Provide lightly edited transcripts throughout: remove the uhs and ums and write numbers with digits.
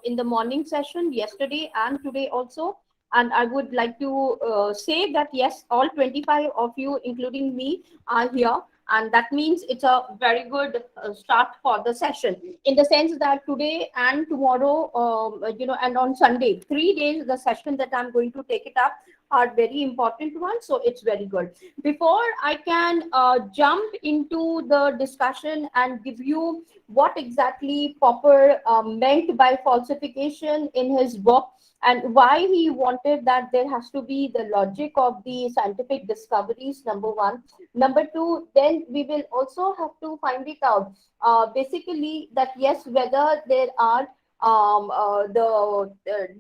in the morning session yesterday and today also. And I would like to say that yes, all 25 of you, including me, are here. And that means it's a very good start for the session, in the sense that today and tomorrow, and on Sunday, 3 days, the session that I'm going to take it up are very important ones. So it's very good. Before I can jump into the discussion and give you what exactly Popper meant by falsification in his book, and why he wanted that there has to be the logic of the scientific discoveries, number one. Number two, then we will also have to find it out, basically, that yes, whether there are the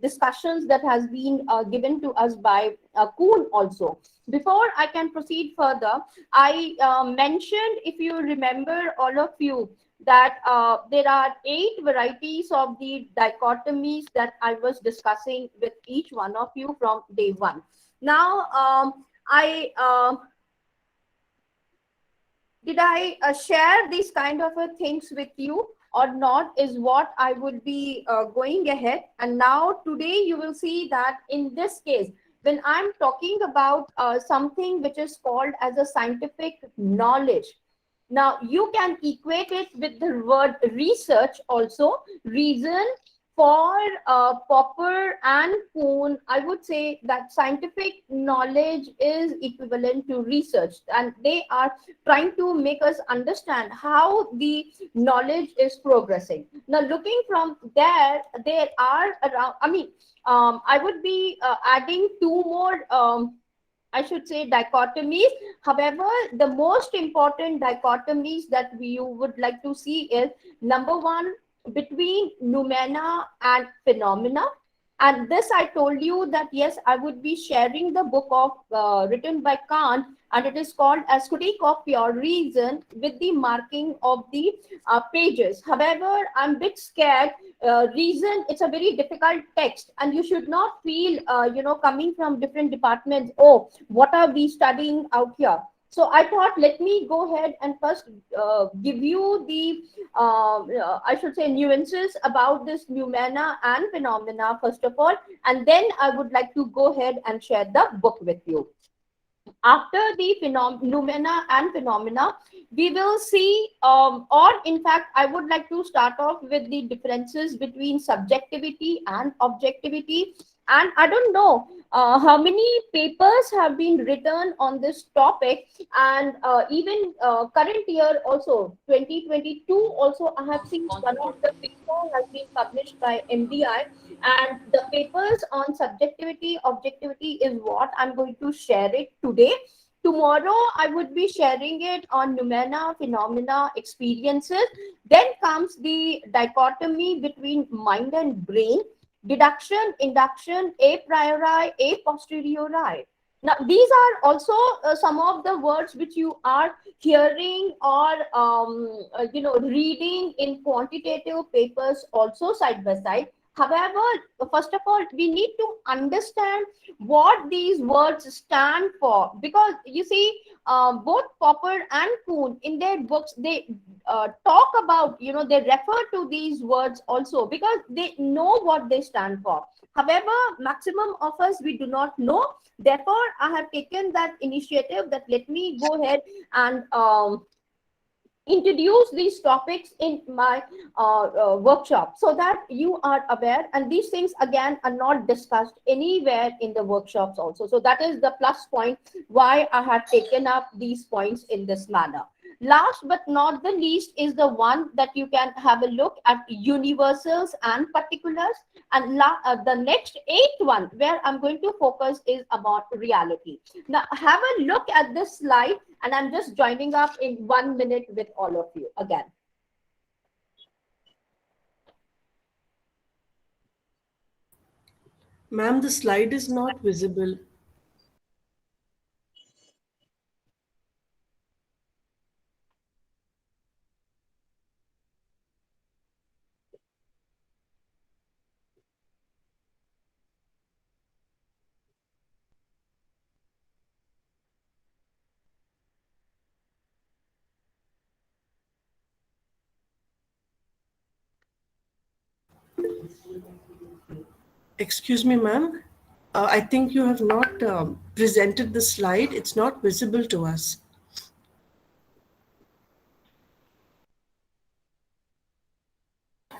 discussions that has been given to us by Kuhn also. Before I can proceed further, I mentioned, if you remember, all of you, that there are 8 varieties of the dichotomies that I was discussing with each one of you from day one. Now, did I share these kind of things with you or not, is what I would be going ahead. And now today you will see that in this case, when I'm talking about something which is called as a scientific knowledge, now you can equate it with the word research also. Reason for Popper and Kuhn, I would say that scientific knowledge is equivalent to research, and they are trying to make us understand how the knowledge is progressing. Now, looking from there, there are around, I would be adding 2 more, I should say, dichotomies. However, the most important dichotomies that you would like to see is, number one, between noumena and phenomena. And this, I told you that yes, I would be sharing the book of written by Kant, and it is called as Critique of Pure Reason, with the marking of the pages. However, I'm a bit scared. Reason, it's a very difficult text, and you should not feel, coming from different departments, oh, what are we studying out here? So I thought, let me go ahead and first give you the, I should say, nuances about this noumena and phenomena, first of all, and then I would like to go ahead and share the book with you. After the noumena and phenomena, we will see, or in fact, I would like to start off with the differences between subjectivity and objectivity. And I don't know how many papers have been written on this topic, and even current year also, 2022 also, I have seen one of the papers has been published by MDI, and the papers on subjectivity, objectivity is what I'm going to share it today. Tomorrow, I would be sharing it on noumena, phenomena, experiences. Then comes the dichotomy between mind and brain, deduction, induction, a priori, a posteriori. Now, these are also some of the words which you are hearing or reading in quantitative papers also side by side. However, first of all, we need to understand what these words stand for, because you see, both Popper and Kuhn in their books, they talk about, they refer to these words also, because they know what they stand for. However, maximum of us, we do not know. Therefore, I have taken that initiative that let me go ahead and introduce these topics in my workshop, so that you are aware, and these things again are not discussed anywhere in the workshops also. So that is the plus point why I have taken up these points in this manner. Last but not the least is the one that you can have a look at, universals and particulars. And the next 8th one where I'm going to focus is about reality. Now have a look at this slide, and I'm just joining up in 1 minute with all of you again. Ma'am, the slide is not visible. Excuse me, ma'am. I think you have not presented the slide. It's not visible to us.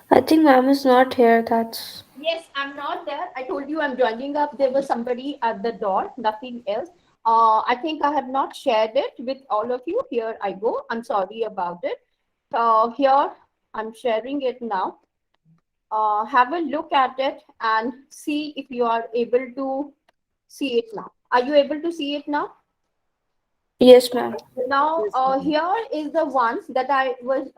I think ma'am is not here. That's Yes, I'm not there. I told you I'm joining up. There was somebody at the door, nothing else. I think I have not shared it with all of you. Here I go. I'm sorry about it. Here I'm sharing it now. Have a look at it and see if you are able to see it now. Are you able to see it now? yes, ma'am. Now, Yes, ma'am. here is the ones that I was,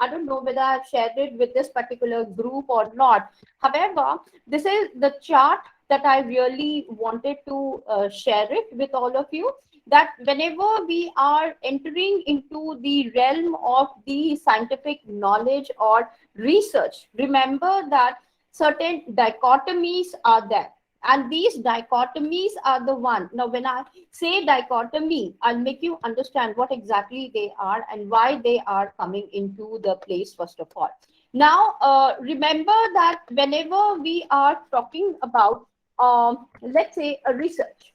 I don't know whether I've shared it with this particular group or not. However, this is the chart that I really wanted to share it with all of you. That whenever we are entering into the realm of the scientific knowledge or research, remember that certain dichotomies are there. And these dichotomies are the one. Now, when I say dichotomy, I'll make you understand what exactly they are and why they are coming into the place, first of all. Now, remember that whenever we are talking about, let's say, a research,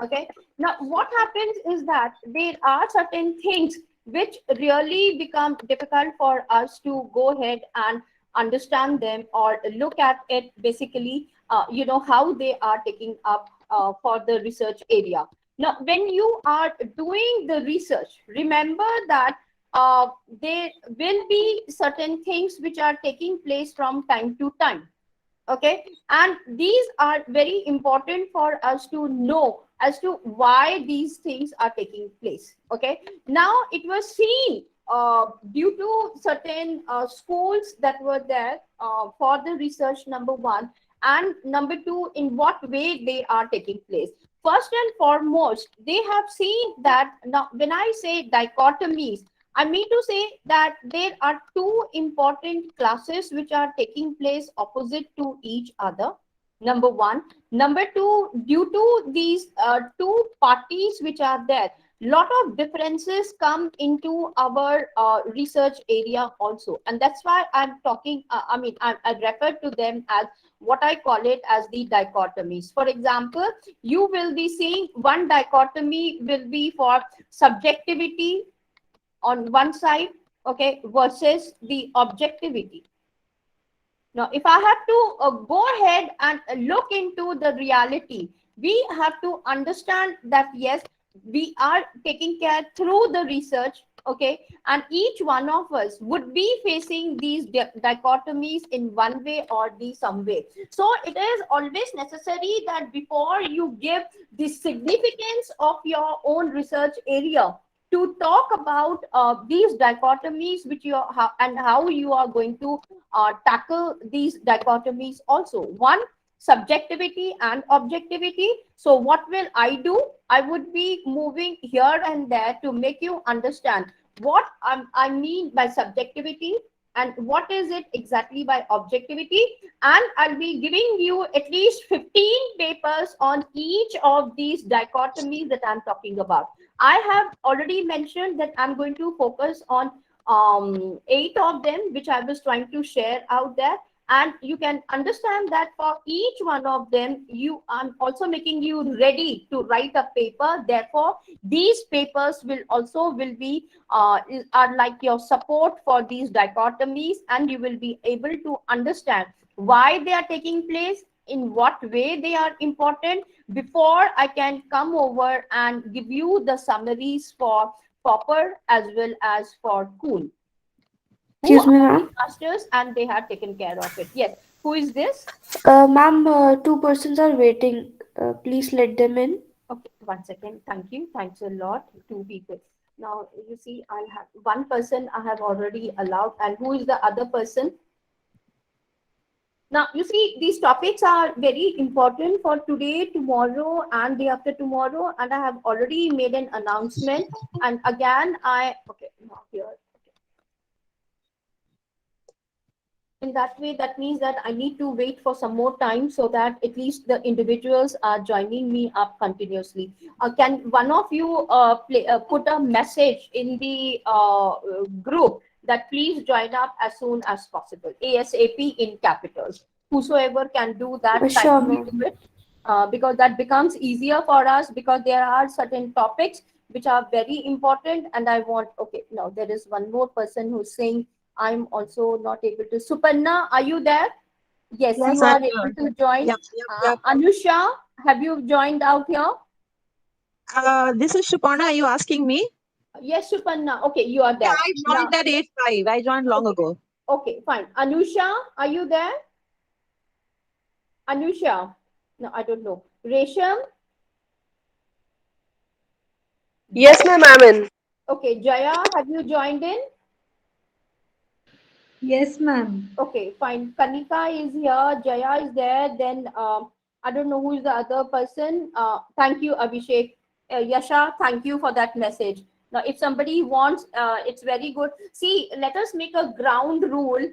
okay, now what happens is that there are certain things which really become difficult for us to go ahead and understand them or look at it basically, how they are taking up for the research area. Now when you are doing the research, remember that there will be certain things which are taking place from time to time, okay, and these are very important for us to know as to why these things are taking place. Okay, now it was seen due to certain schools that were there for the research, number one, and number two, in what way they are taking place. First and foremost, they have seen that now when I say dichotomies, I mean to say that there are two important classes which are taking place opposite to each other. Number one. Number two, due to these two parties which are there, lot of differences come into our research area also. And that's why I'm talking, I refer to them as what I call it as the dichotomies. For example, you will be seeing one dichotomy will be for subjectivity on one side, okay, versus the objectivity. Now if I have to go ahead and look into the reality, we have to understand that yes, we are taking care through the research, okay, and each one of us would be facing these dichotomies in one way or the some way. So it is always necessary that before you give the significance of your own research area, to talk about these dichotomies which you have and how you are going to tackle these dichotomies also. One, subjectivity and objectivity. So what will I do? I would be moving here and there to make you understand what I mean by subjectivity and what is it exactly by objectivity. And I'll be giving you at least 15 papers on each of these dichotomies that I'm talking about. I have already mentioned that I'm going to focus on eight of them which I was trying to share out there, and you can understand that for each one of them you I'm also making you ready to write a paper. Therefore these papers will be are like your support for these dichotomies, and you will be able to understand why they are taking place, in what way they are important, before I can come over and give you the summaries for Popper as well as for Kuhn, who Excuse me, are the ma'am. masters and they have taken care of it. Yes. Who is this? Ma'am, two persons are waiting. Please let them in. Okay, 1 second. Thank you. Thanks a lot. Two people. Now you see, I'll have one person I have already allowed, and who is the other person? Now you see, these topics are very important for today, tomorrow, and day after tomorrow, and I have already made an announcement. And again, okay, now here. In that way, that means that I need to wait for some more time so that at least the individuals are joining me up continuously. Can one of you put a message in the group that please join up as soon as possible, ASAP in capitals. whosoever can do that, Sure, kindly ma'am. do it, because that becomes easier for us, because there are certain topics which are very important. And I want, okay, now there is one more person who's saying I'm also not able to. Suparna, are you there? Yes, Yes, you I'm are here. able to join. Yep, yep, yep. Anusha, have you joined out here? This is Shupana. Are you asking me? Yes, Suparna. Okay, you are Yeah, there. I Now, joined at 8:05. I joined long okay, ago. okay, fine. Anusha, are you there? Anusha. No, I don't know. Resham. Yes, ma'am, I'm in. Okay, Jaya, have you joined in? Yes, ma'am. Okay, fine. Kanika is here. Jaya is there. Then I don't know who is the other person. Thank you, Abhishek. Yasha, thank you for that message. Now, if somebody wants, it's very good. See, let us make a ground rule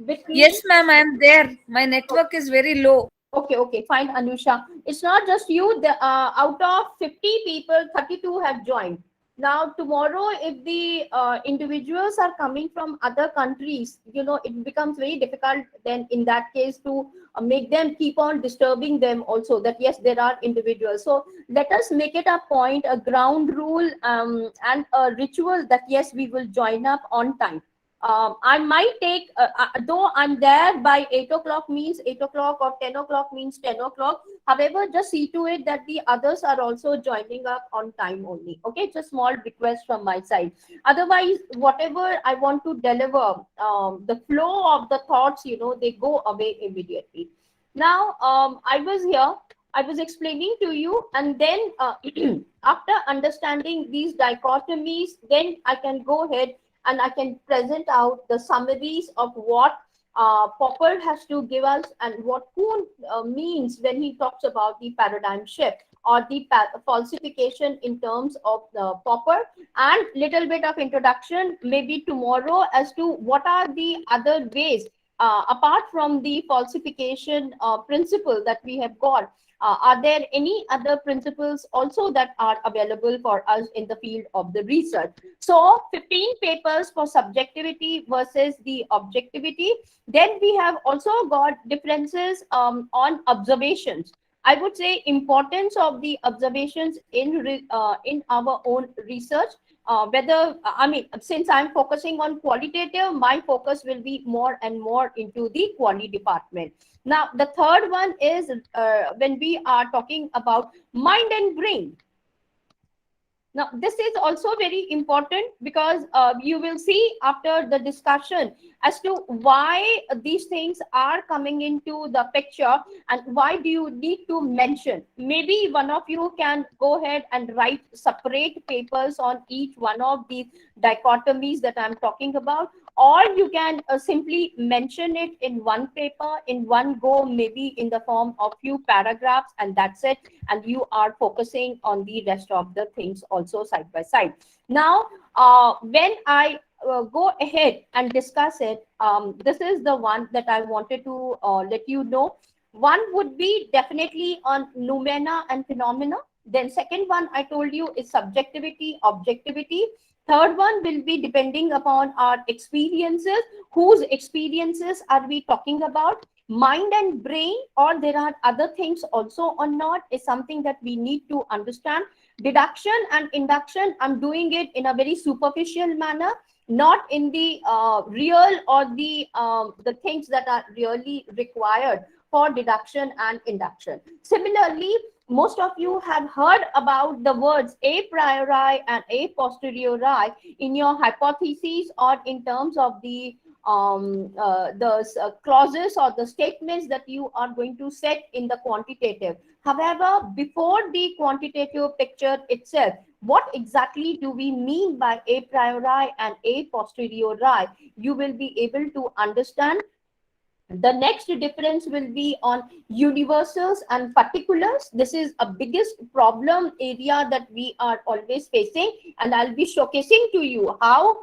between. Yes, ma'am, I am there. My network is very low. Okay, okay, fine, Anusha. It's not just you. Out of 50 people, 32 have joined. Now, tomorrow, if the individuals are coming from other countries, it becomes very difficult then in that case to make them keep on disturbing them also, that yes, there are individuals. So let us make it a point, a ground rule, and a ritual that yes, we will join up on time. I might take, though I'm there by 8 o'clock means 8 o'clock, or 10 o'clock means 10 o'clock. However, just see to it that the others are also joining up on time only. Okay, it's a small request from my side. Otherwise, whatever I want to deliver, the flow of the thoughts, they go away immediately. Now, I was here. I was explaining to you, and then after understanding these dichotomies, then I can go ahead and I can present out the summaries of what Popper has to give us, and what Kuhn means when he talks about the paradigm shift, or the falsification in terms of the Popper, and little bit of introduction maybe tomorrow as to what are the other ways, apart from the falsification principle that we have got. Are there any other principles also that are available for us in the field of the research? So 15 papers for subjectivity versus the objectivity. Then we have also got differences on observations. I would say importance of the observations in our own research. Whether I mean, since I'm focusing on qualitative, my focus will be more and more into the quality department. Now, the third one is when we are talking about mind and brain. Now, this is also very important, because you will see after the discussion as to why these things are coming into the picture, and why do you need to mention. Maybe one of you can go ahead and write separate papers on each one of these dichotomies that I'm talking about, or you can simply mention it in one paper in one go, maybe in the form of few paragraphs, and that's it, and you are focusing on the rest of the things also side by side. Now, when I go ahead and discuss it, this is the one that I wanted to let you know. One would be definitely on noumena and phenomena. Then second one I told you is subjectivity, objectivity. Third one will be depending upon our experiences. Whose experiences are we talking about? Mind and brain, or there are other things also or not, is something that we need to understand. Deduction and induction, I'm doing it in a very superficial manner, not in the real, or the things that are really required for deduction and induction. Similarly, most of you have heard about the words a priori and a posteriori in your hypotheses, or in terms of the clauses or the statements that you are going to set in the quantitative. However, before the quantitative picture itself, what exactly do we mean by a priori and a posteriori? You will be able to understand. The next difference will be on universals and particulars. This is a biggest problem area that we are always facing, and I'll be showcasing to you how,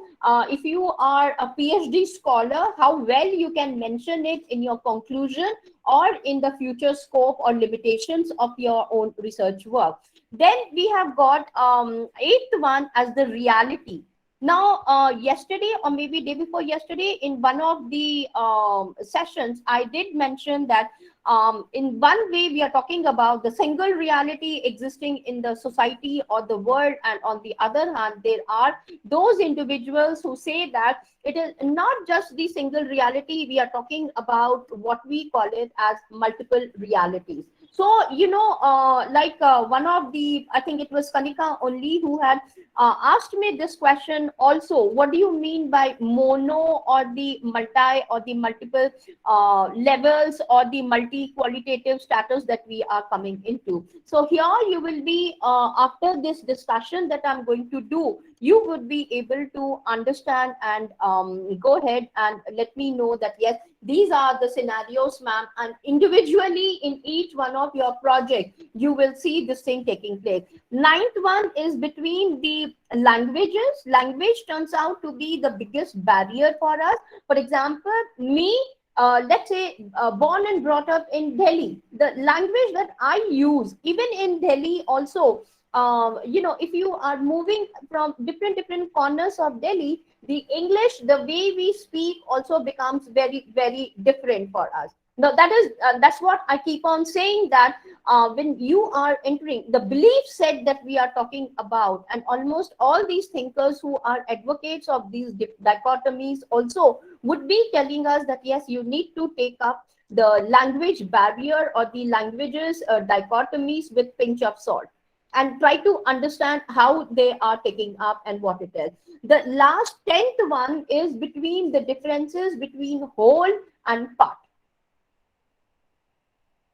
if you are a PhD scholar, how well you can mention it in your conclusion, or in the future scope or limitations of your own research work. Then we have got eighth one as the reality. Now, yesterday or maybe day before yesterday, in one of the sessions, I did mention that in one way we are talking about the single reality existing in the society or the world, and on the other hand, there are those individuals who say that it is not just the single reality. We are talking about what we call it as multiple realities. So, one of the, I think it was Kanika only who had asked me this question also: what do you mean by mono or the multi or the multiple levels or the multi-qualitative status that we are coming into? So here you will be, after this discussion that I'm going to do, you would be able to understand and go ahead and let me know that yes, these are the scenarios, ma'am, and individually in each one of your project, you will see this thing taking place. Ninth one is between the languages. Language turns out to be the biggest barrier for us. For example, me, let's say, born and brought up in Delhi, the language that I use, even in Delhi also, if you are moving from different corners of Delhi, the English, the way we speak also becomes very, very different for us. Now, that's what I keep on saying, that when you are entering the belief set that we are talking about, and almost all these thinkers who are advocates of these dichotomies also would be telling us that yes, you need to take up the language barrier or the languages dichotomies with pinch of salt, and try to understand how they are taking up and what it is. The last 10th one is between the differences between whole and part.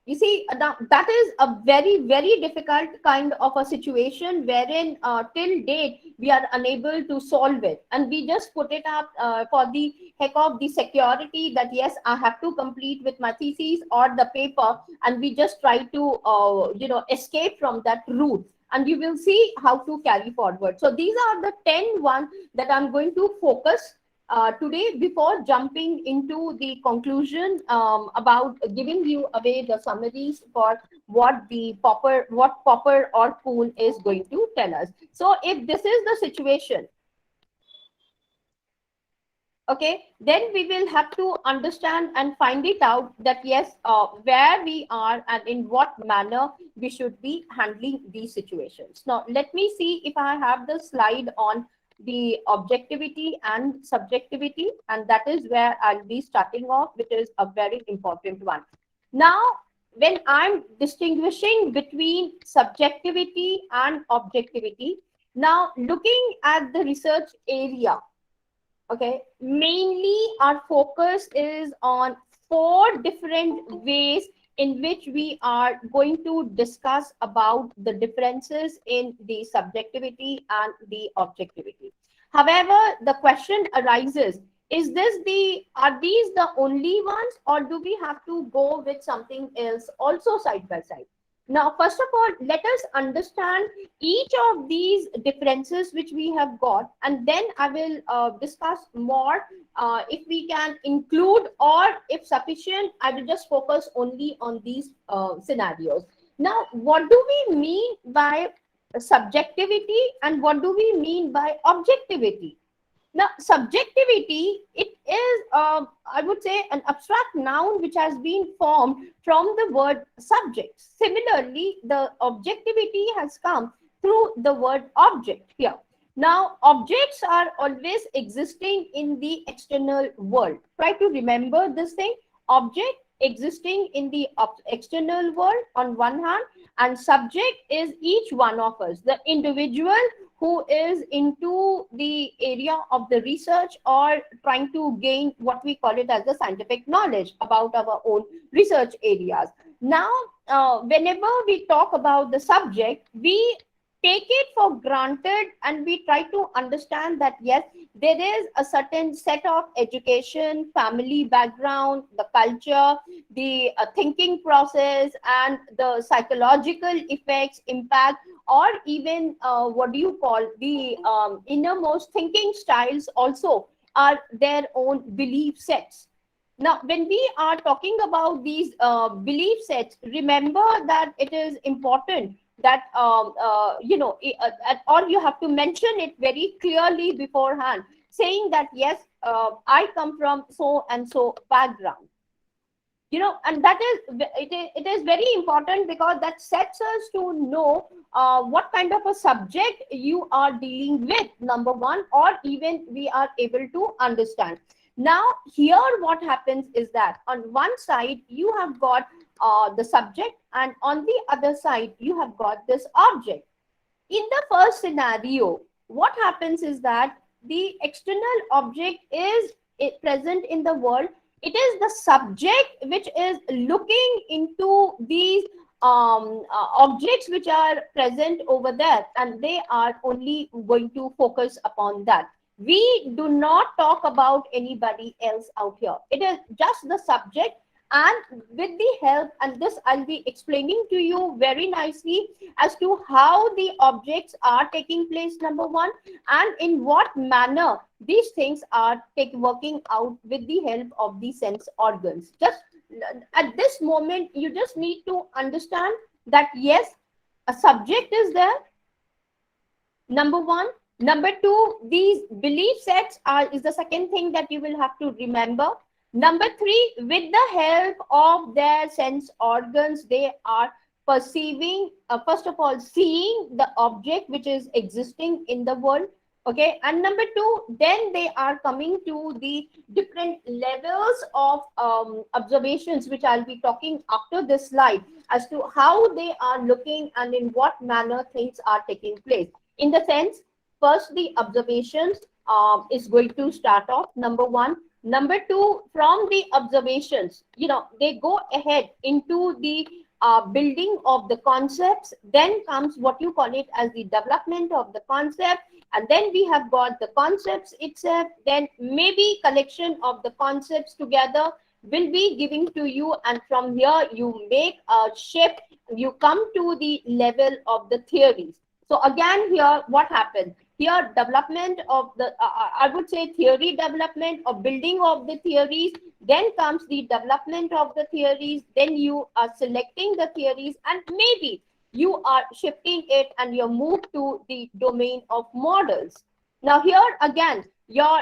You see, that is a very, very difficult kind of a situation wherein till date we are unable to solve it, and we just put it up for the heck of the security that yes, I have to complete with my thesis or the paper, and we just try to escape from that route, and you will see how to carry forward. So these are the 10 ones that I'm going to focus today before jumping into the conclusion about giving you away the summaries for what Popper or Kuhn is going to tell us. So if this is the situation, okay, then we will have to understand and find it out that yes, where we are and in what manner we should be handling these situations. Now, let me see if I have the slide on the objectivity and subjectivity, and that is where I'll be starting off, which is a very important one. Now, when I'm distinguishing between subjectivity and objectivity, now looking at the research area, okay, mainly our focus is on 4 different ways in which we are going to discuss about the differences in the subjectivity and the objectivity. However, the question arises, are these the only ones, or do we have to go with something else also side by side? Now, first of all, let us understand each of these differences which we have got, and then I will discuss more if we can include, or if sufficient, I will just focus only on these scenarios. Now, what do we mean by subjectivity and what do we mean by objectivity? Now, subjectivity, it is, I would say, an abstract noun which has been formed from the word subject. Similarly, the objectivity has come through the word object here. Now, objects are always existing in the external world. Try to remember this thing. Object existing in the external world on one hand, and subject is each one of us, the individual who is into the area of the research or trying to gain what we call it as the scientific knowledge about our own research areas. Now, whenever we talk about the subject, we take it for granted and we try to understand that yes, there is a certain set of education, family background, the culture, the thinking process, and the psychological effects, impact, or even what do you call the innermost thinking styles also are their own belief sets. Now, when we are talking about these belief sets, remember that it is important that or you have to mention it very clearly beforehand, saying that yes, I come from so and so background. And that is it is very important, because that sets us to know what kind of a subject you are dealing with, number one, or even we are able to understand. Now here what happens is that on one side you have got the subject, and on the other side you have got this object. In the first scenario, what happens is that the external object is present in the world. It is the subject which is looking into these objects which are present over there, and they are only going to focus upon that. We do not talk about anybody else out here. It is just the subject, and with the help, and this I'll be explaining to you very nicely as to how the objects are taking place, number one, and in what manner these things are working out with the help of the sense organs. Just at this moment, you just need to understand that yes, a subject is there, number one. Number two, these belief sets is the second thing that you will have to remember. Number three, with the help of their sense organs, they are perceiving, first of all, seeing the object which is existing in the world. Okay. And number two, then they are coming to the different levels of observations, which I'll be talking after this slide, as to how they are looking and in what manner things are taking place. In the sense, first, the observations is going to start off, number one. Number two, from the observations, they go ahead into the building of the concepts. Then comes what you call it as the development of the concept. And then we have got the concepts itself. Then maybe collection of the concepts together will be giving to you. And from here, you make a shift. You come to the level of the theories. So again, here, what happens? Here, development of the, I would say theory development or building of the theories, then comes the development of the theories, then you are selecting the theories, and maybe you are shifting it and you move to the domain of models. Now here again, your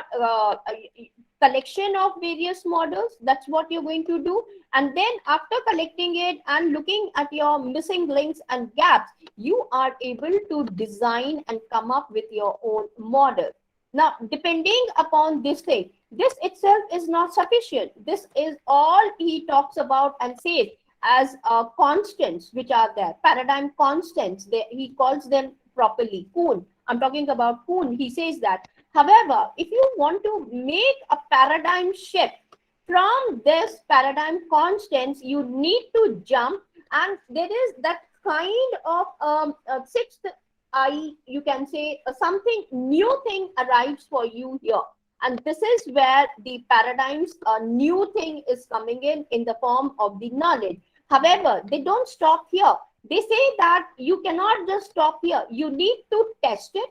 collection of various models, that's what you're going to do. And then after collecting it and looking at your missing links and gaps, you are able to design and come up with your own model. Now, depending upon this thing, this itself is not sufficient. This is all he talks about and says as constants which are there, paradigm constants. He calls them properly Kuhn. I'm talking about Kuhn. He says that. However, if you want to make a paradigm shift from this paradigm constants, you need to jump, and there is that kind of sixth eye, you can say, something new thing arrives for you here. And this is where the paradigms, new thing is coming in the form of the knowledge. However, they don't stop here. They say that you cannot just stop here. You need to test it.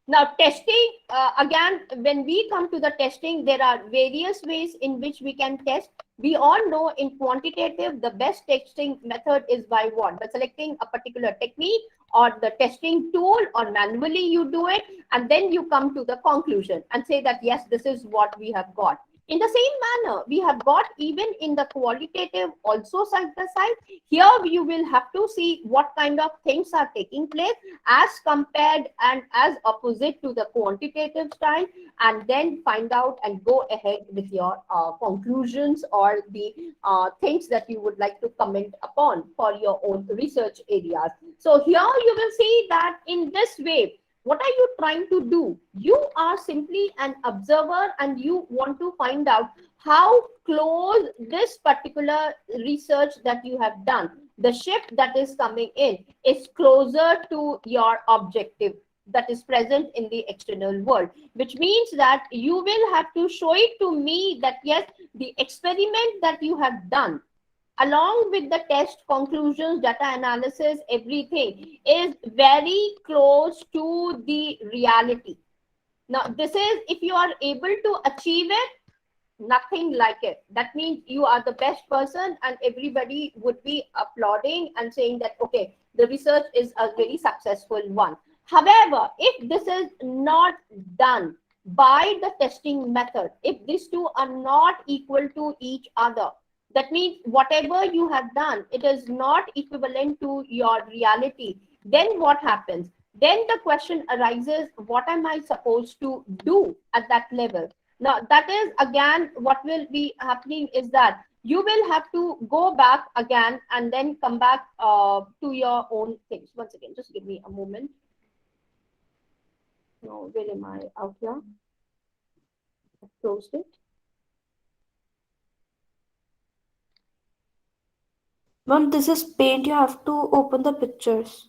Now, testing, again, when we come to the testing, there are various ways in which we can test. We all know in quantitative, the best testing method is by what? By selecting a particular technique or the testing tool, or manually you do it, and then you come to the conclusion and say that, yes, this is what we have got. In the same manner, we have got even in the qualitative also side by side. Here you will have to see what kind of things are taking place as compared and as opposite to the quantitative style, and then find out and go ahead with your conclusions or the things that you would like to comment upon for your own research areas. So here you will see that in this way, what are you trying to do? You are simply an observer and you want to find out how close this particular research that you have done, the shift that is coming in, is closer to your objective that is present in the external world, which means that you will have to show it to me that yes, the experiment that you have done, along with the test conclusions, data analysis, everything is very close to the reality. Now, this is, if you are able to achieve it, nothing like it. That means you are the best person and everybody would be applauding and saying that, okay, the research is a very successful one. However, if this is not done by the testing method, if these two are not equal to each other, that means whatever you have done, it is not equivalent to your reality, then what happens? Then the question arises, what am I supposed to do at that level? Now, that is again what will be happening is that you will have to go back again and then come back to your own things. Once again, just give me a moment. No, where am I out here? I've closed it. Ma'am, this is paint. You have to open the pictures.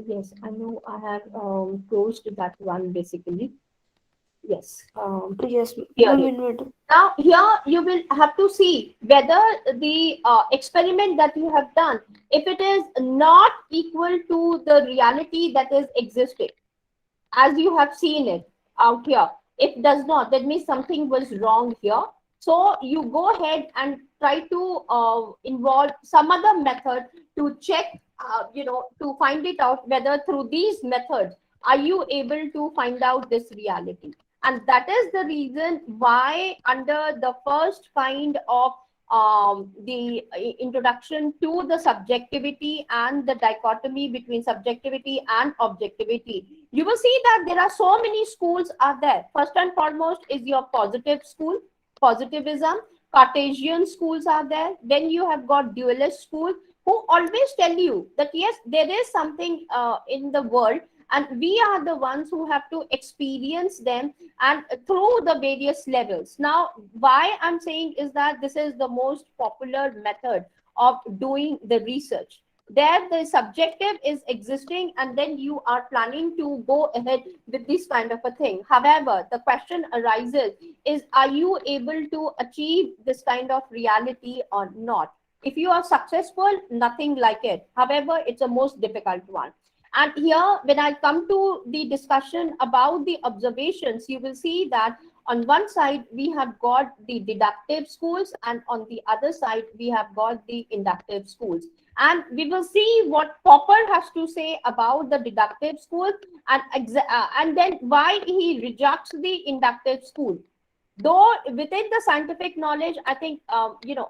Yes, I know I have closed that one basically. Yes. Yes, Here ma'am, it. in middle. Now, here you will have to see whether the experiment that you have done, if it is not equal to the reality that is existing, as you have seen it out here. If does not, that means something was wrong here. So you go ahead and try to involve some other method to check, to find it out whether through these methods are you able to find out this reality. And that is the reason why under the first kind of the introduction to the subjectivity and the dichotomy between subjectivity and objectivity, you will see that there are so many schools are there. First and foremost is your positive school, positivism. Cartesian schools are there. Then you have got dualist schools who always tell you that yes, there is something in the world and we are the ones who have to experience them and through the various levels. Now, why I'm saying is that this is the most popular method of doing the research. There the subjective is existing and then you are planning to go ahead with this kind of a thing. However, the question arises is, are you able to achieve this kind of reality or not? If you are successful, nothing like it. However, it's a most difficult one. And here, when I come to the discussion about the observations, you will see that on one side, we have got the deductive schools, and on the other side, we have got the inductive schools. And we will see what Popper has to say about the deductive school and then why he rejects the inductive school. Though within the scientific knowledge, I think,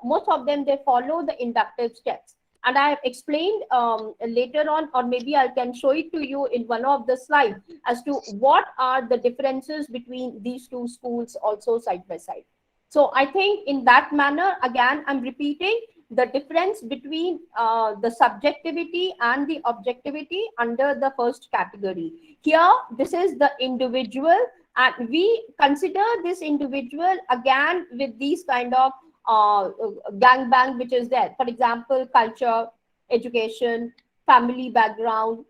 most of them, they follow the inductive steps. And I have explained later on, or maybe I can show it to you in one of the slides as to what are the differences between these two schools also side by side. So I think in that manner, again, I'm repeating the difference between the subjectivity and the objectivity under the first category. Here, this is the individual, and we consider this individual again with these kind of gangbang which is there. For example, culture, education, family background,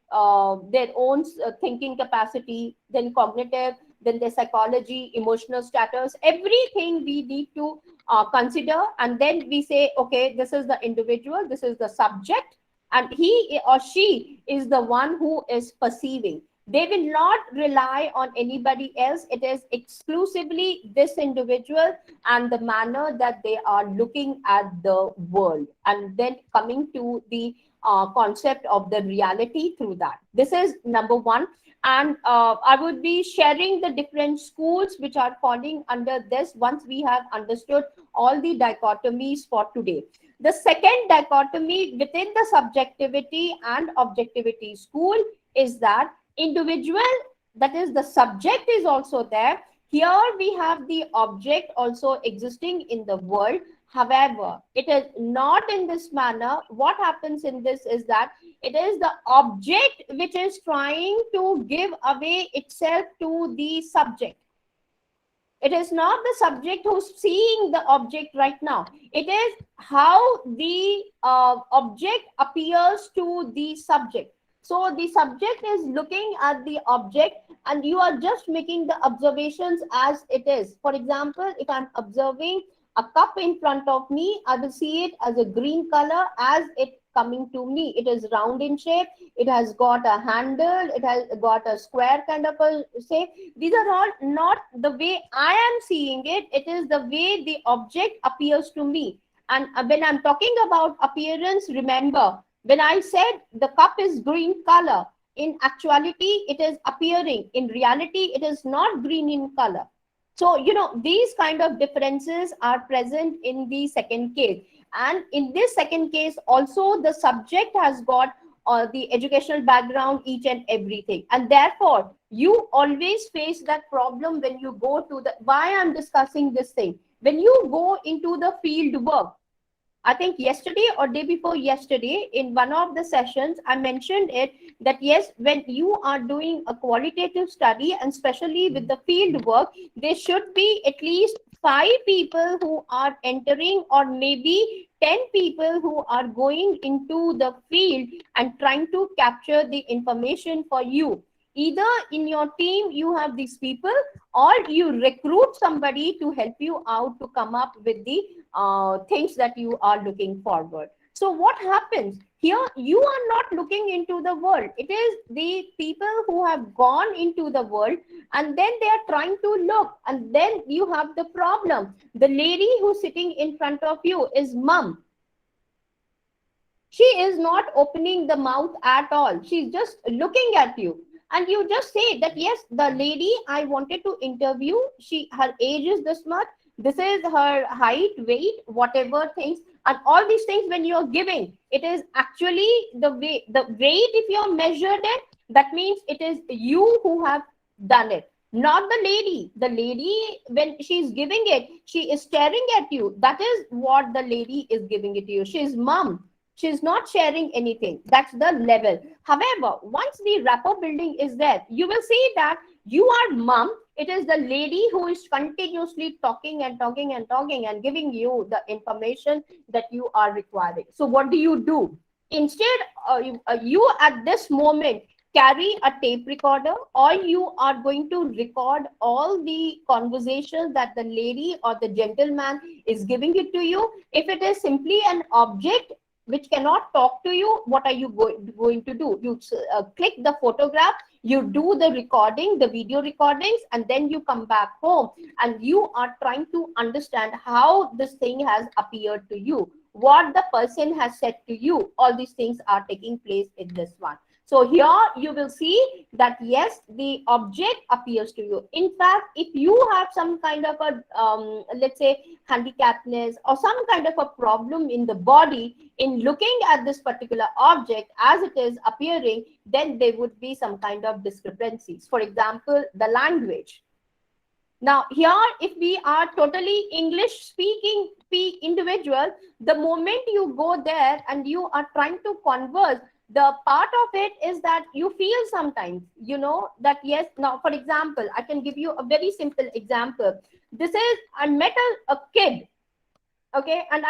their own thinking capacity, then cognitive, then their psychology, emotional status, everything we need to consider. And then we say, okay, this is the individual, this is the subject, and he or she is the one who is perceiving. They will not rely on anybody else. It is exclusively this individual and the manner that they are looking at the world, and then coming to the concept of the reality through that. This is number one. And I would be sharing the different schools which are falling under this once we have understood all the dichotomies for today. The second dichotomy within the subjectivity and objectivity school is that individual, that is the subject, is also there. Here we have the object also existing in the world. However, it is not in this manner. What happens in this is that it is the object which is trying to give away itself to the subject. It is not the subject who's seeing the object right now. It is how the object appears to the subject. So the subject is looking at the object and you are just making the observations as it is. For example, if I'm observing a cup in front of me, I will see it as a green color as it coming to me. It is round in shape. It has got a handle. It has got a square kind of a shape. These are all not the way I am seeing it. It is the way the object appears to me. And when I'm talking about appearance, remember, when I said the cup is green color, in actuality, it is appearing. In reality, it is not green in color. So, these kind of differences are present in the second case. And in this second case, also the subject has got the educational background, each and everything. And therefore, you always face that problem when you go to the, why I'm discussing this thing. When you go into the field work, I think yesterday or day before yesterday, in one of the sessions, I mentioned it that yes, when you are doing a qualitative study, and especially with the field work, there should be at least 5 people who are entering, or maybe 10 people who are going into the field and trying to capture the information for you. Either in your team, you have these people, or you recruit somebody to help you out to come up with the things that you are looking forward. So what happens here? You are not looking into the world. It is the people who have gone into the world, and then they are trying to look, and then you have the problem. The lady who's sitting in front of you is mom. She is not opening the mouth at all. She's just looking at you. And you just say that, yes, the lady I wanted to interview, her age is this much, this is her height, weight, whatever things, and all these things when you're giving, it is actually the weight, if you're measured it, that means it is you who have done it, not the lady. The lady, when she's giving it, she is staring at you. That is what the lady is giving it to you. She's mom. She's not sharing anything. That's the level. However, once the rapport building is there, you will see that you are mom. It is the lady who is continuously talking and talking and talking and giving you the information that you are requiring. So what do? Instead, you at this moment carry a tape recorder, or you are going to record all the conversations that the lady or the gentleman is giving it to you. If it is simply an object which cannot talk to you, what are you going to do? You click the photograph, you do the recording, the video recordings, and then you come back home and you are trying to understand how this thing has appeared to you, what the person has said to you. All these things are taking place in this one. So here you will see that yes, the object appears to you. In fact, if you have some kind of a, let's say, handicapness or some kind of a problem in the body in looking at this particular object as it is appearing, then there would be some kind of discrepancies. For example, the language. Now here, if we are totally English speaking individual, the moment you go there and you are trying to converse, the part of it is that you feel sometimes, that yes, now for example, I can give you a very simple example. I met a kid, okay, and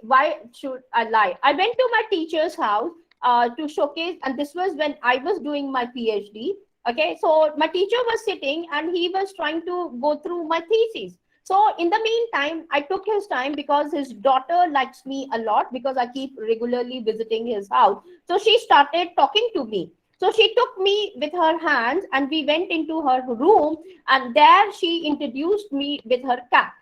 why should I lie? I went to my teacher's house to showcase, and this was when I was doing my PhD, okay, so my teacher was sitting and he was trying to go through my thesis. So in the meantime, I took his time because his daughter likes me a lot because I keep regularly visiting his house. So she started talking to me. So she took me with her hands and we went into her room, and there she introduced me with her cat.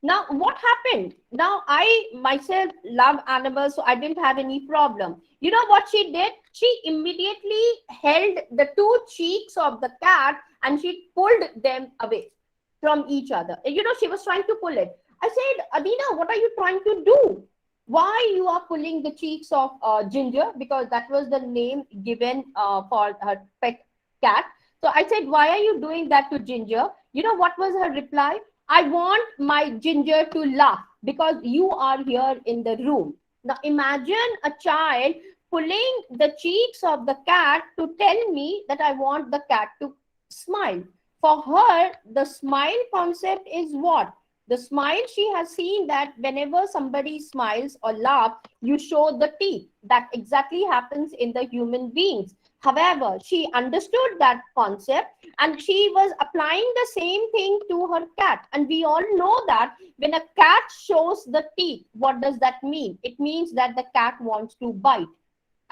Now, what happened? Now, I myself love animals, so I didn't have any problem. You know what she did? She immediately held the 2 cheeks of the cat and she pulled them away from each other. She was trying to pull it. I said, Adina, what are you trying to do? Why you are pulling the cheeks of Ginger? Because that was the name given for her pet cat. So I said, why are you doing that to Ginger? You know what was her reply? I want my Ginger to laugh because you are here in the room. Now imagine a child pulling the cheeks of the cat to tell me that I want the cat to smile. For her, the smile concept is what? The smile, she has seen that whenever somebody smiles or laughs, you show the teeth. That exactly happens in the human beings. However, she understood that concept and she was applying the same thing to her cat. And we all know that when a cat shows the teeth, what does that mean? It means that the cat wants to bite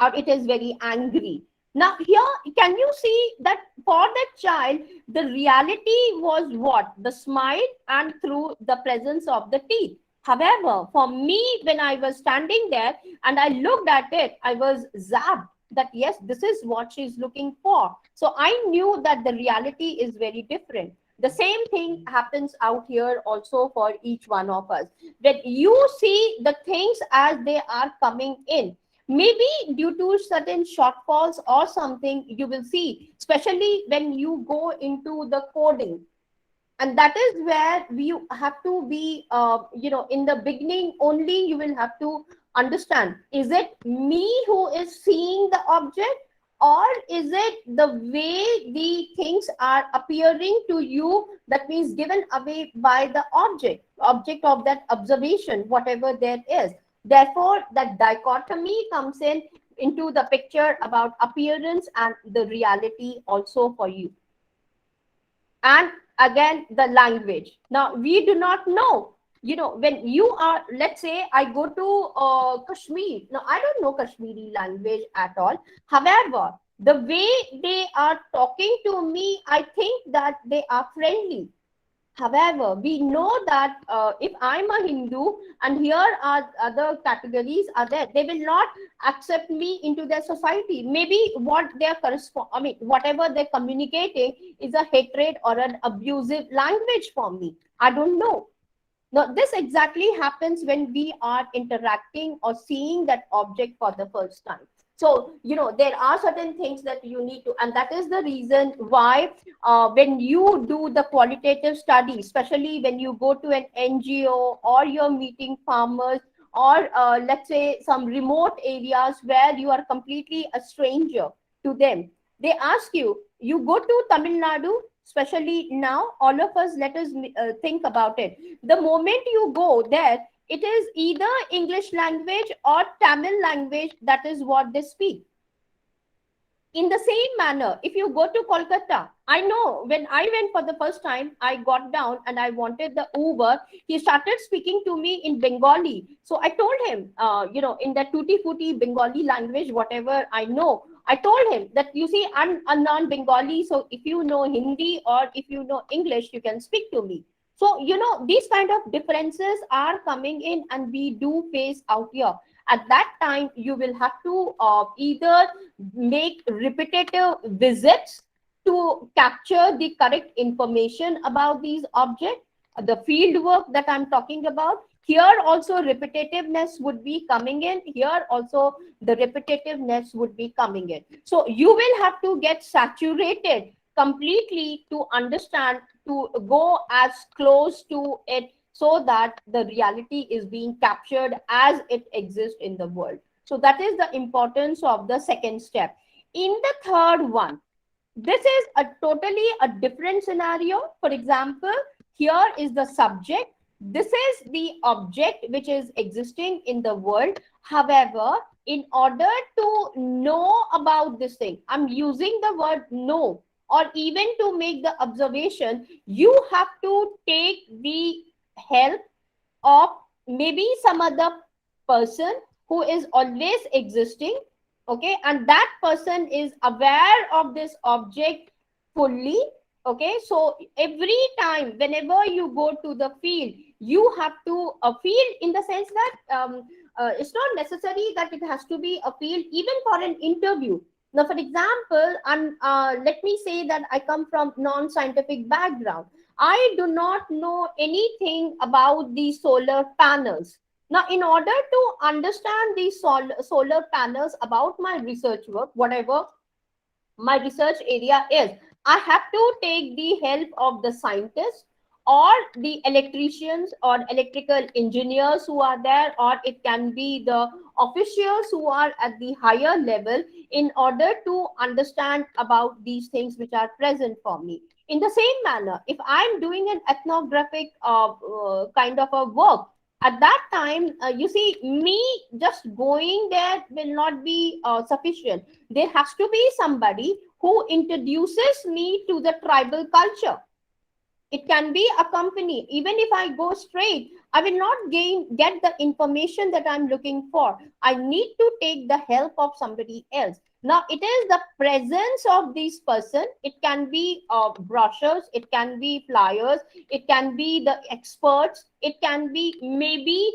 or it is very angry. Now, here, can you see that for that child, the reality was what? The smile and through the presence of the teeth. However, for me, when I was standing there and I looked at it, I was zapped that yes, this is what she's looking for. So I knew that the reality is very different. The same thing happens out here also for each one of us. When you see the things as they are coming in, maybe due to certain shortfalls or something, you will see, especially when you go into the coding. And that is where you have to be, in the beginning only, you will have to understand, is it me who is seeing the object, or is it the way the things are appearing to you, that means given away by the object of that observation, whatever there is. Therefore, that dichotomy comes into the picture about appearance and the reality also for you. And again, the language. Now, we do not know, when you are, let's say, I go to Kashmir. Now, I don't know Kashmiri language at all. However, the way they are talking to me, I think that they are friendly. However, we know that if I'm a Hindu and here are other categories are there, they will not accept me into their society. Maybe what they're whatever they're communicating is a hatred or an abusive language for me. I don't know. Now, this exactly happens when we are interacting or seeing that object for the first time. So, there are certain things that you need to, and that is the reason why when you do the qualitative study, especially when you go to an NGO or you're meeting farmers or let's say some remote areas where you are completely a stranger to them, they ask you, you go to Tamil Nadu, especially now, all of us, let us think about it. The moment you go there, it is either English language or Tamil language, that is what they speak. In the same manner, if you go to Kolkata, I know when I went for the first time, I got down and I wanted the Uber. He started speaking to me in Bengali. So I told him, in the tutti frutti Bengali language, whatever I know, I told him that, you see, I'm a non-Bengali. So if you know Hindi or if you know English, you can speak to me. So, these kind of differences are coming in and we do face out here. At that time, you will have to either make repetitive visits to capture the correct information about these objects, the field work that I'm talking about. Here also repetitiveness would be coming in. Here also the repetitiveness would be coming in. So you will have to get saturated completely to understand, to go as close to it so that the reality is being captured as it exists in the world. So that is the importance of the second step. In the third one, this is a totally a different scenario. For example, here is the subject. This is the object which is existing in the world. However, in order to know about this thing, I'm using the word know, or even to make the observation, you have to take the help of maybe some other person who is always existing, okay, and that person is aware of this object fully, okay. So every time whenever you go to the field, you have to feel, in the sense that it's not necessary that it has to be a field even for an interview. Now, for example, let me say that I come from non-scientific background. I do not know anything about the solar panels. Now, in order to understand these solar panels about my research work, whatever my research area is, I have to take the help of the scientists or the electricians or electrical engineers who are there, or it can be the officials who are at the higher level, in order to understand about these things which are present for me. In the same manner, if I'm doing an ethnographic kind of a work, At that time, you see, me just going there will not be sufficient. There has to be somebody who introduces me to the tribal culture. It can be a company. Even if I go straight, I will not get the information that I'm looking for. I need to take the help of somebody else. Now, it is the presence of this person. It can be brochures, it can be flyers, it can be the experts, it can be maybe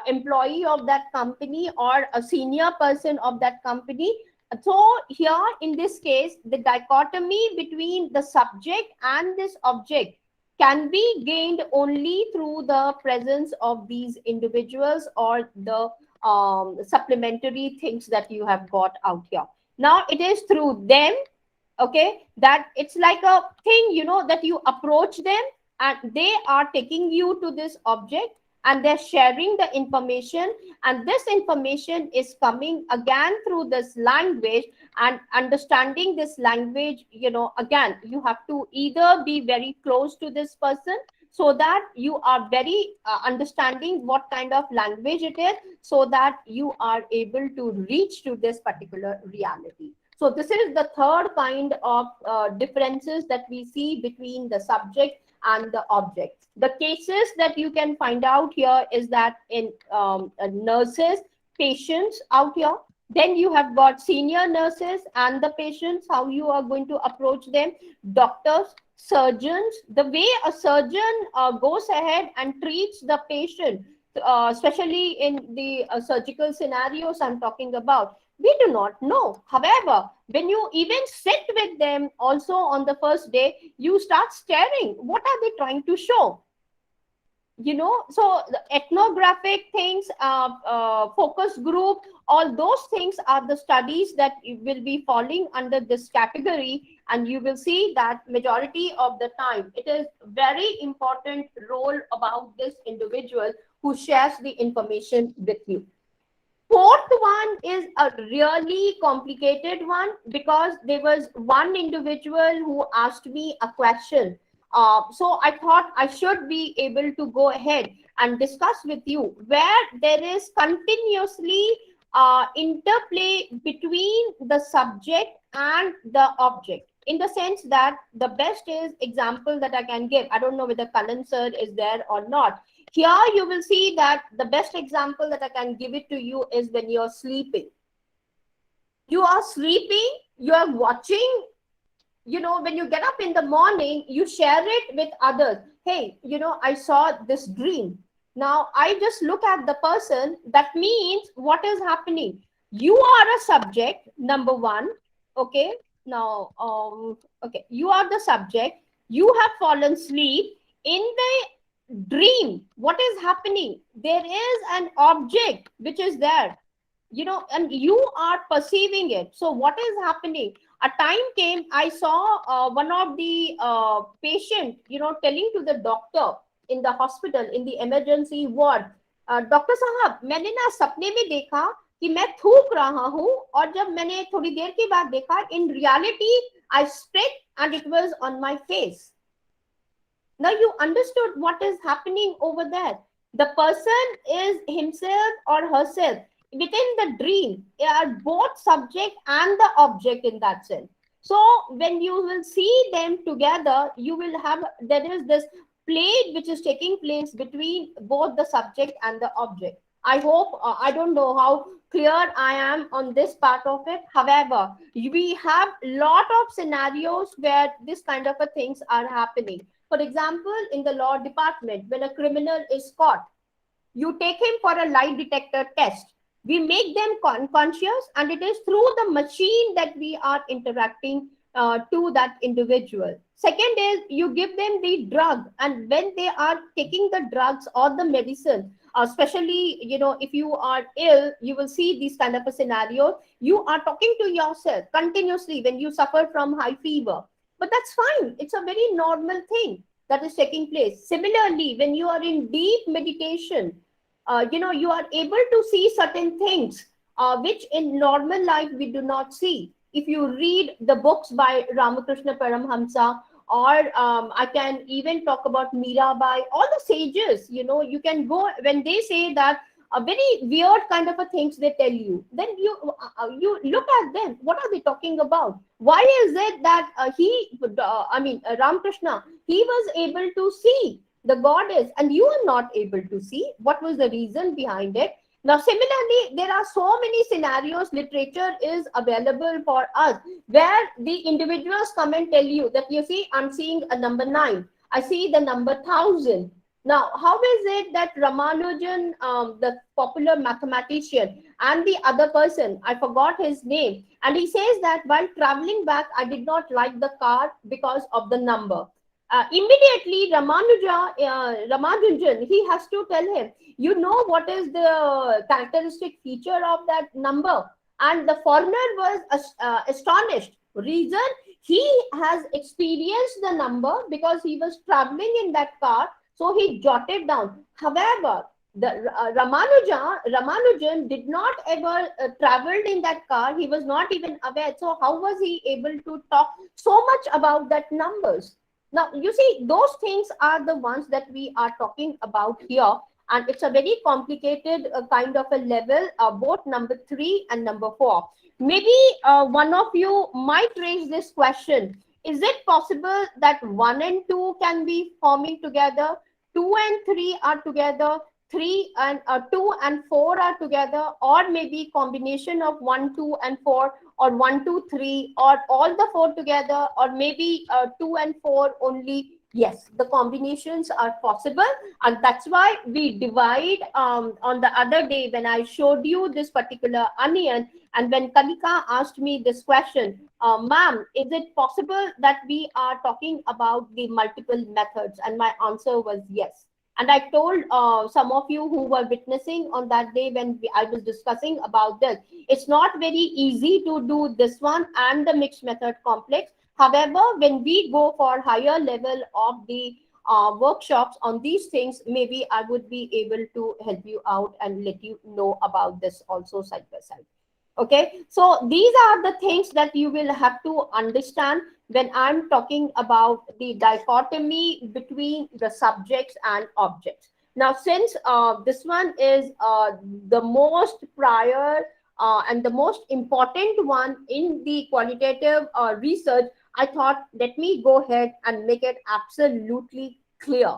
employee of that company or a senior person of that company. So here in this case, the dichotomy between the subject and this object can be gained only through the presence of these individuals or the supplementary things that you have got out here. Now it is through them, okay, that it's like a thing, you know, that you approach them and they are taking you to this object and they're sharing the information, and this information is coming again through this language, and understanding this language, you know, again you have to either be very close to this person so that you are very understanding what kind of language it is, so that you are able to reach to this particular reality. So this is the third kind of differences that we see between the subject and the object. The cases that you can find out here is that in nurses, patients out here, then you have got senior nurses and the patients, how you are going to approach them, doctors, surgeons, the way a surgeon goes ahead and treats the patient, especially in the surgical scenarios I'm talking about, we do not know. However, when you even sit with them also on the first day, you start staring. What are they trying to show? You know, so the ethnographic things, focus group, all those things are the studies that will be falling under this category, and you will see that majority of the time it is very important role about this individual who shares the information with you. Fourth one is a really complicated one, because there was one individual who asked me a question. So I thought I should be able to go ahead and discuss with you, where there is continuously interplay between the subject and the object. In the sense that the best is example that I can give. I don't know whether Kanan sir is there or not. Here you will see that the best example that I can give it to you is when you're sleeping. You are sleeping, you are watching, you know, when you get up in the morning, you share it with others. Hey, you know, I saw this dream. Now I just look at the person. That means what is happening? You are a subject, number one. Okay. Now, okay, you are the subject. You have fallen asleep. In the dream, what is happening? There is an object which is there, you know, and you are perceiving it. So what is happening? A time came, I saw one of the patient, you know, telling to the doctor in the hospital, in the emergency ward, doctor साहब मैंने ना सपने में देखा कि मैं थूक रहा हूँ, और जब मैंने थोड़ी देर के बाद देखा, in reality I spit and it was on my face. Now you understood what is happening over there. The person is himself or herself within the dream. They are both subject and the object in that sense. So when you will see them together, you will have, there is this play which is taking place between both the subject and the object. I hope, I don't know how clear I am on this part of it. However, we have lot of scenarios where this kind of things are happening. For example, in the law department, when a criminal is caught, you take him for a lie detector test. We make them conscious, and it is through the machine that we are interacting to that individual. Second is you give them the drug, and when they are taking the drugs or the medicine, especially, you know, if you are ill, you will see these kind of a scenario. You are talking to yourself continuously when you suffer from high fever. But that's fine. It's a very normal thing that is taking place. Similarly, when you are in deep meditation, you know, you are able to see certain things which in normal life we do not see. If you read the books by Ramakrishna Paramhamsa or I can even talk about Mirabai, all the sages, you can go when they say that a very weird kind of a things they tell you, then you look at them. What are they talking about? Why is it that Ramakrishna, he was able to see the goddess and you are not able to see? What was the reason behind it? Now, similarly, there are so many scenarios, literature is available for us, where the individuals come and tell you that, you see, I'm seeing a number 9. I see the number 1000. Now, how is it that Ramanujan, the popular mathematician, and the other person, I forgot his name, and he says that while traveling back, I did not like the car because of the number. Immediately, Ramanujan, he has to tell him, what is the characteristic feature of that number? And the foreigner was astonished. Reason, he has experienced the number because he was traveling in that car, so he jotted down. However, the Ramanujan did not ever traveled in that car. He was not even aware. So how was he able to talk so much about that numbers? Now, you see, those things are the ones that we are talking about here. And it's a very complicated kind of a level, both number 3 and number 4. Maybe one of you might raise this question. Is it possible that 1 and 2 can be forming together? 2 and 3 are together? 2 and 4 are together? Or maybe combination of 1, 2 and 4? Or 1, 2, 3, or all the 4 together, or maybe 2 and 4 only? Yes, the combinations are possible, and that's why we divide. On the other day when I showed you this particular onion, and when Kalika asked me this question, ma'am, is it possible that we are talking about the multiple methods? And my answer was yes. And I told some of you who were witnessing on that day when I was discussing about this, it's not very easy to do this one and the mixed method complex. However, when we go for higher level of the workshops on these things, maybe I would be able to help you out and let you know about this also side by side. Okay, so these are the things that you will have to understand when I'm talking about the dichotomy between the subjects and objects. Now, since this one is the most prior and the most important one in the qualitative research, I thought, let me go ahead and make it absolutely clear.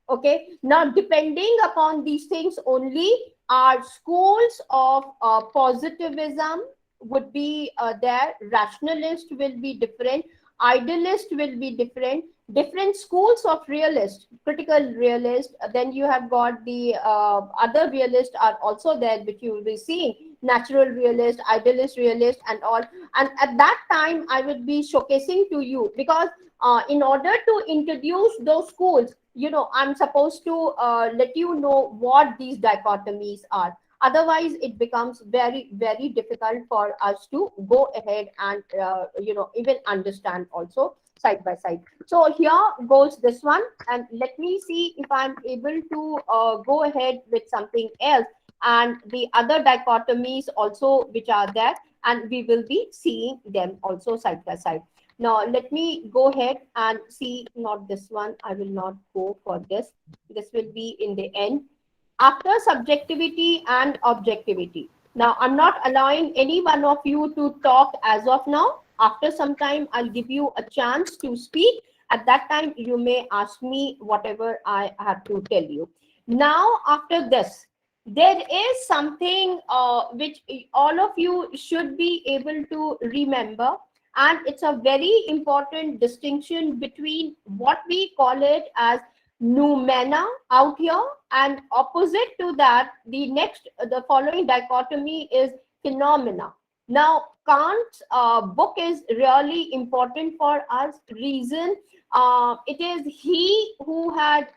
Okay, now depending upon these things only, our schools of positivism would be there, rationalist will be different, idealist will be different schools of realist, critical realist, then you have got the other realists are also there, which you will be seeing, natural realist, idealist realist, and all. And at that time I would be showcasing to you, because in order to introduce those schools, I'm supposed to let you know what these dichotomies are. Otherwise, it becomes very, very difficult for us to go ahead and, even understand also side by side. So here goes this one. And let me see if I'm able to go ahead with something else. And the other dichotomies also which are there. And we will be seeing them also side by side. Now, let me go ahead and see, not this one. I will not go for this. This will be in the end. After subjectivity and objectivity. Now, I'm not allowing any one of you to talk as of now. After some time, I'll give you a chance to speak. At that time, you may ask me whatever I have to tell you. Now, after this, there is something which all of you should be able to remember. And it's a very important distinction between what we call it as noumena out here, and opposite to that, the following dichotomy is phenomena. Now, Kant's book is really important for us. Reason, it is he who had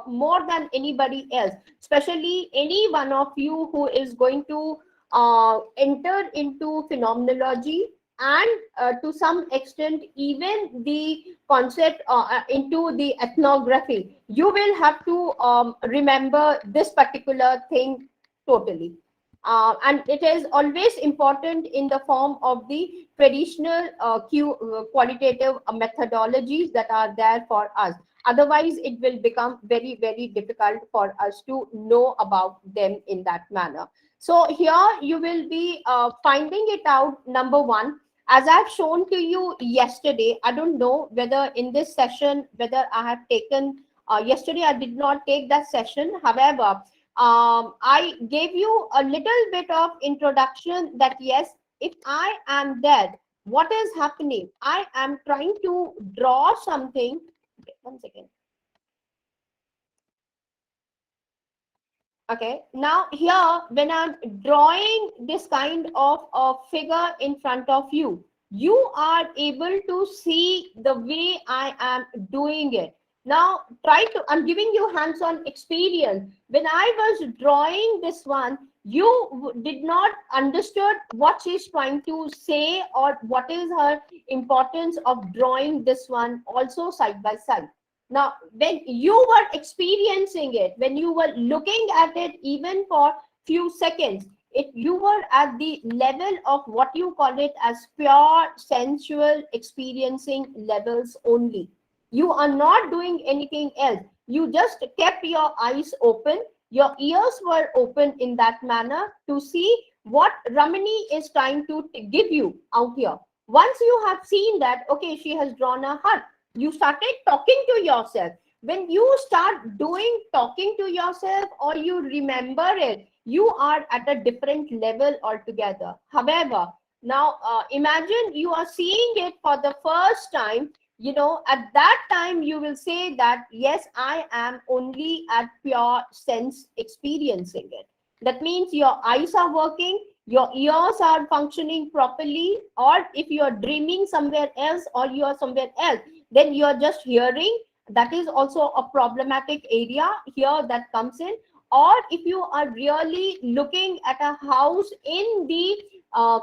more than anybody else, especially any one of you who is going to enter into phenomenology, and to some extent even the concept into the ethnography, you will have to remember this particular thing totally. And it is always important in the form of the traditional qualitative methodologies that are there for us. Otherwise, it will become very, very difficult for us to know about them in that manner. So here you will be finding it out. Number one, as I've shown to you yesterday, I don't know whether in this session, whether I have taken, yesterday I did not take that session. However, I gave you a little bit of introduction that yes, if I am there, what is happening? I am trying to draw something. Okay, 1 second. Okay, now here when I'm drawing this kind of a figure in front of you, you are able to see the way I am doing it. Now try to, I'm giving you hands-on experience. When I was drawing this one, you did not understood what she's trying to say or what is her importance of drawing this one also side by side. Now, when you were experiencing it, when you were looking at it even for few seconds, if you were at the level of what you call it as pure sensual experiencing levels only. You are not doing anything else. You just kept your eyes open. Your ears were open in that manner to see what Ramani is trying to give you out here. Once you have seen that, okay, she has drawn a heart. You started talking to yourself. When you start doing talking to yourself or you remember it, you are at a different level altogether. However, now imagine you are seeing it for the first time. You know, at that time you will say that yes, I am only at pure sense experiencing it. That means your eyes are working, your ears are functioning properly, or if you are dreaming somewhere else or you are somewhere else, then you are just hearing. That is also a problematic area here that comes in. Or if you are really looking at a house in the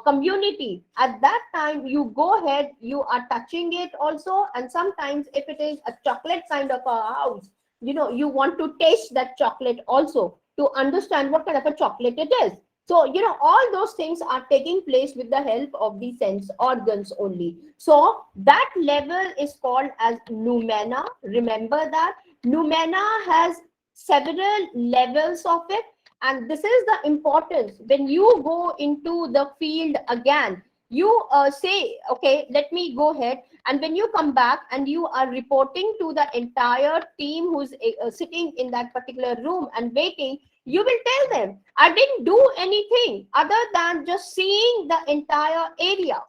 community, at that time you go ahead, you are touching it also. And sometimes if it is a chocolate kind of a house, you know, you want to taste that chocolate also to understand what kind of a chocolate it is. So, you know, all those things are taking place with the help of the sense organs only. So that level is called as noumena. Remember that noumena has several levels of it. And this is the importance. When you go into the field again, you say, okay, let me go ahead. And when you come back and you are reporting to the entire team who's sitting in that particular room and waiting, you will tell them, I didn't do anything other than just seeing the entire area.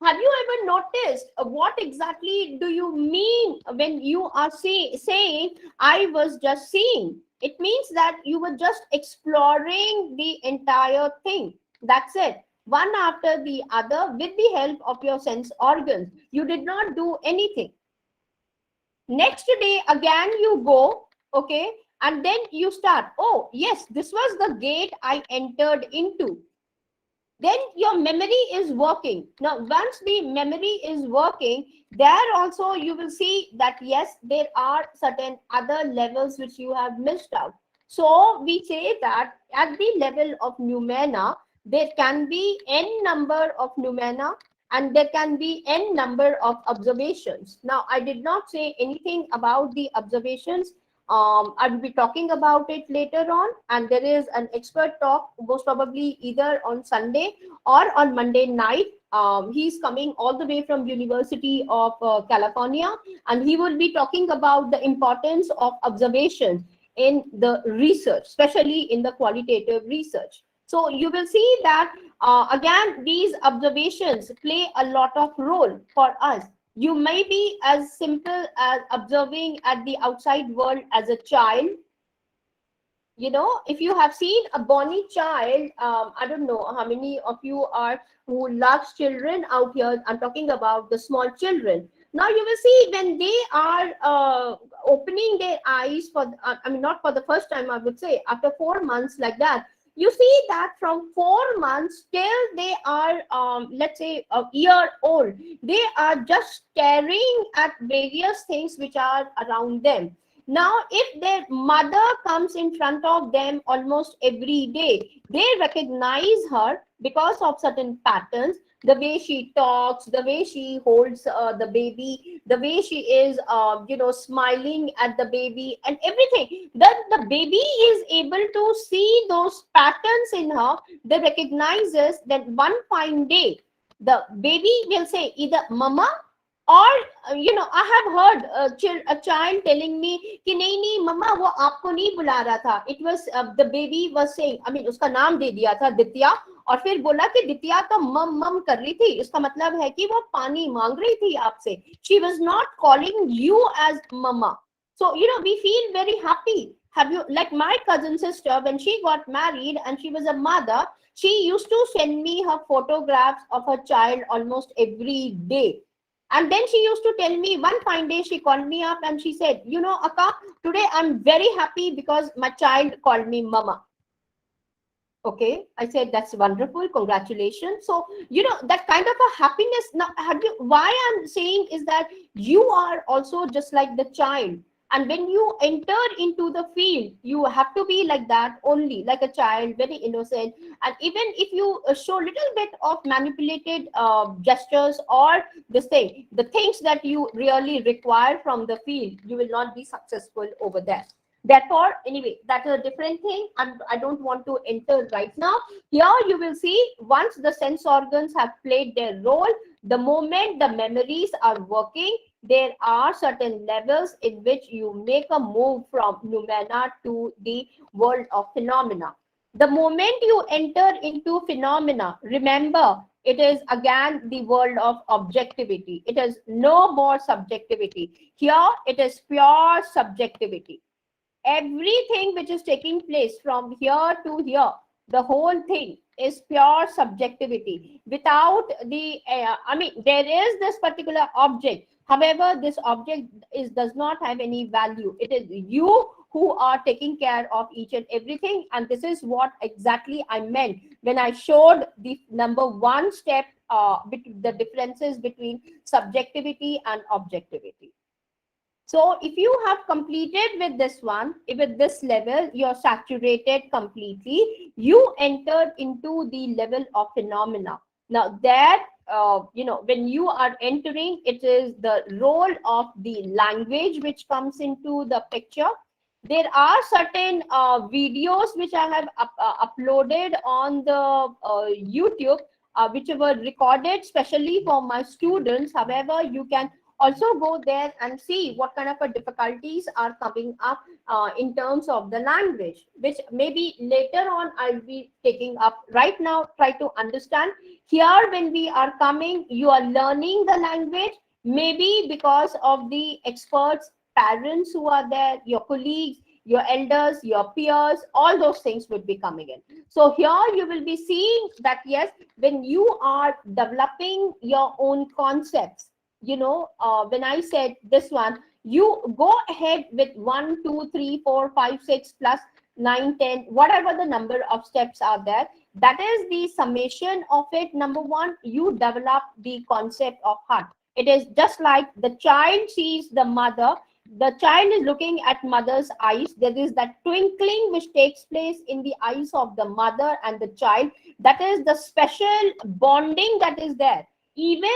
Have you ever noticed what exactly do you mean when you are saying, I was just seeing? It means that you were just exploring the entire thing. That's it. One after the other with the help of your sense organs. You did not do anything. Next day, again, you go, okay, and then you start, oh, yes, this was the gate I entered into. Then your memory is working. Now, once the memory is working, there also you will see that, yes, there are certain other levels which you have missed out. So we say that at the level of noumena, there can be n number of noumena and there can be n number of observations. Now, I did not say anything about the observations. I will be talking about it later on, and there is an expert talk most probably either on Sunday or on Monday night. He's coming all the way from University of California, and he will be talking about the importance of observations in the research, especially in the qualitative research. So you will see that again, these observations play a lot of role for us. You may be as simple as observing at the outside world as a child. You know, if you have seen a bonny child, I don't know how many of you are who loves children out here. I'm talking about the small children. Now you will see when they are opening their eyes for, I mean, not for the first time, I would say, after 4 months like that, you see that from 4 months till they are, let's say, a year old, they are just staring at various things which are around them. Now, if their mother comes in front of them almost every day, they recognize her because of certain patterns, the way she talks, the way she holds the baby, the way she is, smiling at the baby and everything. That the baby is able to see those patterns in her. They recognizes that one fine day, the baby will say either mama or I have heard a child telling me कि नहीं नहीं मम्मा वो आपको नहीं बुला रहा था. It was the baby was saying, I mean उसका नाम दे दिया था दित्या, और फिर बोला कि दित्या तो मम मम कर रही थी. इसका मतलब है कि वो पानी मांग रही थी आपसे. She was not calling you as mama. So we feel very happy. Have you, like my cousin sister, when she got married and she was a mother, she used to send me her photographs of her child almost every day. And then she used to tell me, one fine day she called me up and she said, Akka, today I'm very happy because my child called me mama. Okay, I said, that's wonderful, congratulations. So that kind of a happiness. Now why I'm saying is that you are also just like the child. And when you enter into the field, you have to be like that only, like a child, very innocent. And even if you show little bit of manipulated gestures or this thing, the things that you really require from the field, you will not be successful over there. Therefore, anyway, that is a different thing. I don't want to enter right now. Here you will see, once the sense organs have played their role, the moment the memories are working, there are certain levels in which you make a move from noumena to the world of phenomena. The moment you enter into phenomena, remember, it is again the world of objectivity. It is no more subjectivity. Here, it is pure subjectivity. Everything which is taking place from here to here, the whole thing is pure subjectivity. Without the, there is this particular object. However, this object does not have any value. It is you who are taking care of each and everything. And this is what exactly I meant when I showed the number one step, the differences between subjectivity and objectivity. So if you have completed with this one, with this level, you're saturated completely, you enter into the level of phenomena. Now that, when you are entering, it is the role of the language which comes into the picture. There are certain videos which I have uploaded on the YouTube, which were recorded specially for my students. However, you can also go there and see what kind of difficulties are coming up in terms of the language, which maybe later on I'll be taking up. Right now, try to understand. Here, when we are coming, you are learning the language, maybe because of the experts, parents who are there, your colleagues, your elders, your peers, all those things would be coming in. So here you will be seeing that, yes, when you are developing your own concepts, when I said this one, you go ahead with 1, 2, 3, 4, 5, 6 plus 9, 10, whatever the number of steps are there. That is the summation of it. Number one, you develop the concept of heart. It is just like the child sees the mother. The child is looking at mother's eyes. There is that twinkling which takes place in the eyes of the mother and the child. That is the special bonding that is there. Even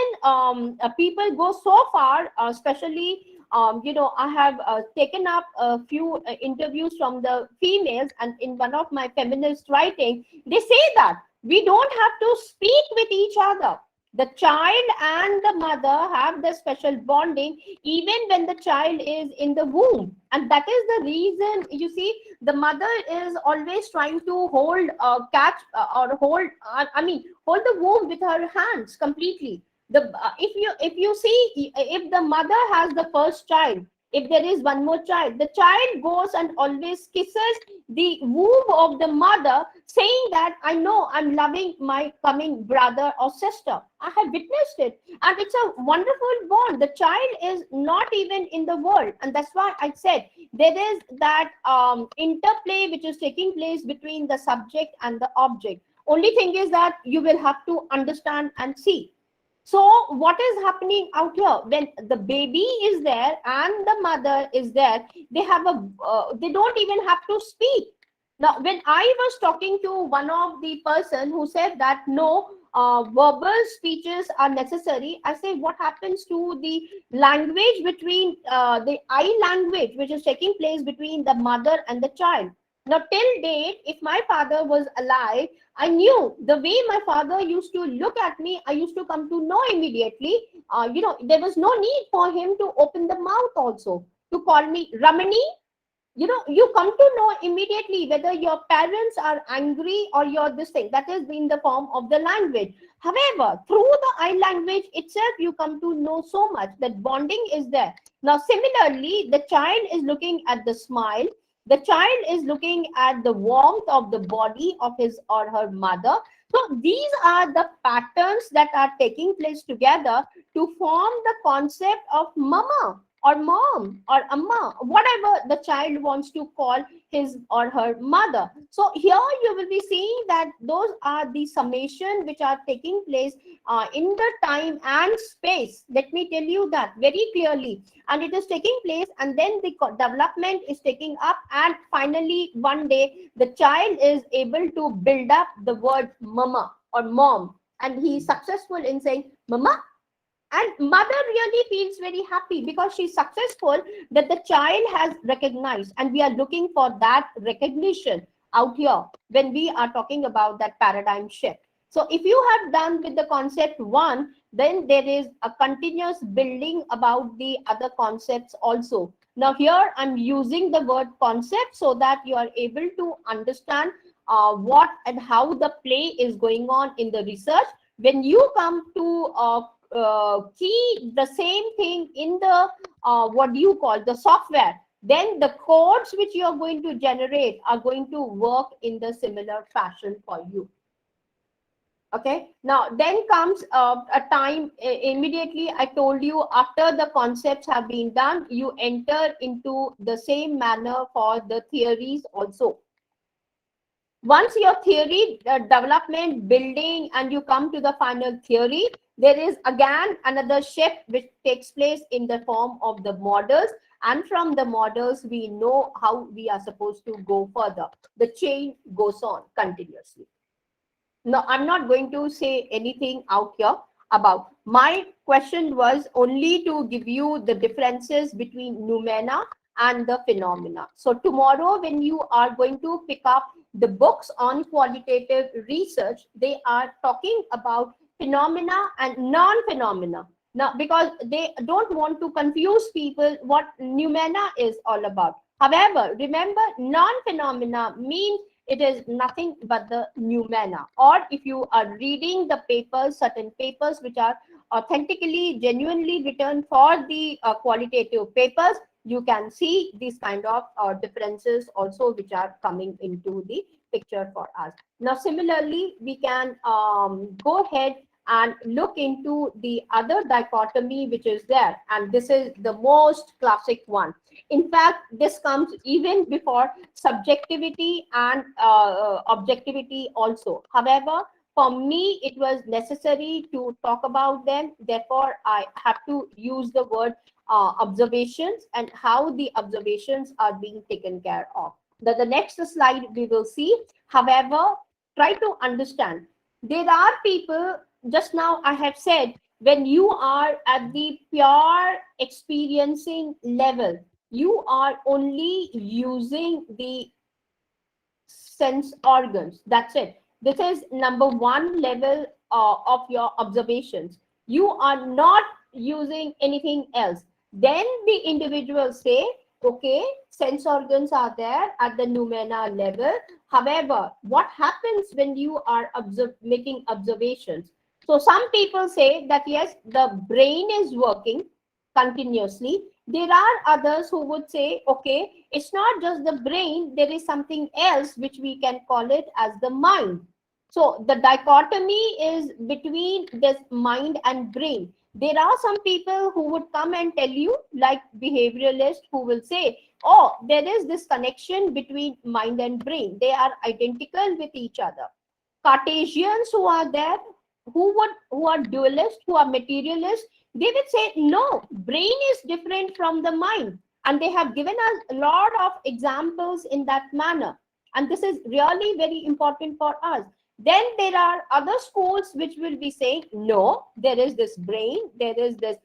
people go so far, especially, I have taken up a few interviews from the females, and in one of my feminist writing, they say that we don't have to speak with each other. The child and the mother have the special bonding even when the child is in the womb. And that is the reason, you see, the mother is always trying to hold, hold the womb with her hands completely. If you see, if the mother has the first child, if there is one more child, the child goes and always kisses the womb of the mother, saying that I know I'm loving my coming brother or sister. I have witnessed it, and it's a wonderful bond. The child is not even in the world, and that's why I said there is that interplay which is taking place between the subject and the object. Only thing is that you will have to understand and see. So what is happening out here? When the baby is there and the mother is there, they have a they don't even have to speak. Now, when I was talking to one of the person who said that no, verbal speeches are necessary, I say, what happens to the language between the eye language, which is taking place between the mother and the child? Now, till date, if my father was alive, I knew the way my father used to look at me, I used to come to know immediately. There was no need for him to open the mouth also to call me Ramani. You come to know immediately whether your parents are angry or you're this thing. That is in the form of the language. However, through the eye language itself, you come to know so much that bonding is there. Now, similarly, the child is looking at the smile. The child is looking at the warmth of the body of his or her mother. So these are the patterns that are taking place together to form the concept of mama or mom or amma, whatever the child wants to call his or her mother. So here you will be seeing that those are the summation which are taking place in the time and space. Let me tell you that very clearly. And it is taking place, and then the development is taking up, and finally one day the child is able to build up the word mama or mom, and he is successful in saying mama. And mother really feels very happy because she's successful, that the child has recognized, and we are looking for that recognition out here when we are talking about that paradigm shift. So if you have done with the concept one, then there is a continuous building about the other concepts also. Now here I'm using the word concept so that you are able to understand what and how the play is going on in the research. When you come to key the same thing in the what do you call the software, then the codes which you are going to generate are going to work in the similar fashion for you. Okay, now then comes a time immediately. I told you, after the concepts have been done, you enter into the same manner for the theories also. Once your theory development building and you come to the final theory, there is again another shift which takes place in the form of the models, and from the models we know how we are supposed to go further. The chain goes on continuously. Now, I'm not going to say anything out here about. My question was only to give you the differences between noumena and the phenomena. So tomorrow when you are going to pick up the books on qualitative research, they are talking about phenomena and non-phenomena. Now, because they don't want to confuse people what noumena is all about. However, remember, non-phenomena means it is nothing but the noumena. Or if you are reading the papers, certain papers which are authentically, genuinely written for the qualitative papers, you can see these kind of differences also which are coming into the picture for us. Now, similarly, we can go ahead and look into the other dichotomy which is there, and this is the most classic one. In fact, this comes even before subjectivity and objectivity also. However, for me, it was necessary to talk about them. Therefore, I have to use the word observations and how the observations are being taken care of. The next slide we will see. However, try to understand. There are people, just now I have said, when you are at the pure experiencing level, you are only using the sense organs. That's it. This is number one level of your observations. You are not using anything else. Then the individuals say, okay, sense organs are there at the noumena level. However, what happens when you are making observations? So some people say that yes, the brain is working continuously. There are others who would say, okay, it's not just the brain, there is something else which we can call it as the mind. So the dichotomy is between this mind and brain. There are some people who would come and tell you, like behavioralists, who will say, oh, there is this connection between mind and brain. They are identical with each other. Cartesians who are there, who are dualist, who are materialist, they would say no, brain is different from the mind, and they have given us a lot of examples in that manner, and this is really very important for us. Then there are other schools which will be saying no, there is this brain, there is this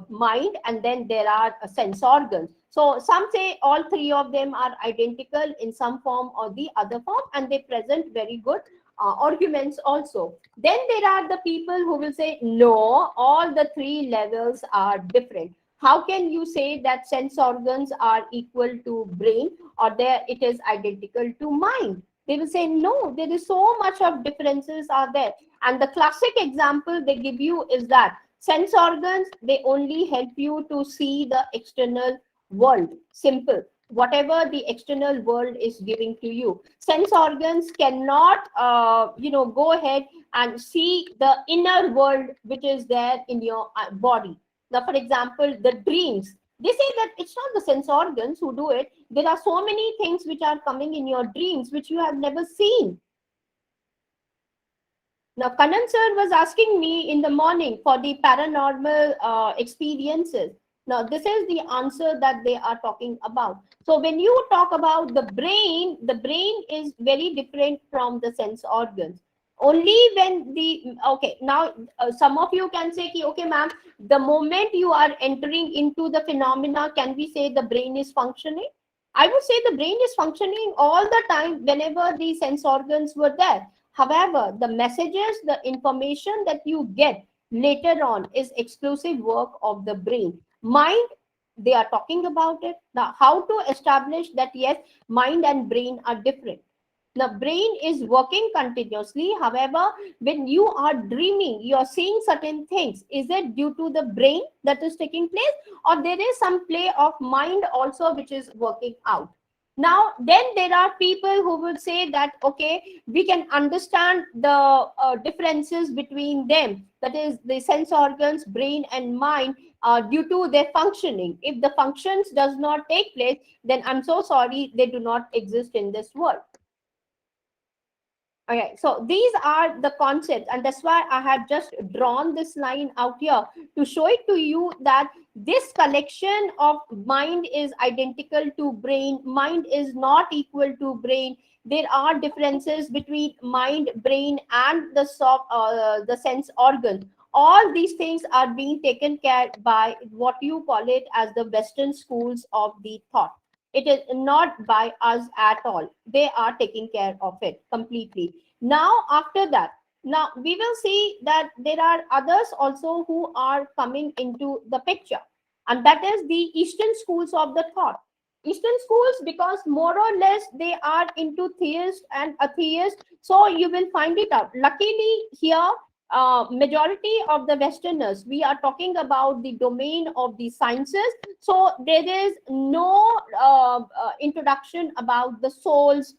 mind, and then there are sense organs. So some say all three of them are identical in some form or the other form, and they present very good arguments also. Then there are the people who will say no, all the three levels are different. How can you say that sense organs are equal to brain, or there it is identical to mind? They will say no, there is so much of differences are there. And the classic example they give you is that sense organs, they only help you to see the external world, simple, whatever the external world is giving to you. Sense organs cannot go ahead and see the inner world which is there in your body. Now, for example, the dreams, they say that it's not the sense organs who do it. There are so many things which are coming in your dreams which you have never seen. Now, Kanan sir was asking me in the morning for the paranormal experiences. Now, this is the answer that they are talking about. So when you talk about the brain is very different from the sense organs. Only when now some of you can say, okay, ma'am, the moment you are entering into the phenomena, can we say the brain is functioning? I would say the brain is functioning all the time whenever the sense organs were there. However, the messages, the information that you get later on is exclusive work of the brain. Mind, they are talking about it. Now, how to establish that, yes, mind and brain are different. The brain is working continuously. However, when you are dreaming, you are seeing certain things. Is it due to the brain that is taking place, or there is some play of mind also which is working out? Now, then there are people who will say that, okay, we can understand the differences between them. That is the sense organs, brain and mind, due to their functioning. If the functions does not take place, then I'm so sorry, they do not exist in this world. Okay, so these are the concepts, and that's why I have just drawn this line out here to show it to you that this collection of mind is identical to brain, mind is not equal to brain. There are differences between mind, brain, and the sense organ. All these things are being taken care by what you call it as the Western schools of the thought. It is not by us at all. They are taking care of it completely. Now, after that, now we will see that there are others also who are coming into the picture, and that is the Eastern schools of the thought. Eastern schools, because more or less they are into theist and atheist, so you will find it out. Luckily, here majority of the Westerners, we are talking about the domain of the sciences, so there is no introduction about the souls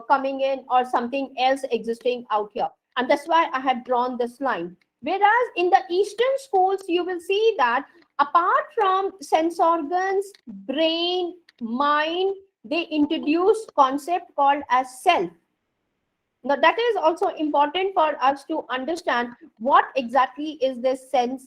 coming in or something else existing out here, and that's why I have drawn this line. Whereas in the Eastern schools, you will see that apart from sense organs, brain, mind, they introduce concept called as self. Now, that is also important for us to understand what exactly is this self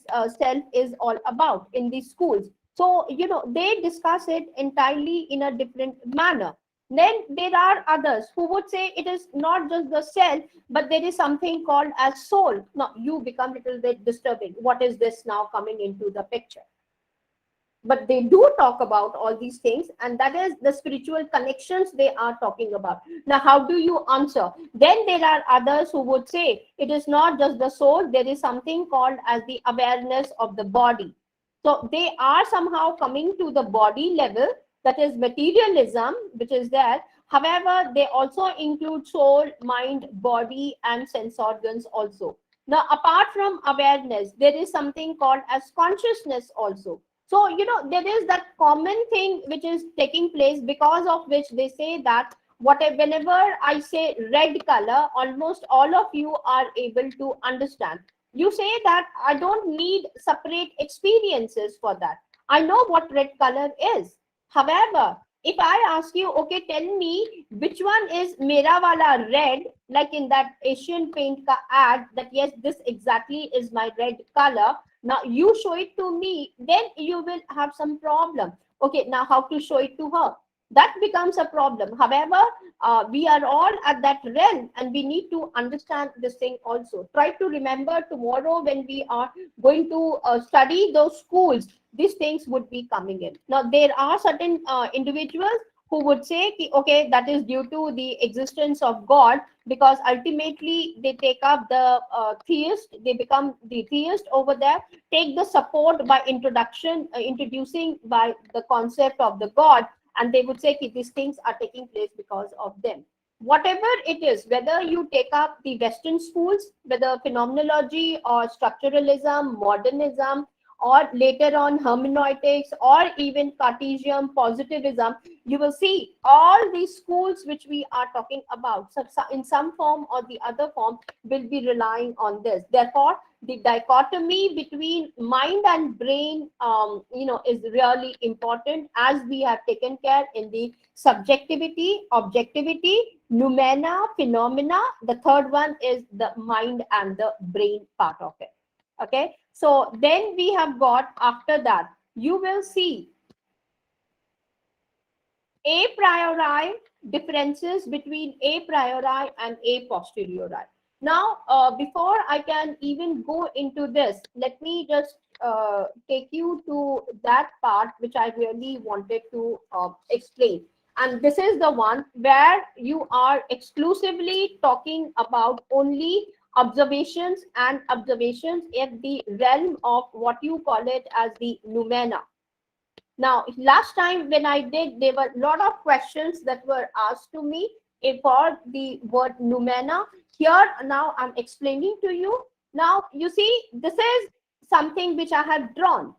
is all about in these schools. So, they discuss it entirely in a different manner. Then there are others who would say it is not just the self, but there is something called as soul. Now, you become a little bit disturbing. What is this now coming into the picture? But they do talk about all these things, and that is the spiritual connections they are talking about. Now, how do you answer? Then there are others who would say it is not just the soul, there is something called as the awareness of the body. So they are somehow coming to the body level, that is materialism, which is there. However, they also include soul, mind, body, and sense organs also. Now, apart from awareness, there is something called as consciousness also. So, there is that common thing which is taking place, because of which they say that whenever I say red color, almost all of you are able to understand. You say that I don't need separate experiences for that. I know what red color is. However, if I ask you, okay, tell me which one is mera wala red, like in that Asian Paint ad, that yes, this exactly is my red color. Now you show it to me, then you will have some problem. Okay, now how to show it to her? That becomes a problem. However, we are all at that realm, and we need to understand this thing also. Try to remember tomorrow when we are going to study those schools, these things would be coming in. Now, there are certain individuals who would say, okay, that is due to the existence of God, because ultimately they take up the theist, they become the theist over there, take the support by introducing by the concept of the God, and they would say these things are taking place because of them. Whatever it is, whether you take up the Western schools, whether phenomenology or structuralism, modernism, or later on hermeneutics, or even Cartesian positivism, you will see all these schools which we are talking about, in some form or the other form, will be relying on this. Therefore, the dichotomy between mind and brain, is really important, as we have taken care in the subjectivity, objectivity, noumena, phenomena. The third one is the mind and the brain part of it. Okay, so then we have got, after that, you will see a priori, differences between a priori and a posteriori. Now, before I can even go into this, let me just take you to that part which I really wanted to explain. And this is the one where you are exclusively talking about only observations, and observations in the realm of what you call it as the noumena. Now, last time when I did, there were a lot of questions that were asked to me for the word noumena. Here, now I'm explaining to you. Now, you see, this is something which I have drawn.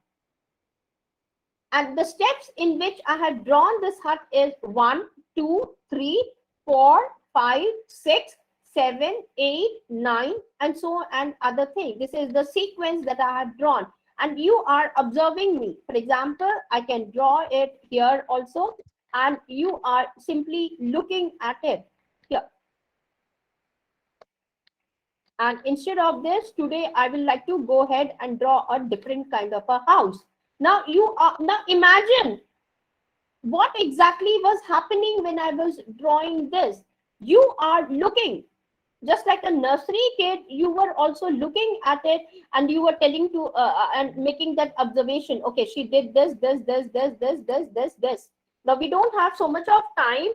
And the steps in which I have drawn this hut is 1, 2, 3, 4, 5, 6, 7, 8, 9, and so on, and other things. This is the sequence that I have drawn. And you are observing me. For example, I can draw it here also, and you are simply looking at it here. And instead of this, today I will like to go ahead and draw a different kind of a house. Now now imagine what exactly was happening when I was drawing this. You are looking. Just like a nursery kid, you were also looking at it, and you were telling to and making that observation. Okay, she did this. Now we don't have so much of time,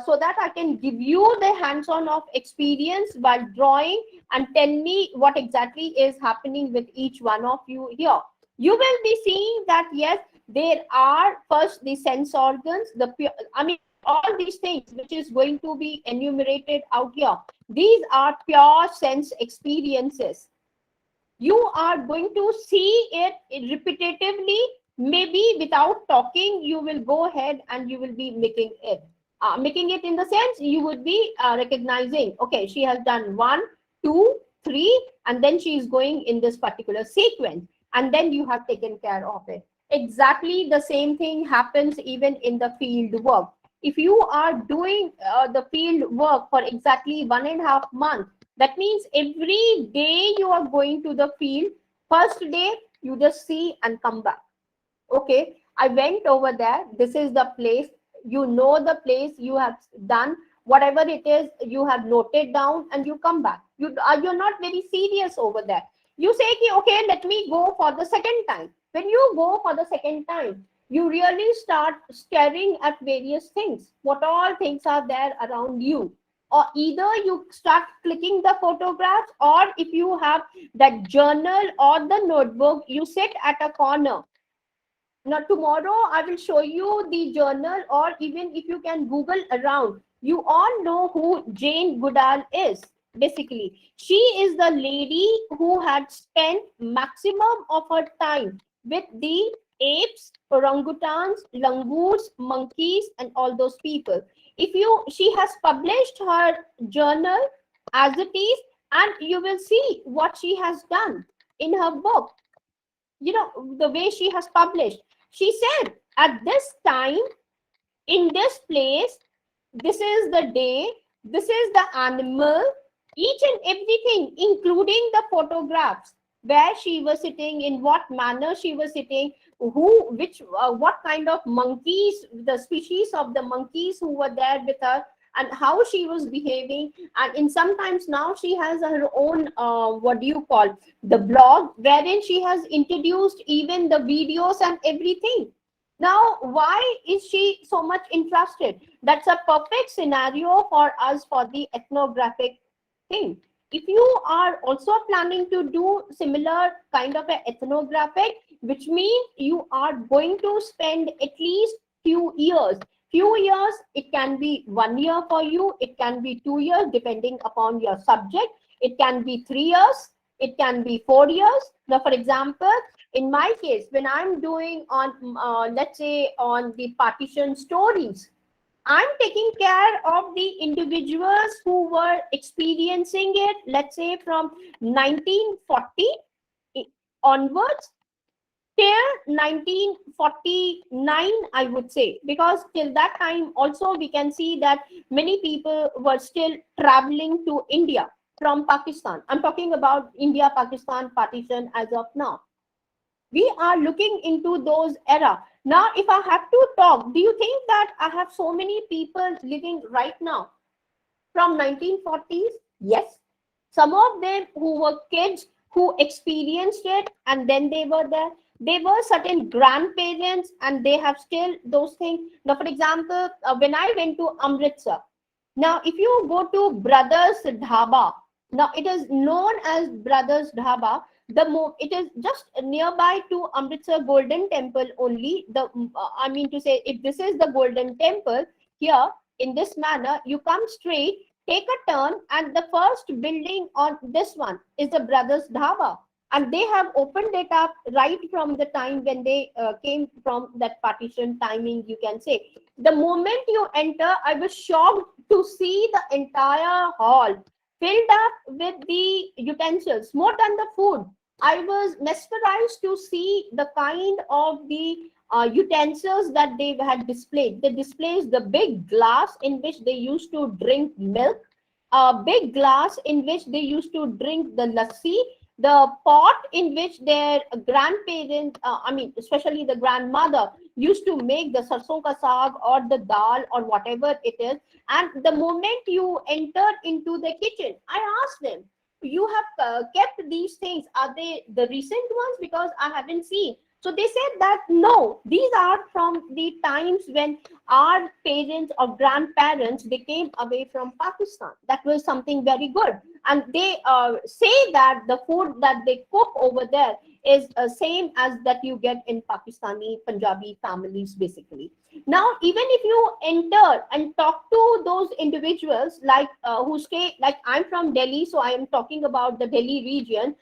so that I can give you the hands-on of experience while drawing, and tell me what exactly is happening with each one of you here. You will be seeing that yes, there are first the sense organs, all these things which is going to be enumerated out here. These are pure sense experiences. You are going to see it repetitively, maybe without talking. You will go ahead and you will be making it. Making it in the sense you would be recognizing, okay, she has done 1, 2, 3, and then she is going in this particular sequence, and then you have taken care of it. Exactly the same thing happens even in the field work. If you are doing the field work for exactly 1.5 months, that means every day you are going to the field. First day, you just see and come back. Okay, I went over there. This is the place. You know the place. You have done whatever it is. You have noted down, and you come back. You're not very serious over there. You say, okay, let me go for the second time. When you go for the second time, you really start staring at various things. What all things are there around you? Or either you start clicking the photographs, or if you have that journal or the notebook, you sit at a corner. Now tomorrow I will show you the journal, or even if you can Google around, you all know who Jane Goodall is. Basically, she is the lady who had spent maximum of her time with the apes, orangutans, langurs, monkeys, and all those people. She has published her journal as it is, and you will see what she has done in her book. You know, the way she has published. She said, at this time, in this place, this is the day, this is the animal, each and everything, including the photographs, where she was sitting, in what manner she was sitting, what kind of monkeys, the species of the monkeys who were there with her, and how she was behaving. And in sometimes now she has her own, what do you call, the blog, wherein she has introduced even the videos and everything. Now, why is she so much interested? That's a perfect scenario for us for the ethnographic thing. If you are also planning to do similar kind of a ethnographic, which means you are going to spend at least few years, it can be 1 year for you, it can be 2 years depending upon your subject, it can be 3 years, it can be 4 years. Now, for example, in my case, when I'm doing on, let's say, on the partition stories, I'm taking care of the individuals who were experiencing it, let's say from 1940 onwards till 1949, I would say, because till that time also we can see that many people were still traveling to India from Pakistan. I'm talking about India-Pakistan partition as of now. We are looking into those era. Now, if I have to talk, do you think that I have so many people living right now from 1940s? Yes. Some of them who were kids who experienced it and then they were there. They were certain grandparents and they have still those things. Now, for example, when I went to Amritsar, now if you go to Brothers Dhaba, now it is known as Brothers Dhaba. It is just nearby to Amritsar Golden Temple only. I mean to say, if this is the Golden Temple here, in this manner, you come straight, take a turn, and the first building on this one is the Brothers Dhaba. And they have opened it up right from the time when they came from that partition timing, you can say. The moment you enter, I was shocked to see the entire hall filled up with the utensils, more than the food. I was mesmerized to see the kind of the utensils that they had displayed. They displayed the big glass in which they used to drink milk, a big glass in which they used to drink the lassi, the pot in which their grandparents, especially the grandmother, used to make the sarson ka saag or the dal or whatever it is. And the moment you entered into the kitchen, I asked them, you have kept these things, are they the recent ones? Because I haven't seen. So they said that no, these are from the times when our parents or grandparents, they came away from Pakistan. That was something very good. And they say that the food that they cook over there is same as that you get in Pakistani Punjabi families, basically. Now, even if you enter and talk to those individuals like who stay, like I'm from Delhi, so I am talking about the Delhi region,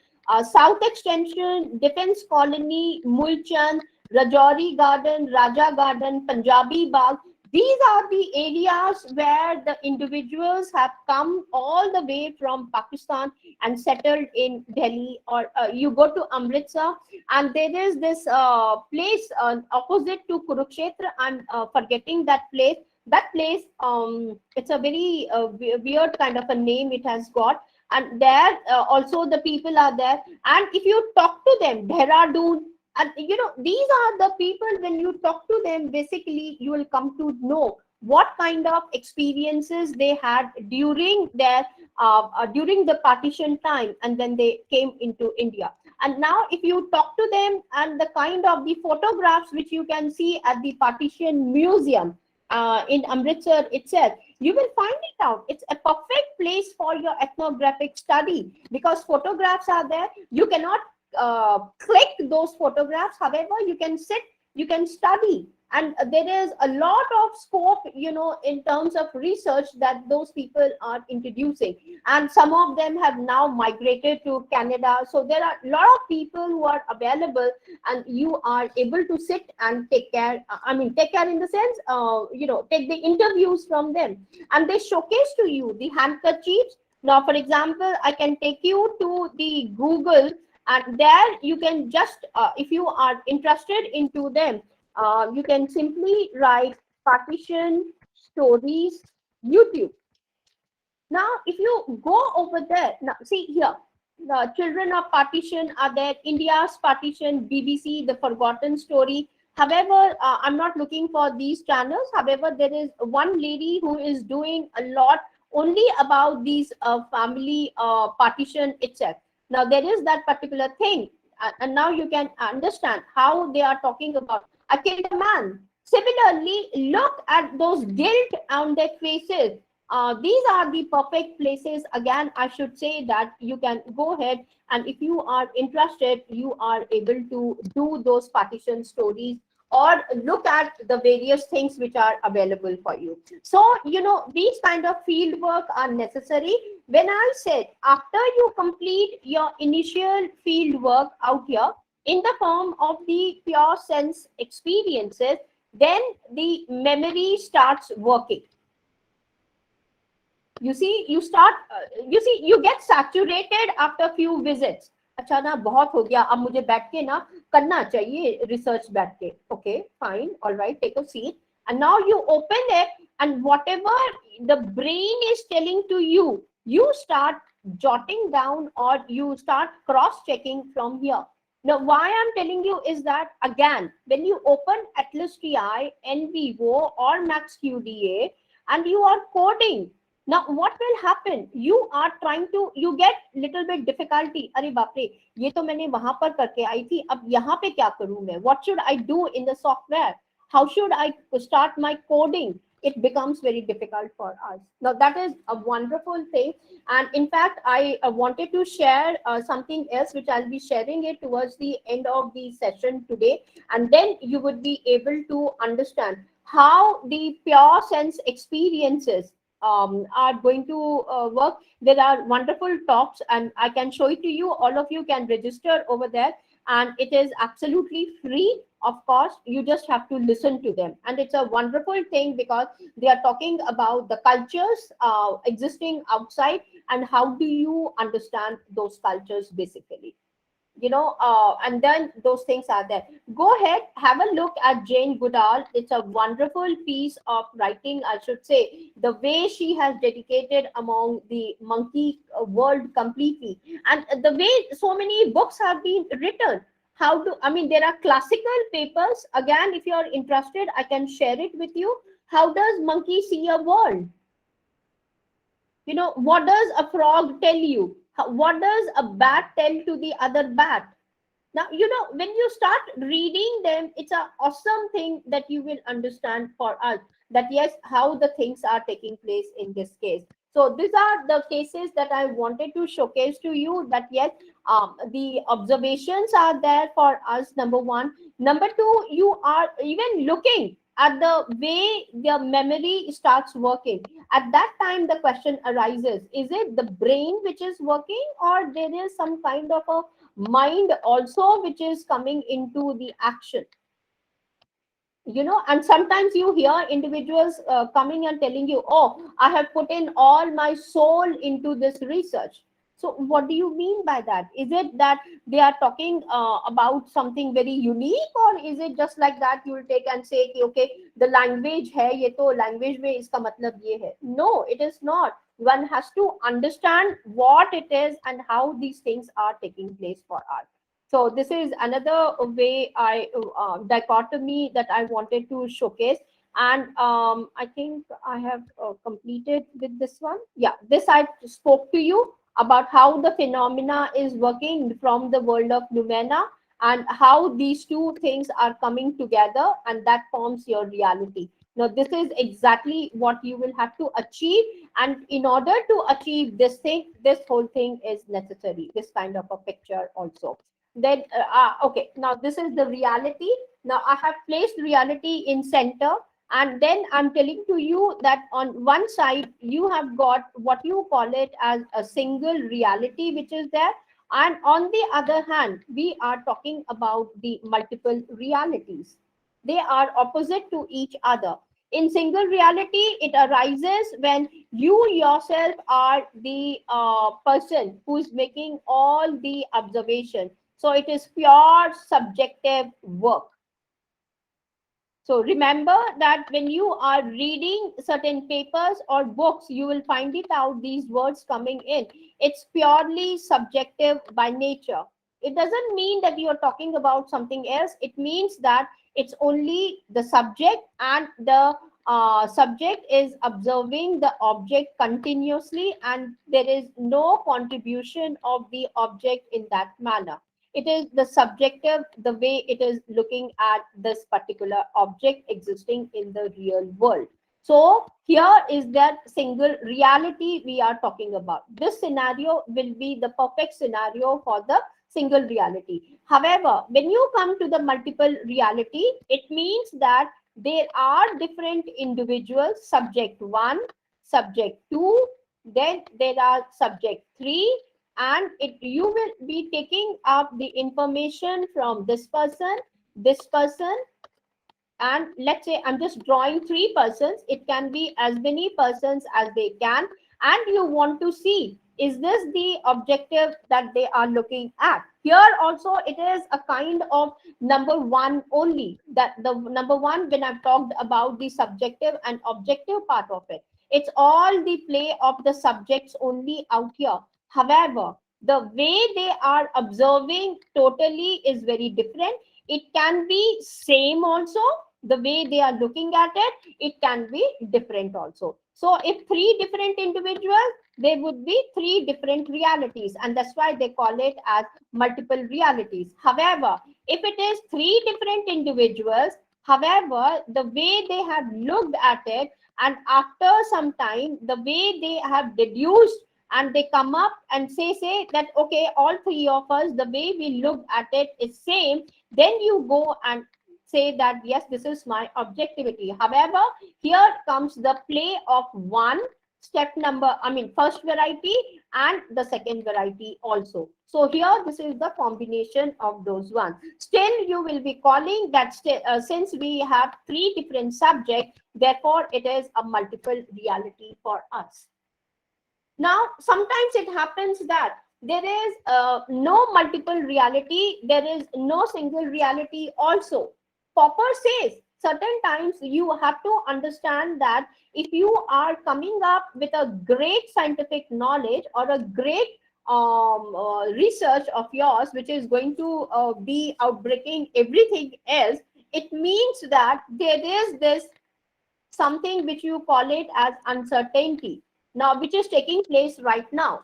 South Extension, Defense Colony, Mulchand, Rajouri Garden, Raja Garden, Punjabi Bagh. These are the areas where the individuals have come all the way from Pakistan and settled in Delhi. Or you go to Amritsar, and there is this place opposite to Kurukshetra. I'm forgetting that place. That place, it's a very weird kind of a name it has got. And there also the people are there. And if you talk to them, Dehradun, and these are the people, when you talk to them, basically you will come to know what kind of experiences they had during their during the partition time and when they came into India. And now if you talk to them, and the kind of the photographs which you can see at the partition museum in Amritsar itself, you will find it out. It's a perfect place for your ethnographic study, because photographs are there. You cannot click those photographs. However, you can sit, you can study, and there is a lot of scope, in terms of research that those people are introducing. And some of them have now migrated to Canada. So there are a lot of people who are available, and you are able to sit and take care. Take care in the sense, take the interviews from them, and they showcase to you the handkerchiefs. Now, for example, I can take you to the Google, and there you can just, if you are interested into them, you can simply write partition stories YouTube. Now, if you go over there, now see here, the Children of Partition are there, India's Partition, BBC, The Forgotten Story. However, I'm not looking for these channels. However, there is one lady who is doing a lot only about these family partition itself. Now, there is that particular thing. And now you can understand how they are talking about, I killed a man. Similarly, look at those guilt on their faces. These are the perfect places. Again, I should say that you can go ahead, and if you are interested, you are able to do those partition stories or look at the various things which are available for you. So, these kind of field work are necessary. When I said after you complete your initial field work out here in the form of the pure sense experiences, then the memory starts working. You see, you get saturated after few visits. अच्छा ना बहुत हो गया, अब मुझे बैठ के ना करना चाहिए research बैठ के. Okay, fine, all right, take a seat. And now you open it, and whatever the brain is telling to you, you start jotting down or you start cross-checking from here. Now, why I'm telling you is that, again, when you open Atlas TI, NVivo or MaxQDA, and you are coding, now what will happen? You are trying to, you get little bit difficulty. अरे बाप रे, ये तो मैंने वहां पर करके आई थी, अब यहाँ पे क्या करूं मैं? What should I do in the software? How should I start my coding? It becomes very difficult for us. Now that is a wonderful thing, and in fact I wanted to share something else which I'll be sharing it towards the end of the session today, and then you would be able to understand how the pure sense experiences are going to work. There are wonderful talks, and I can show it to you. All of you can register over there, and it is absolutely free. Of course, you just have to listen to them, and it's a wonderful thing because they are talking about the cultures existing outside and how do you understand those cultures basically. And then those things are there. Go ahead, have a look at Jane Goodall. It's a wonderful piece of writing, I should say, the way she has dedicated among the monkey world completely, and the way so many books have been written. There are classical papers. Again, if you are interested, I can share it with you. How does monkey see a world? What does a frog tell you? What does a bat tell to the other bat? Now, when you start reading them, it's an awesome thing that you will understand for us that yes, how the things are taking place in this case. So these are the cases that I wanted to showcase to you, that yes, the observations are there for us, number one. Number two, you are even looking at the way the memory starts working. At that time, the question arises, is it the brain which is working, or there is some kind of a mind also which is coming into the action? And sometimes you hear individuals coming and telling you, oh, I have put in all my soul into this research. So what do you mean by that? Is it that they are talking about something very unique, or is it just like that you will take and say, okay, the language hai, ye to language mein iska matlab ye hai? No, it is not. One has to understand what it is and how these things are taking place for us. So this is another way dichotomy that I wanted to showcase. And I think I have completed with this one. Yeah, this I spoke to you about how the phenomena is working from the world of Lumena, and how these two things are coming together, and that forms your reality. Now, this is exactly what you will have to achieve. And in order to achieve this thing, this whole thing is necessary, this kind of a picture also. Then okay, now this is the reality. Now I have placed reality in center, and then I'm telling to you that on one side you have got what you call it as a single reality which is there, and on the other hand we are talking about the multiple realities. They are opposite to each other. In single reality, it arises when you yourself are the person who is making all the observation. So it is pure subjective work. So remember that when you are reading certain papers or books, you will find it out, these words coming in. It's purely subjective by nature. It doesn't mean that you're talking about something else. It means that it's only the subject, and the subject is observing the object continuously, and there is no contribution of the object in that manner. It is the subjective, the way it is looking at this particular object existing in the real world. So here is that single reality we are talking about. This scenario will be the perfect scenario for the single reality. However, when you come to the multiple reality, it means that there are different individuals, subject 1, subject 2, then there are subject 3, and you will be taking up the information from this person, and let's say I'm just drawing 3 persons. It can be as many persons as they can, and you want to see, is this the objective that they are looking at? Here also it is a kind of number 1 only, that the number 1, when I've talked about the subjective and objective part of it, it's all the play of the subjects only out here. However, the way they are observing totally is very different. It can be same also, the way they are looking at it, it can be different also. So if 3 different individuals, there would be 3 different realities, and that's why they call it as multiple realities. However, if it is 3 different individuals, however, the way they have looked at it, and after some time, the way they have deduced, and they come up and say that, okay, all 3 of us, the way we looked at it is same, then you go and say that, yes, this is my objectivity. However, here comes the play of first variety and the second variety also. So here, this is the combination of those ones. Still, you will be calling that, since we have 3 different subjects, therefore it is a multiple reality for us. Now, sometimes it happens that there is no multiple reality, there is no single reality also. Popper says certain times you have to understand that if you are coming up with a great scientific knowledge or a great research of yours, which is going to be outbreaking everything else, it means that there is this something which you call it as uncertainty. Now, which is taking place right now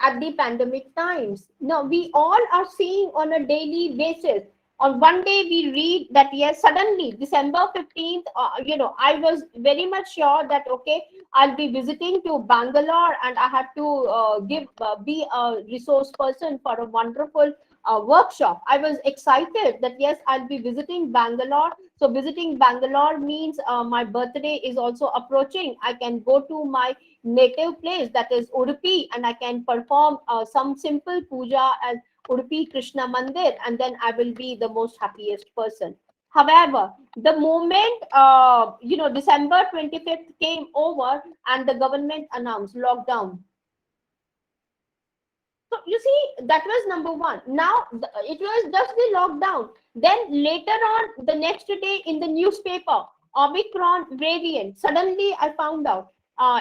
at the pandemic times. Now, we all are seeing on a daily basis. On one day, we read that, yes, suddenly, December 15th, I was very much sure that, okay, I'll be visiting to Bangalore, and I had to be a resource person for a wonderful workshop. I was excited that, yes, I'll be visiting Bangalore. So visiting Bangalore means my birthday is also approaching. I can go to my native place, that is Udupi, and I can perform some simple puja at Udupi Krishna Mandir, and then I will be the most happiest person. However, the moment December 25th came over and the government announced lockdown. So you see, that was number 1. Now it was just the lockdown. Then later on, the next day in the newspaper, Omicron variant. Suddenly I found out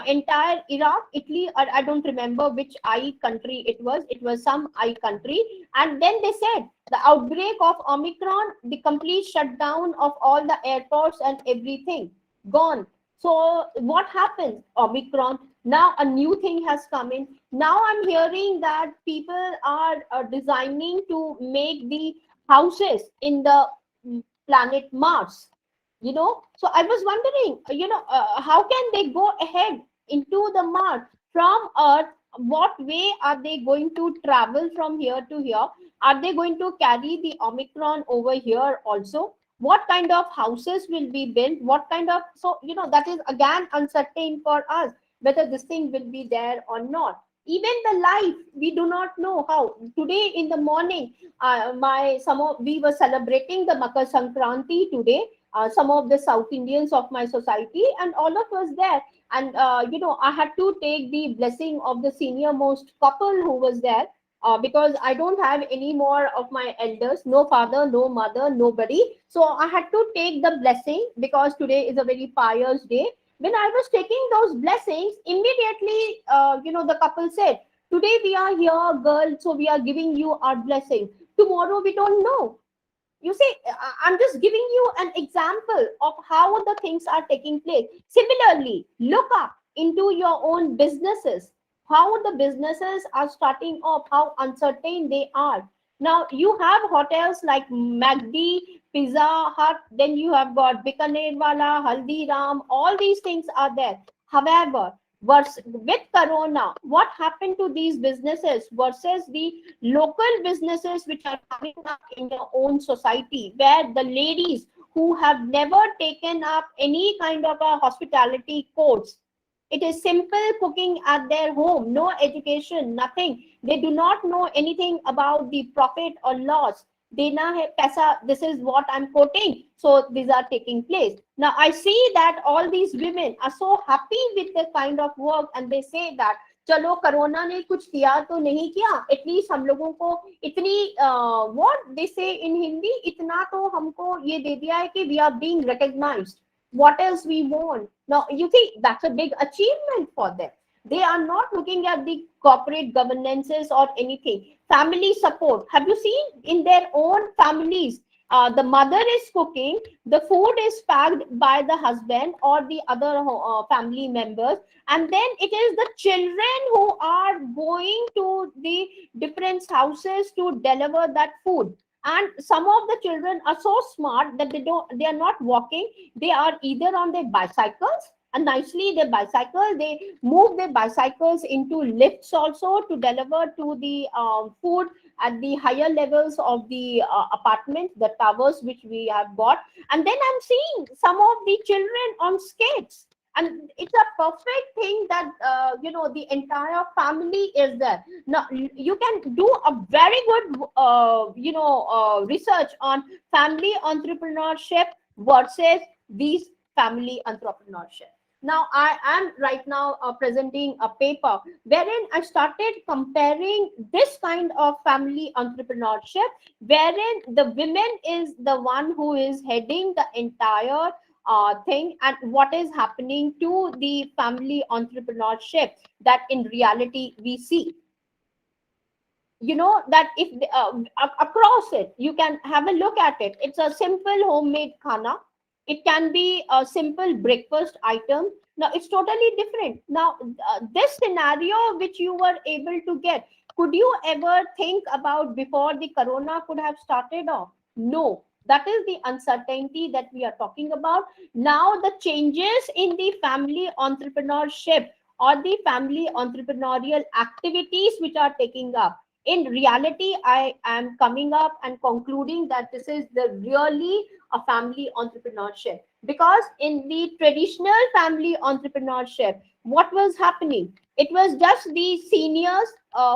entire Iraq, Italy, or I don't remember which I country it was. It was some I country. And then they said the outbreak of Omicron, the complete shutdown of all the airports and everything gone. So what happens? Omicron. Now a new thing has come in. Now I'm hearing that people are designing to make the houses in the planet Mars. So I was wondering, how can they go ahead into the Mars from Earth? What way are they going to travel from here to here? Are they going to carry the Omicron over here also? What kind of houses will be built? What kind of, so, that is again uncertain for us, whether this thing will be there or not. Even the life, we do not know how. Today in the morning, we were celebrating the Makar Sankranti today. Some of the South Indians of my society, and all of us there. And, I had to take the blessing of the senior most couple who was there. because I don't have any more of my elders, no father, no mother, nobody. So I had to take the blessing because today is a very pious day. When I was taking those blessings, immediately, the couple said, "Today we are here, girl, so we are giving you our blessing. Tomorrow we don't know." You see, I'm just giving you an example of how the things are taking place. Similarly, look up into your own businesses, how the businesses are starting off, how uncertain they are. Now you have hotels like McD, Pizza Hut, then you have got Bikaner Wala, Haldiram, all these things are there. However, with corona, what happened to these businesses versus the local businesses which are coming up in your own society, where the ladies who have never taken up any kind of a hospitality course, it is simple cooking at their home, no education, nothing. They do not know anything about the profit or loss. They na hai paisa, this is what I'm quoting. So these are taking place. Now I see that all these women are so happy with the kind of work, and they say that चलो corona ने कुछ किया तो नहीं किया, at least हम लोगों को इतनी व्हाट दे से इन हिंदी, इतना तो हमको ये दे दिया है कि we are being recognised. What else we want? Now you think that's a big achievement for them. They are not looking at the corporate governances or anything. Family support, have you seen in their own families, the mother is cooking, the food is packed by the husband or the other family members, and then it is the children who are going to the different houses to deliver that food. And some of the children are so smart that they are not walking, they are either on their bicycles, and nicely their bicycle, they move their bicycles into lifts also to deliver to the food at the higher levels of the apartment, the towers which we have got. And then I'm seeing some of the children on skates, and it's a perfect thing that the entire family is there. Now you can do a very good research on family entrepreneurship versus these family entrepreneurship. Now I am right now presenting a paper wherein I started comparing this kind of family entrepreneurship, wherein the women is the one who is heading the entire thing, and what is happening to the family entrepreneurship that in reality we see. You know that if across it, you can have a look at it. It's a simple homemade khana. It can be a simple breakfast item. Now it's totally different. Now this scenario which you were able to get, could you ever think about before the corona could have started off? No. That is the uncertainty that we are talking about. Now the changes in the family entrepreneurship or the family entrepreneurial activities which are taking up, in reality I am coming up and concluding that this is the really a family entrepreneurship. Because in the traditional family entrepreneurship, what was happening, it was just the seniors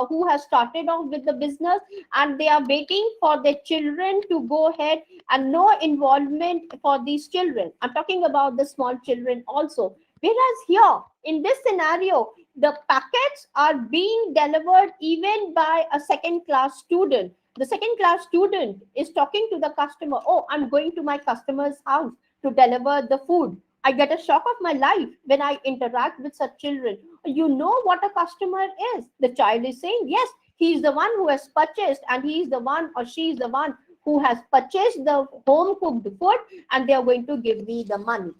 who has started off with the business, and they are waiting for their children to go ahead, and no involvement for these children. I'm talking about the small children also. Whereas here in this scenario, the packets are being delivered even by a second class student. The second class student is talking to the customer, "Oh, I'm going to my customer's house to deliver the food." I get a shock of my life when I interact with such children. You know what a customer is? The child is saying, yes, he's the one who has purchased, and he's the one or she is the one who has purchased the home cooked food, and they are going to give me the money.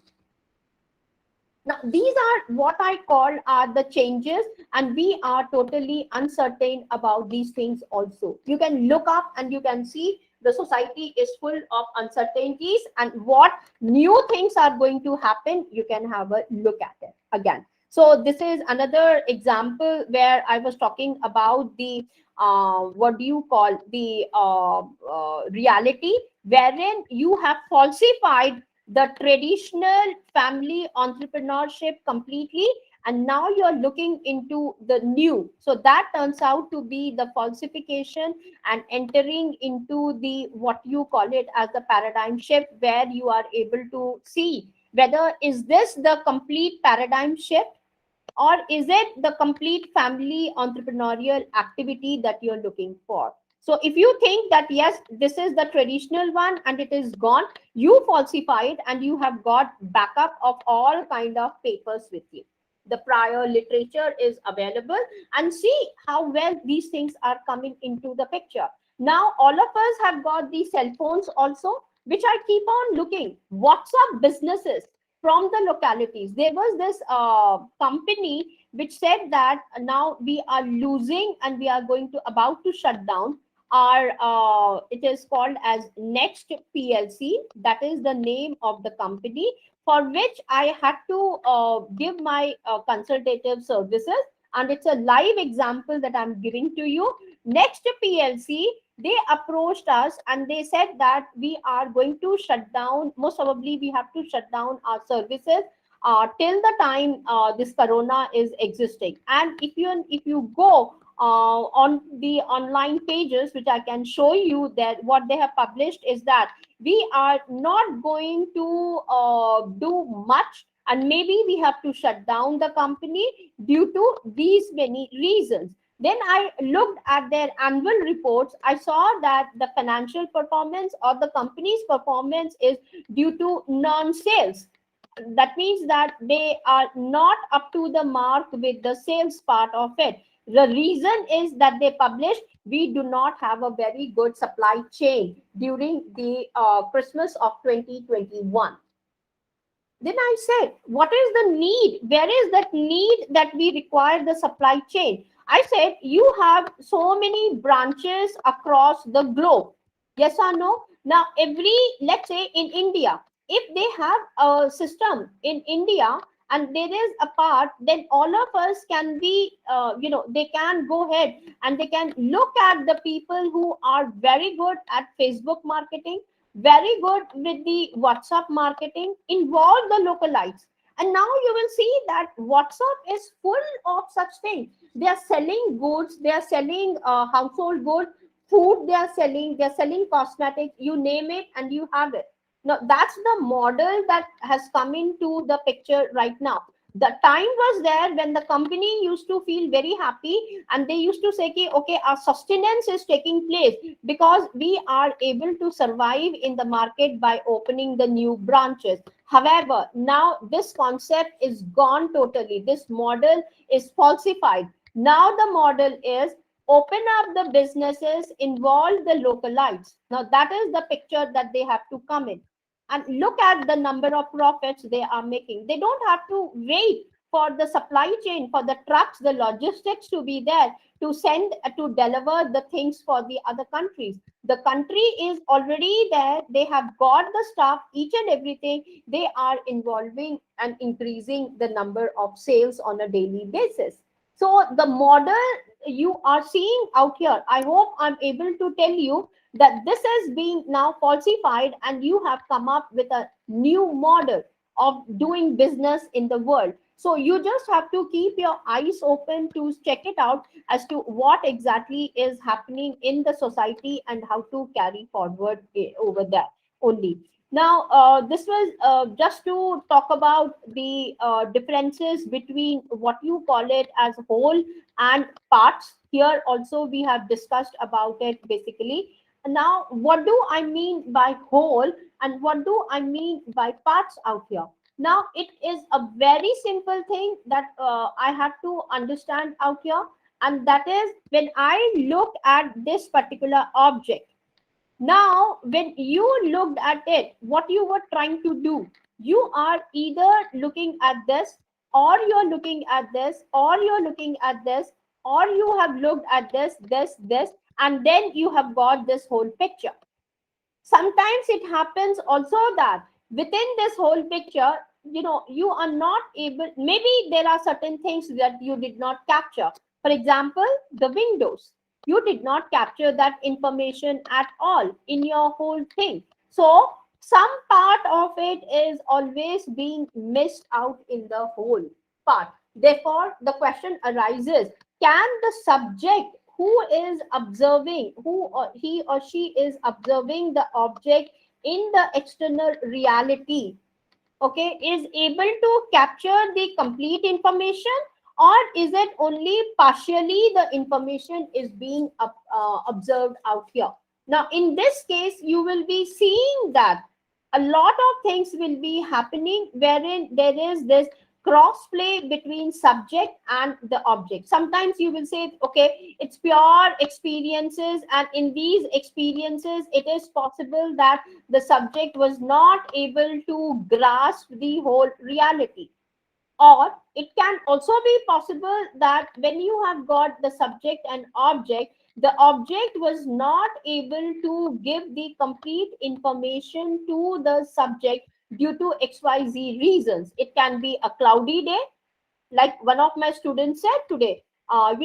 Now, these are what I call are the changes, and we are totally uncertain about these things also. You can look up and you can see the society is full of uncertainties, and what new things are going to happen, you can have a look at it again. So this is another example where I was talking about the what do you call the reality, wherein you have falsified the traditional family entrepreneurship completely, and now you're looking into the new. So that turns out to be the falsification and entering into the what you call it as the paradigm shift, where you are able to see whether is this the complete paradigm shift, or is it the complete family entrepreneurial activity that you're looking for? So if you think that yes, this is the traditional one and it is gone, you falsify it and you have got backup of all kind of papers with you. The prior literature is available, and see how well these things are coming into the picture. Now all of us have got these cell phones also, which I keep on looking. WhatsApp businesses from the localities. There was this company which said that now we are losing and we are going to about to shut down our it is called as Next PLC. That is the name of the company, for which I had to give my consultative services, and it's a live example that I'm giving to you. Next PLC, they approached us and they said that we are going to shut down, most probably we have to shut down our services till the time this corona is existing. And if you go on the online pages, which I can show you, that what they have published is that we are not going to do much, and maybe we have to shut down the company due to these many reasons. Then I looked at their annual reports. I saw that the financial performance or the company's performance is due to non-sales. That means that they are not up to the mark with the sales part of it. The reason is that they published, we do not have a very good supply chain during the Christmas of 2021. Then I said, what is the need? Where is that need that we require the supply chain? I said, you have so many branches across the globe. Yes or no? Now, let's say in India, if they have a system in India and there is a part, then all of us can be, they can go ahead and they can look at the people who are very good at Facebook marketing, very good with the WhatsApp marketing, involve the localites. And now you will see that WhatsApp is full of such things. They are selling goods, they are selling household goods, food they are selling cosmetics, you name it and you have it. Now that's the model that has come into the picture right now. The time was there when the company used to feel very happy and they used to say, okay, our sustenance is taking place because we are able to survive in the market by opening the new branches. However, now this concept is gone totally. This model is falsified. Now the model is open up the businesses, involve the localites. Now that is the picture that they have to come in. And look at the number of profits they are making. They don't have to wait for the supply chain, for the trucks, the logistics to be there to send, to deliver the things for the other countries. The country is already there. They have got the stuff, each and everything. They are involving and increasing the number of sales on a daily basis. So the model you are seeing out here, I hope I'm able to tell you that this is being now falsified and you have come up with a new model of doing business in the world. So you just have to keep your eyes open to check it out as to what exactly is happening in the society and how to carry forward over there only. Now, this was just to talk about the differences between what you call it as whole and parts. Here also we have discussed about it basically. Now, what do I mean by whole and what do I mean by parts out here? Now, it is a very simple thing that I have to understand out here, and that is when I look at this particular object. Now, when you looked at it, what you were trying to do, you are either looking at this, or you're looking at this, or you're looking at this, or you have looked at this, and then you have got this whole picture. Sometimes it happens also that within this whole picture, you are not able, maybe there are certain things that you did not capture. For example, the windows, you did not capture that information at all in your whole thing. So some part of it is always being missed out in the whole part. Therefore the question arises, can the subject who is observing, he or she is observing the object in the external reality, okay, is able to capture the complete information, or is it only partially the information is being observed out here? Now, in this case, you will be seeing that a lot of things will be happening wherein there is this cross play between subject and the object. Sometimes you will say, okay, it's pure experiences, and in these experiences, it is possible that the subject was not able to grasp the whole reality. Or it can also be possible that when you have got the subject and object, the object was not able to give the complete information to the subject due to XYZ reasons. It can be a cloudy day, like one of my students said today, ma'am,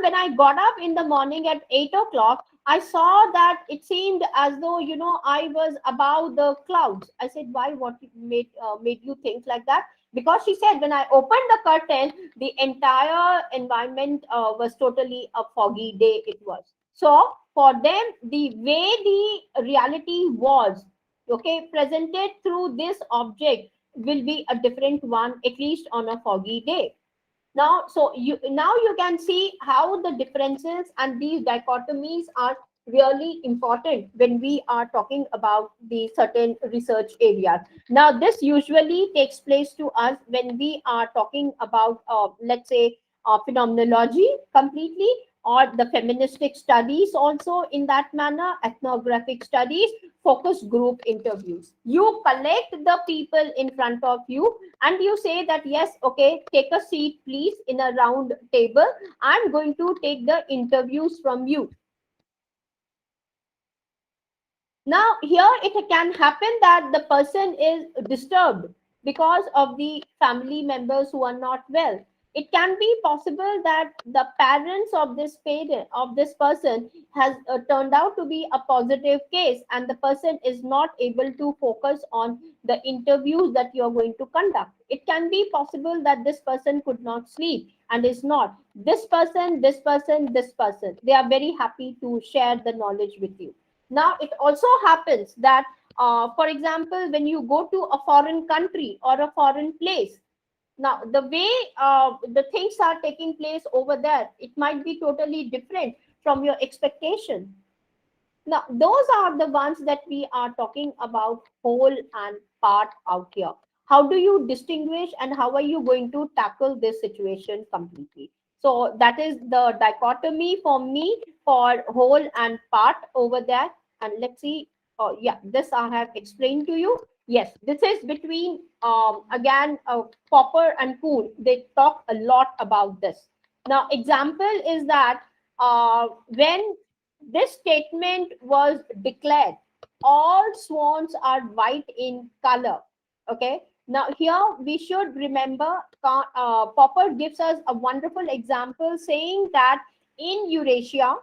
when I got up in the morning at 8 o'clock, I saw that it seemed as though, I was above the clouds. I said, why? What made you think like that? Because she said, when I opened the curtain, the entire environment was totally a foggy day. It was. So for them, the way the reality was, okay, presented through this object will be a different one, at least on a foggy day. Now you can see how the differences and these dichotomies are really important when we are talking about the certain research areas. Now, this usually takes place to us when we are talking about, let's say, phenomenology completely, or the feministic studies also in that manner, ethnographic studies, focus group interviews. You collect the people in front of you and you say that, yes, okay, take a seat please in a round table. I'm going to take the interviews from you. Now, here it can happen that the person is disturbed because of the family members who are not well. It can be possible that the parents of this person has turned out to be a positive case, and the person is not able to focus on the interviews that you are going to conduct. It can be possible that this person could not sleep and is not. This person, this person, this person, they are very happy to share the knowledge with you. Now, it also happens that, for example, when you go to a foreign country or a foreign place, now the way the things are taking place over there, it might be totally different from your expectation. Now, those are the ones that we are talking about, whole and part out here. How do you distinguish and how are you going to tackle this situation completely? So that is the dichotomy for me for whole and part over there. And let's see. Oh, yeah, this I have explained to you. Yes, this is between, again, Popper and Kuhn. They talk a lot about this. Now, example is that when this statement was declared, all swans are white in color. Okay. Now, here we should remember, Popper gives us a wonderful example saying that in Eurasia,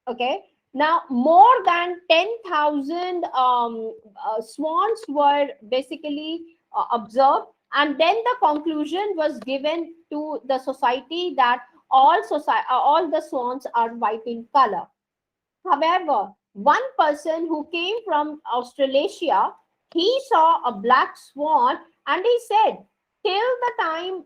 okay, now more than 10,000 swans were basically observed, and then the conclusion was given to the society that all the swans are white in color. However, one person who came from Australasia, he saw a black swan and he said, till the time,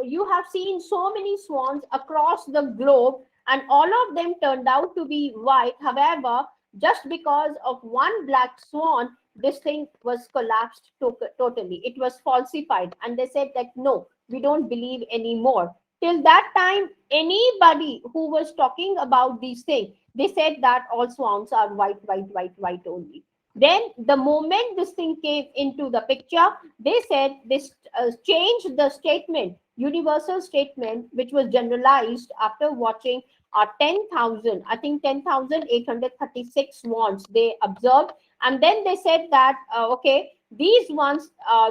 you have seen so many swans across the globe and all of them turned out to be white. However, just because of one black swan, this thing was collapsed totally. It was falsified. And they said that, no, we don't believe anymore. Till that time, anybody who was talking about these things, they said that all swans are white, white, white, white only. Then the moment this thing came into the picture, they said this changed the statement, universal statement, which was generalized after watching 10,000, I think 10,836 swans they observed. And then they said that, okay, these ones,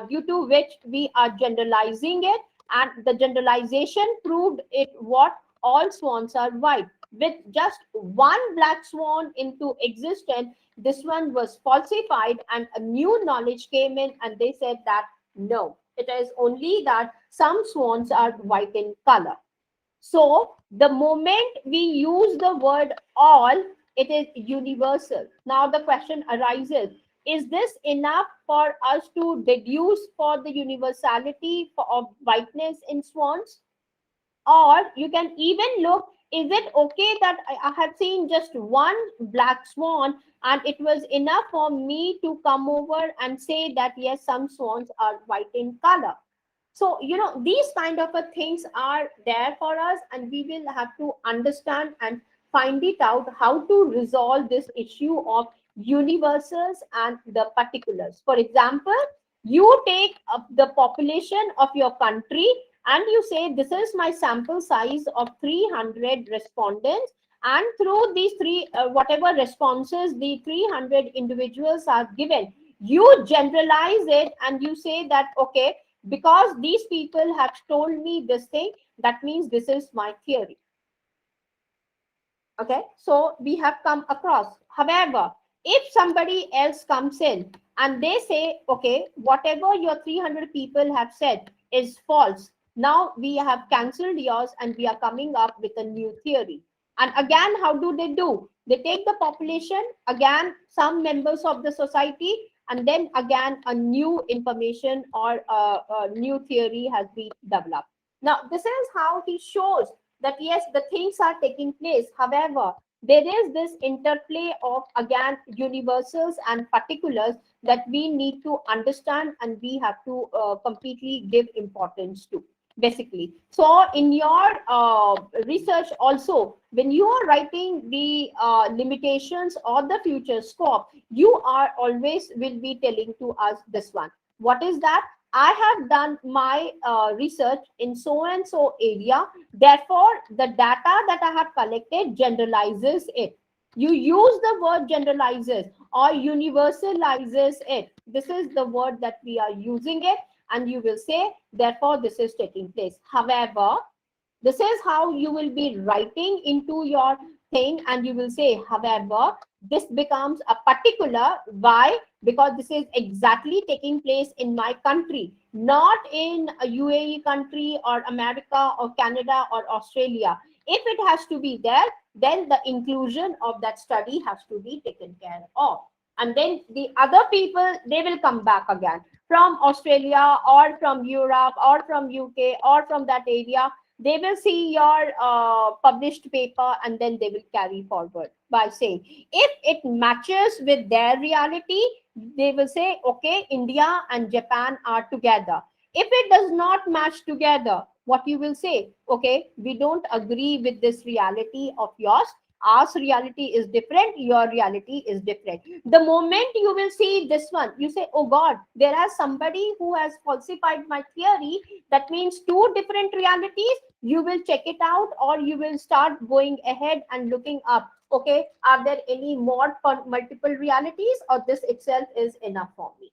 due to which we are generalizing it, and the generalization proved it what all swans are white. With just one black swan into existence, this one was falsified and a new knowledge came in and they said that no, it is only that some swans are white in color. So the moment we use the word all, it is universal. Now the question arises, is this enough for us to deduce for the universality of whiteness in swans? Or you can even look, is it okay that I have seen just one black swan and it was enough for me to come over and say that yes, some swans are white in color. So these kind of things are there for us, and we will have to understand and find it out how to resolve this issue of universals and the particulars. For example, you take up the population of your country and you say this is my sample size of 300 respondents, and through these three whatever responses the 300 individuals are given, you generalize it and you say that okay, because these people have told me this thing, that means this is my theory. Okay, so we have come across. However, if somebody else comes in and they say, okay, whatever your 300 people have said is false, now we have cancelled yours and we are coming up with a new theory. And again, how do? They take the population, again, some members of the society, and then again, a new information or a new theory has been developed. Now, this is how he shows that yes, the things are taking place. However, there is this interplay of again universals and particulars that we need to understand and we have to completely give importance to, basically. So in your research also, when you are writing the limitations or the future scope, you are always will be telling to us this one. What is that? I have done my research in so and so area. Therefore, the data that I have collected generalizes it. You use the word generalizes or universalizes it. This is the word that we are using it, and you will say, therefore, this is taking place. However, this is how you will be writing into your thing, and you will say, however, this becomes a particular. Why? Because this is exactly taking place in my country, not in a UAE country or America or Canada or Australia. If it has to be there, then the inclusion of that study has to be taken care of. And then the other people, they will come back again from Australia or from Europe or from UK or from that area. They will see your published paper and then they will carry forward by saying, if it matches with their reality, they will say, okay, India and Japan are together. If it does not match together, what you will say, okay, we don't agree with this reality of yours. Our reality is different, your reality is different. The moment you will see this one, you say, oh God, there is somebody who has falsified my theory. That means two different realities. You will check it out, or you will start going ahead and looking up, okay, are there any more multiple realities, or this itself is enough for me?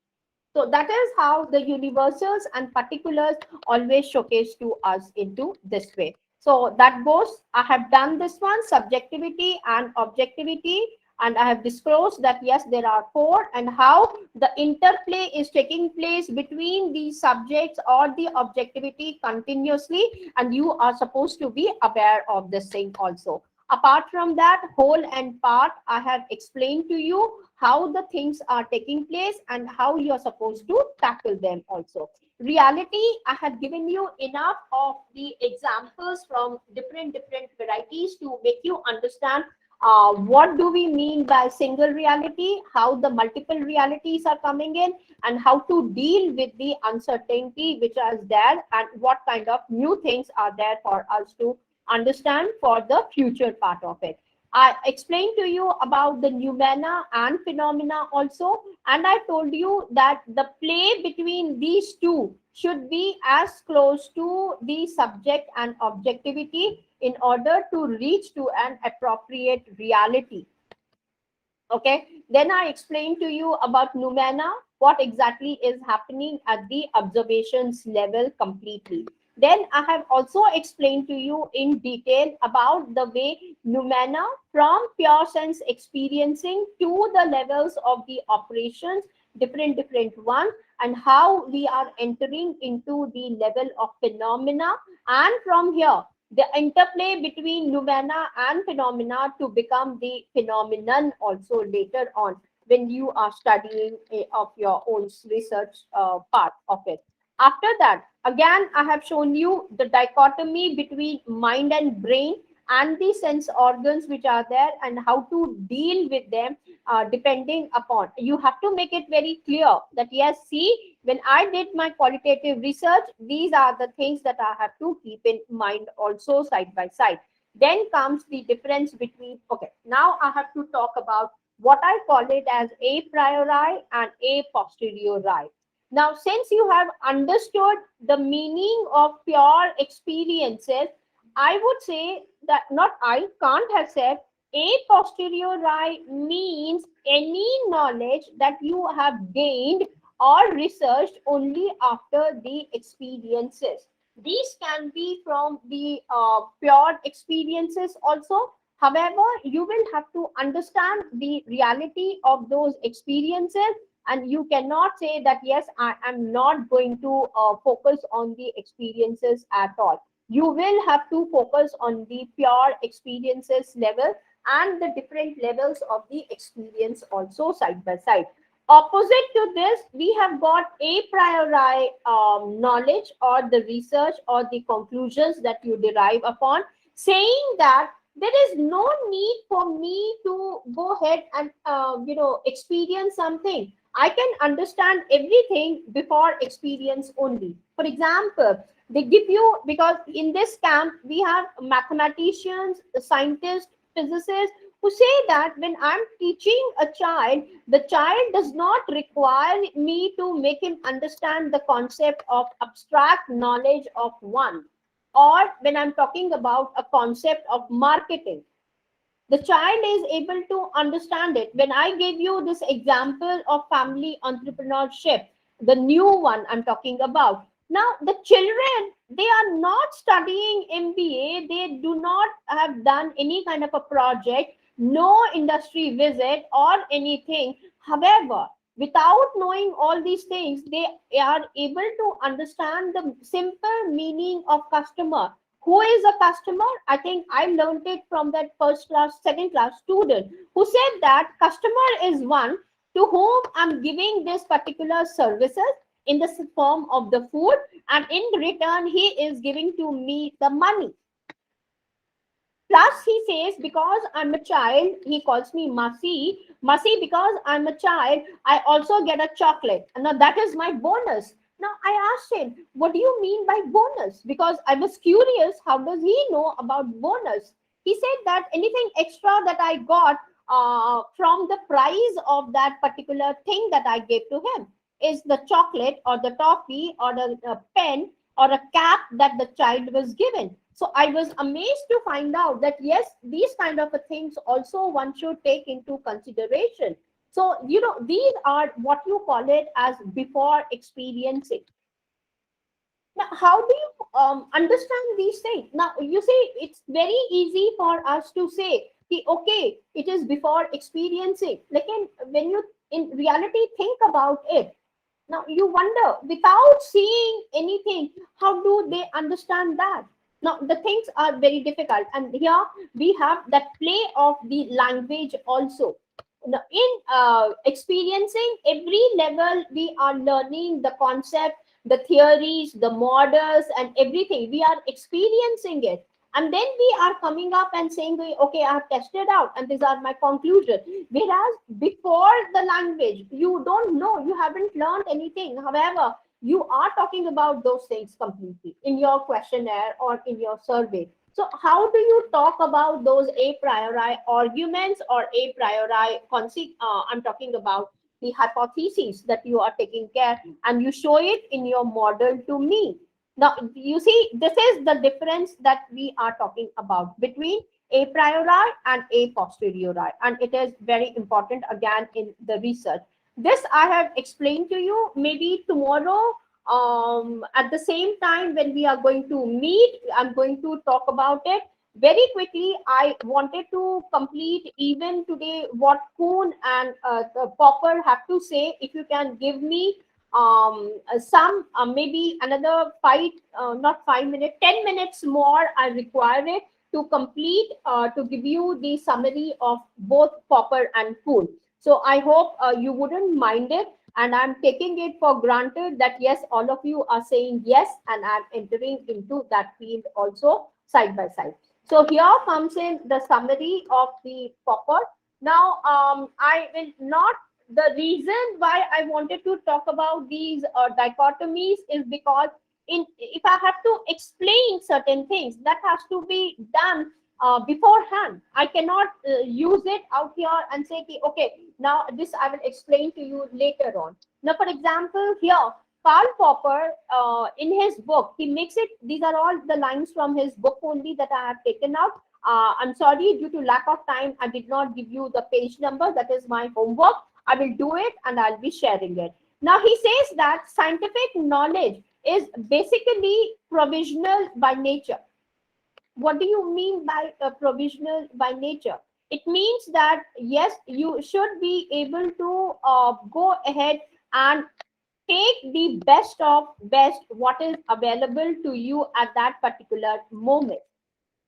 So that is how the universals and particulars always showcase to us into this way. So that goes, I have done this one, subjectivity and objectivity, and I have disclosed that yes, there are four, and how the interplay is taking place between the subjects or the objectivity continuously, and you are supposed to be aware of this thing also. Apart from that, whole and part, I have explained to you how the things are taking place and how you are supposed to tackle them also. Reality, I have given you enough of the examples from different varieties to make you understand what do we mean by single reality, how the multiple realities are coming in, and how to deal with the uncertainty which is there, and what kind of new things are there for us to understand for the future part of it. I explained to you about the noumena and phenomena also, and I told you that the play between these two should be as close to the subject and objectivity in order to reach to an appropriate reality. Okay, then I explained to you about noumena, what exactly is happening at the observations level completely. Then I have also explained to you in detail about the way noumena from pure sense experiencing to the levels of the operations, different ones, and how we are entering into the level of phenomena, and from here the interplay between noumena and phenomena to become the phenomenon also later on when you are studying of your own research part of it. After that, Again, I have shown you the dichotomy between mind and brain and the sense organs which are there and how to deal with them depending upon. You have to make it very clear that yes, see, when I did my qualitative research, these are the things that I have to keep in mind also side by side. Then comes the difference between, okay, now I have to talk about what I call it as a priori and a posteriori. Now, since you have understood the meaning of pure experiences, I would say that not I can't have said a posteriori means any knowledge that you have gained or researched only after the experiences. These can be from the pure experiences also. However, you will have to understand the reality of those experiences, and you cannot say that yes, I am not going to focus on the experiences at all. You will have to focus on the pure experiences level and the different levels of the experience also side by side. Opposite to this, we have got a priori knowledge or the research or the conclusions that you derive upon, saying that there is no need for me to go ahead and experience something. I can understand everything before experience only. For example, they give you, because in this camp we have mathematicians, scientists, physicists who say that when I'm teaching a child, the child does not require me to make him understand the concept of abstract knowledge of one. Or when I'm talking about a concept of marketing, the child is able to understand it. When I gave you this example of family entrepreneurship, the new one I'm talking about, now the children, they are not studying MBA, they do not have done any kind of a project, no industry visit or anything. However, without knowing all these things, they are able to understand the simple meaning of customer. Who is a customer? I think I learned it from that first class, second class student who said that customer is one to whom I'm giving this particular services in the form of the food, and in return he is giving to me the money. Plus, he says, because I'm a child, he calls me Masi. Masi, because I'm a child, I also get a chocolate. And now that is my bonus. Now, I asked him, what do you mean by bonus? Because I was curious, how does he know about bonus? He said that anything extra that I got from the price of that particular thing that I gave to him is the chocolate or the toffee or the pen or a cap that the child was given. So I was amazed to find out that yes, these kind of things also one should take into consideration. So, these are what you call it as before experiencing. Now, how do you understand these things? Now, you see, it's very easy for us to say, okay, it is before experiencing. Like when you in reality think about it, now you wonder, without seeing anything, how do they understand that? Now, the things are very difficult. And here we have that play of the language also. Now, in experiencing, every level we are learning the concept, the theories, the models, and everything. We are experiencing it. And then we are coming up and saying, okay, I have tested out, and these are my conclusions. Whereas before the language, you don't know, you haven't learned anything. However, you are talking about those things completely in your questionnaire or in your survey. So how do you talk about those a priori arguments or a priori I'm talking about the hypotheses that you are taking care, and you show it in your model to me. Now, you see, this is the difference that we are talking about between a priori and a posteriori, and it is very important again in the research. This I have explained to you. Maybe tomorrow at the same time when we are going to meet, I'm going to talk about it very quickly. I wanted to complete even today what Kuhn and Popper have to say. If you can give me some maybe another not 5 minutes, 10 minutes more I require it to complete to give you the summary of both Popper and Kuhn. So I hope you wouldn't mind it. and I'm taking it for granted that yes, all of you are saying yes, and I'm entering into that field also side by side. So here comes in the summary of the Popper. Now, I will not, the reason why I wanted to talk about these dichotomies is because if I have to explain certain things, that has to be done beforehand. I cannot use it out here and say, okay, now this I will explain to you later on. Now, for example, here, Karl Popper, in his book, he makes it, these are all the lines from his book only that I have taken out. I'm sorry, due to lack of time, I did not give you the page number. That is my homework. I will do it and I'll be sharing it. Now, he says that scientific knowledge is basically provisional by nature. What do you mean by provisional by nature? It means that, yes, you should be able to go ahead and take the best of best what is available to you at that particular moment.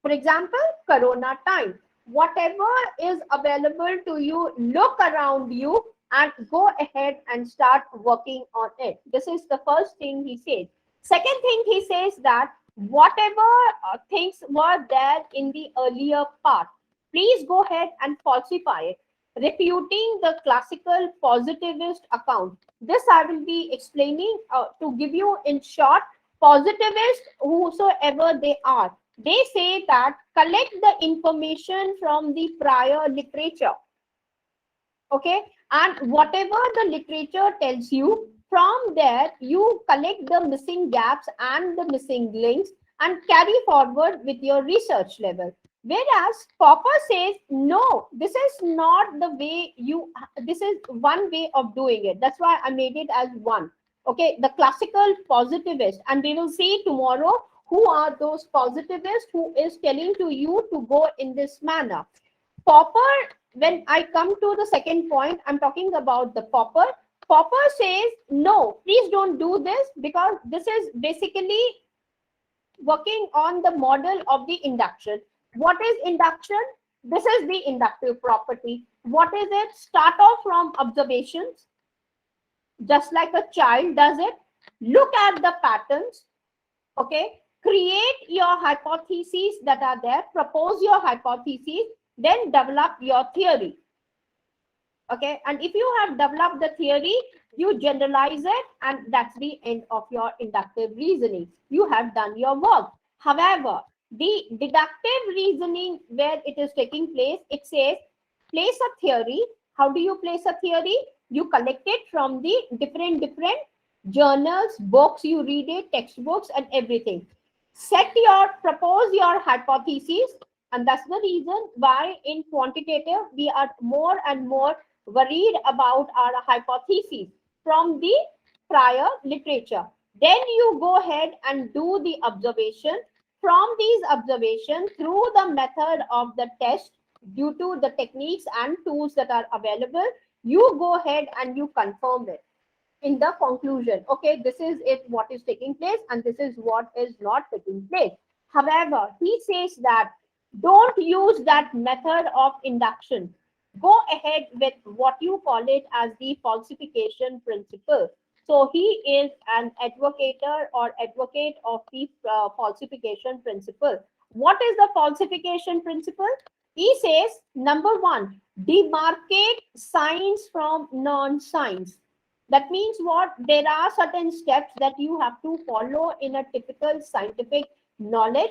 For example, Corona time. Whatever is available to you, look around you and go ahead and start working on it. This is the first thing he says. Second thing he says that whatever things were there in the earlier part, please go ahead and falsify it, refuting the classical positivist account. This I will be explaining to give you in short. Positivists, whosoever they are, they say that collect the information from the prior literature, okay, and whatever the literature tells you, from there you collect the missing gaps and the missing links and carry forward with your research level. Whereas Popper says, no, this is not the way you, this is one way of doing it. That's why I made it as one. Okay, the classical positivist, and we will see tomorrow who are those positivists who is telling to you to go in this manner. Popper, when I come to the second point, I'm talking about the Popper. Popper says, no, please don't do this, because this is basically working on the model of the induction. What is induction? This is the inductive property. What is it? Start off from observations, just like a child does it. Look at the patterns, okay? Create your hypotheses that are there, propose your hypotheses, then develop your theory. Okay, and if you have developed the theory, you generalize it, and that's the end of your inductive reasoning. You have done your work. However, the deductive reasoning, where it is taking place, it says place a theory. How do you place a theory? You collect it from the different journals, books, you read it, textbooks, and everything. Propose your hypotheses, and that's the reason why in quantitative we are more and more worried about our hypotheses from the prior literature. Then you go ahead and do the observation. From these observations, through the method of the test, due to the techniques and tools that are available, you go ahead and you confirm it in the conclusion. Okay, this is it, what is taking place, and this is what is not taking place. However, he says that don't use that method of induction. Go ahead with what you call it as the falsification principle. So he is an advocate of the falsification principle. What is the falsification principle? He says, number one, demarcate science from non-science. That means what? There are certain steps that you have to follow in a typical scientific knowledge,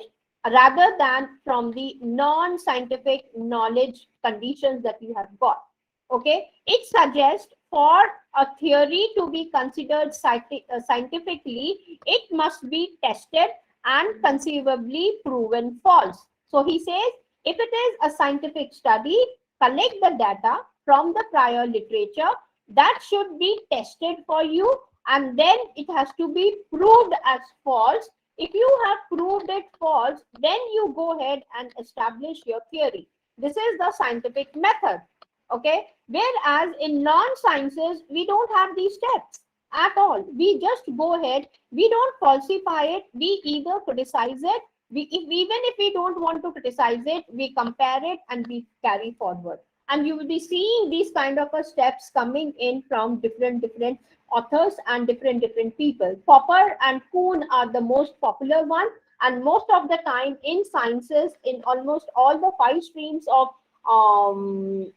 rather than from the non-scientific knowledge conditions that you have got. Okay, it suggests for a theory to be considered scientifically, it must be tested and conceivably proven false. So he says, if it is a scientific study, collect the data from the prior literature, that should be tested for you, and then it has to be proved as false. If you have proved it false, then you go ahead and establish your theory. This is the scientific method. Okay, whereas in non-sciences, we don't have these steps at all. We just go ahead, we don't falsify it, we either criticize it, even if we don't want to criticize it, we compare it and we carry forward. And you will be seeing these kind of steps coming in from different authors and different people. Popper and Kuhn are the most popular one, and most of the time in sciences, in almost all the 5 streams of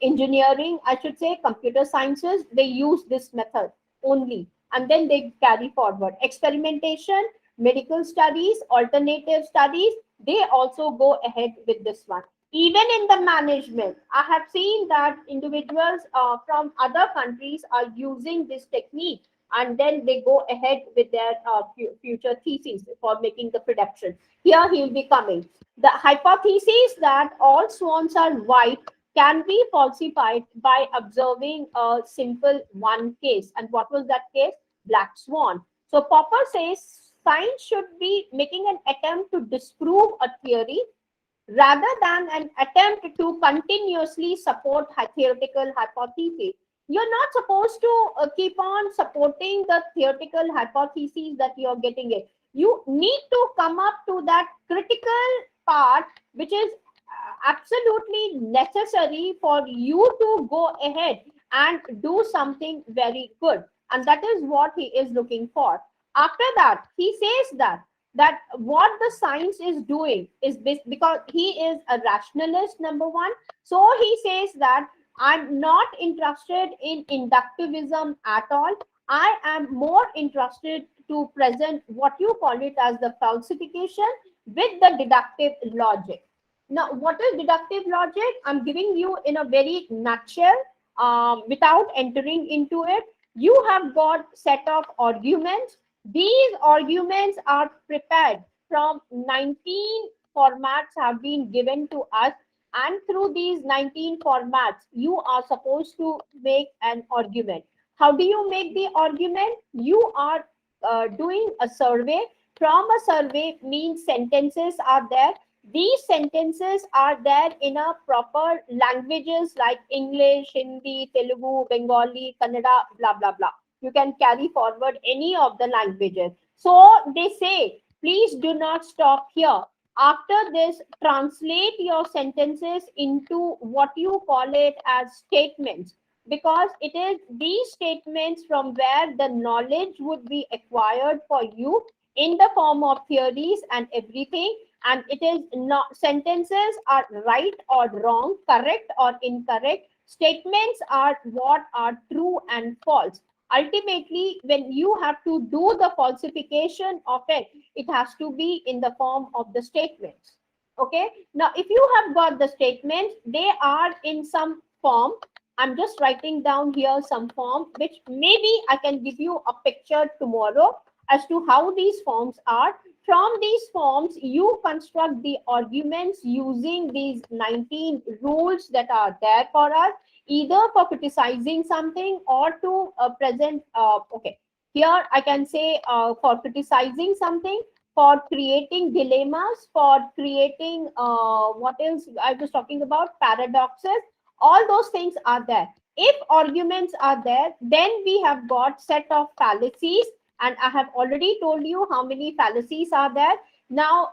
engineering, I should say, computer sciences, they use this method only, and then they carry forward experimentation, medical studies, alternative studies. They also go ahead with this one. Even in the management, I have seen that individuals from other countries are using this technique, and then they go ahead with their future theses for making the prediction. Here he will be coming. The hypothesis that all swans are white can be falsified by observing a simple one case. And what was that case? Black swan. So Popper says science should be making an attempt to disprove a theory rather than an attempt to continuously support theoretical hypotheses. You're not supposed to keep on supporting the theoretical hypotheses that you're getting it. You need to come up to that critical part, which is absolutely necessary for you to go ahead and do something very good. And that is what he is looking for. After that, he says that what the science is doing is because he is a rationalist, number one. So he says that I'm not interested in inductivism at all. I am more interested to present what you call it as the falsification with the deductive logic. Now, what is deductive logic? I'm giving you in a very nutshell, without entering into it. You have got set of arguments. These arguments are prepared from 19 formats have been given to us, and through these 19 formats, you are supposed to make an argument. How do you make the argument? You are doing a survey. From a survey means sentences are there. These sentences are there in a proper languages like English, Hindi, Telugu, Bengali, Kannada, blah, blah, blah. You can carry forward any of the languages. So they say, please do not stop here. After this, translate your sentences into what you call it as statements, because it is these statements from where the knowledge would be acquired for you in the form of theories and everything. And it is not, sentences are right or wrong, correct or incorrect. Statements are what are true and false. Ultimately, when you have to do the falsification of it, it has to be in the form of the statements. Okay. Now, if you have got the statements, they are in some form. I'm just writing down here some form, which maybe I can give you a picture tomorrow as to how these forms are. From these forms, you construct the arguments using these 19 rules that are there for us, either for criticizing something or to present. Okay, here I can say for criticizing something, for creating dilemmas, for creating what else I was talking about, paradoxes. All those things are there. If arguments are there, then we have got set of fallacies. And I have already told you how many fallacies are there. Now,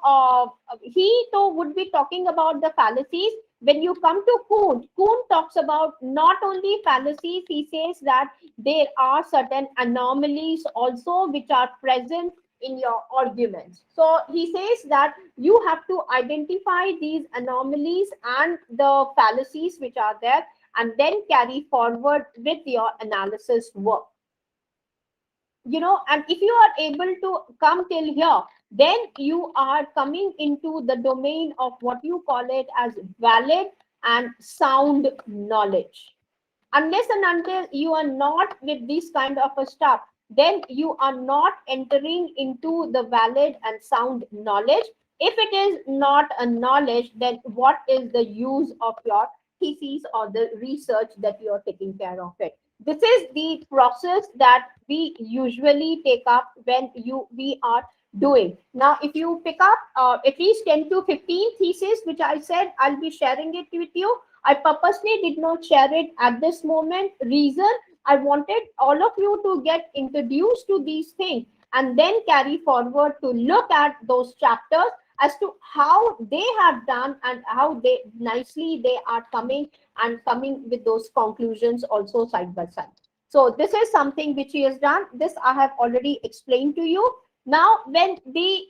he though would be talking about the fallacies. When you come to Kuhn, Kuhn talks about not only fallacies, he says that there are certain anomalies also which are present in your arguments. So he says that you have to identify these anomalies and the fallacies which are there, and then carry forward with your analysis work. And if you are able to come till here, then you are coming into the domain of what you call it as valid and sound knowledge. Unless and until you are not with this kind of a stuff, then you are not entering into the valid and sound knowledge. If it is not a knowledge, then what is the use of your thesis or the research that you are taking care of it? This is the process that we usually take up when we are doing. Now, if you pick up at least 10 to 15 theses, which I said I'll be sharing it with you. I purposely did not share it at this moment. Reason, I wanted all of you to get introduced to these things and then carry forward to look at those chapters as to how they have done and how they nicely they are coming with those conclusions also side by side. So this is something which he has done. This I have already explained to you. Now, when the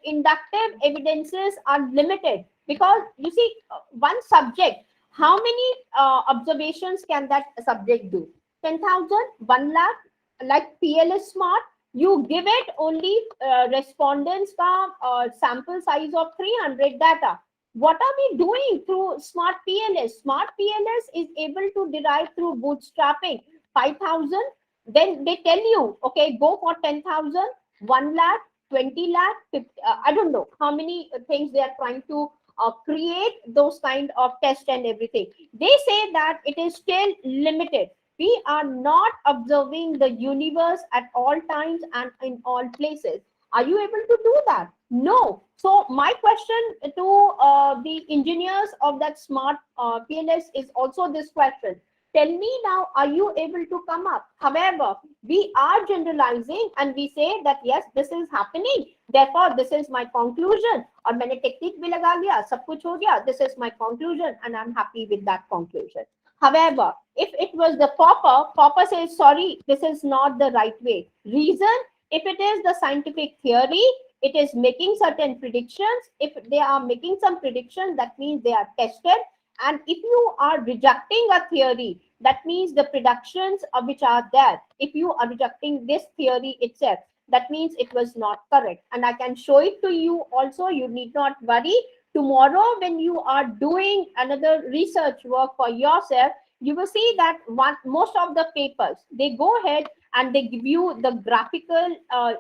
inductive evidences are limited, because you see, one subject, how many observations can that subject do? 10,000, 1 lakh, like PL is smart. You give it only respondents ka sample size of 300 data. What are we doing through smart PLS? Smart PLS is able to derive through bootstrapping 5,000. Then they tell you, okay, go for 10,000, 1 lakh, 20 lakh, 50, I don't know how many things they are trying to create those kind of tests and everything. They say that it is still limited. We are not observing the universe at all times and in all places. Are you able to do that? No. So my question to the engineers of that smart PLS is also this question. Tell me now, are you able to come up? However, we are generalizing and we say that yes, this is happening. Therefore, this is my conclusion. Or मैंने technique भी लगा लिया, सब कुछ हो गया. This is my conclusion, and I'm happy with that conclusion. However, if it was the Popper says, sorry, this is not the right way. Reason, if it is the scientific theory, it is making certain predictions. If they are making some predictions, that means they are tested. And if you are rejecting a theory, that means the predictions which are there. If you are rejecting this theory itself, that means it was not correct. And I can show it to you also. You need not worry. Tomorrow, when you are doing another research work for yourself, you will see that most of the papers, they go ahead and they give you the graphical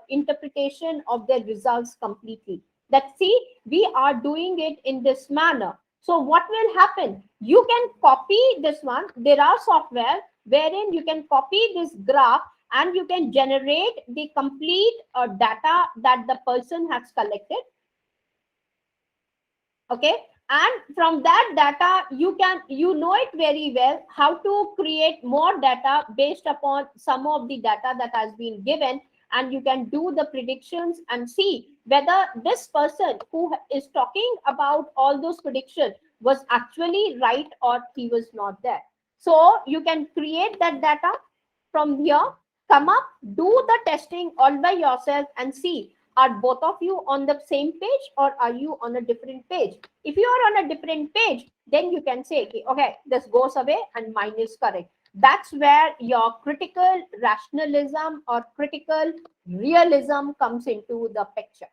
interpretation of their results completely. That see, we are doing it in this manner. So what will happen? You can copy this one. There are software wherein you can copy this graph and you can generate the complete data that the person has collected. Okay, and from that data you know it very well how to create more data based upon some of the data that has been given, and you can do the predictions and see whether this person who is talking about all those predictions was actually right or he was not there. So you can create that data from here, come up, do the testing all by yourself and see, are both of you on the same page or are you on a different page? If you are on a different page, then you can say, okay, this goes away and mine is correct. That's where your critical rationalism or critical realism comes into the picture.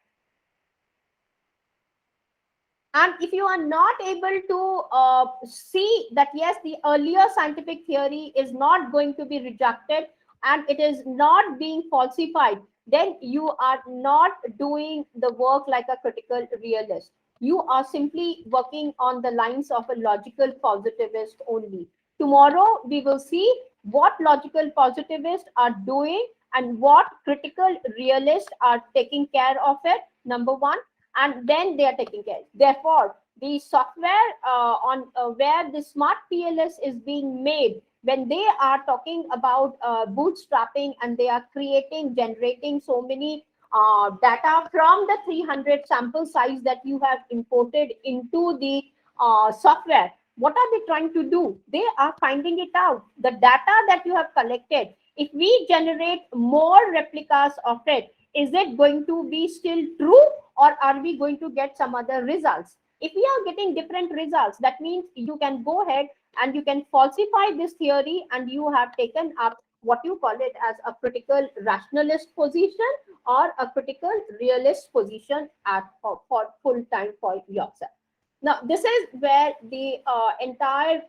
And if you are not able to see that, yes, the earlier scientific theory is not going to be rejected and it is not being falsified, then you are not doing the work like a critical realist. You are simply working on the lines of a logical positivist only. Tomorrow, we will see what logical positivists are doing and what critical realists are taking care of it, number one, and then they are taking care. Therefore, the software where the smart PLS is being made, when they are talking about bootstrapping and they are generating so many data from the 300 sample size that you have imported into the software, what are they trying to do? They are finding it out. The data that you have collected, if we generate more replicas of it, is it going to be still true or are we going to get some other results? If we are getting different results, that means you can go ahead and you can falsify this theory and you have taken up what you call it as a critical rationalist position or a critical realist position for full time for yourself. Now, this is where the entire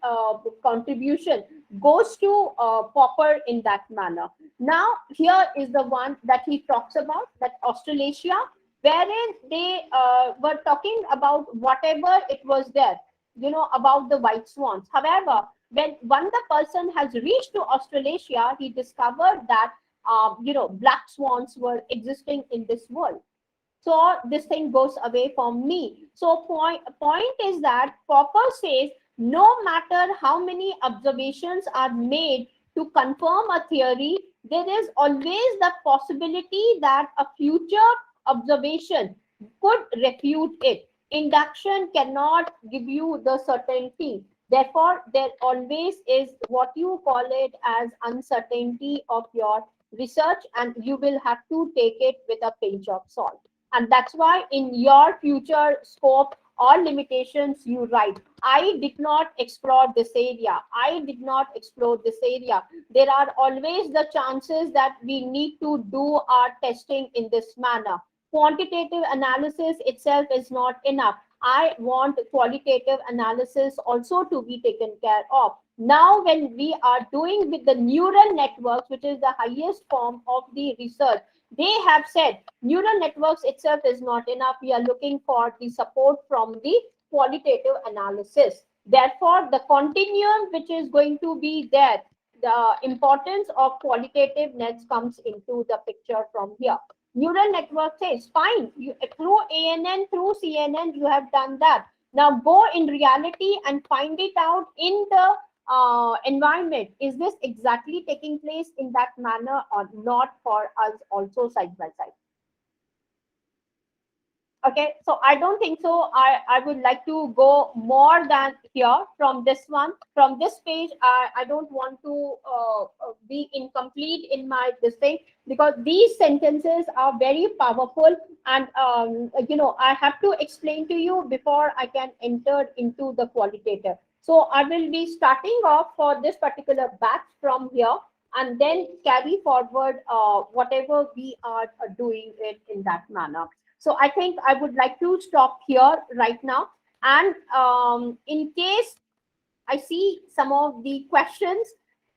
contribution goes to Popper in that manner. Now, here is the one that he talks about, that Australasia, wherein they were talking about whatever it was there, about the white swans. However, when the person has reached to Australasia, he discovered that, black swans were existing in this world. So this thing goes away from me. So point is that Popper says, no matter how many observations are made to confirm a theory, there is always the possibility that a future observation could refute it. Induction cannot give you the certainty. Therefore, there always is what you call it as uncertainty of your research, and you will have to take it with a pinch of salt. And that's why in your future scope or limitations, you write, I did not explore this area. I did not explore this area. There are always the chances that we need to do our testing in this manner. Quantitative analysis itself is not enough. I want qualitative analysis also to be taken care of. Now, when we are doing with the neural networks, which is the highest form of the research, they have said neural networks itself is not enough. We are looking for the support from the qualitative analysis. Therefore, the continuum which is going to be there, the importance of qualitativeness comes into the picture from here. Neural network says, fine, you, through ANN, through CNN, you have done that. Now go in reality and find it out in the environment. Is this exactly taking place in that manner or not for us also side by side? Okay, so I don't think so. I would like to go more than here from this one. From this page, I don't want to be incomplete in my this thing, because these sentences are very powerful, and I have to explain to you before I can enter into the qualitative. So I will be starting off for this particular batch from here, and then carry forward whatever we are doing it in that manner. So I think I would like to stop here right now. And in case I see some of the questions,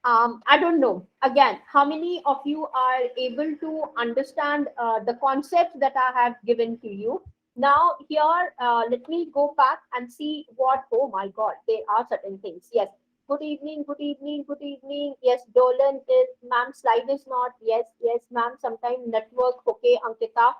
I don't know, again, how many of you are able to understand the concepts that I have given to you. Now here, let me go back and see what, oh my God, there are certain things. Yes. Good evening, good evening, good evening. Yes, Dolan is, ma'am, slide is not. Yes, yes, ma'am, sometime network. Okay, Ankita.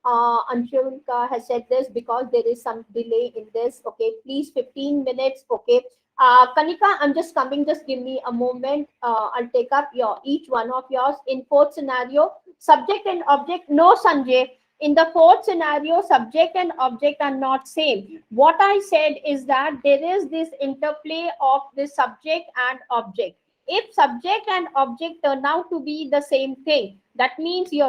Anshulka has said this because there is some delay in this. Okay, please 15 minutes. Okay. Kanika, I'm just coming. Just give me a moment. I'll take up your each one of yours. In fourth scenario, subject and object. No, Sanjay. In the fourth scenario, subject and object are not same. What I said is that there is this interplay of the subject and object. If subject and object turn out to be the same thing, that means you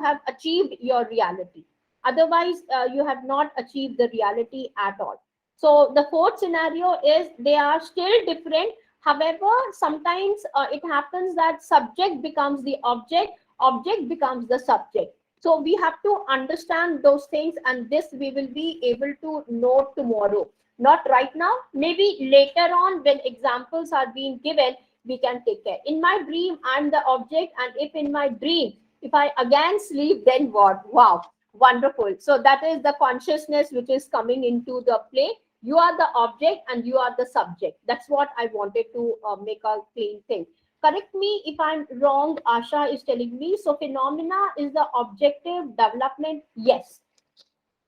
have achieved your reality. Otherwise, you have not achieved the reality at all. So the fourth scenario is they are still different. However, sometimes it happens that subject becomes the object, object becomes the subject. So we have to understand those things, and this we will be able to know tomorrow. Not right now, maybe later on when examples are being given, we can take care. In my dream, I'm the object, and if in my dream, if I again sleep, then what? Wow, wonderful. So that is the consciousness which is coming into the play. You are the object and you are the subject. That's what I wanted to make a clean thing. Correct me if I'm wrong, Asha is telling me. So phenomena is the objective development. Yes.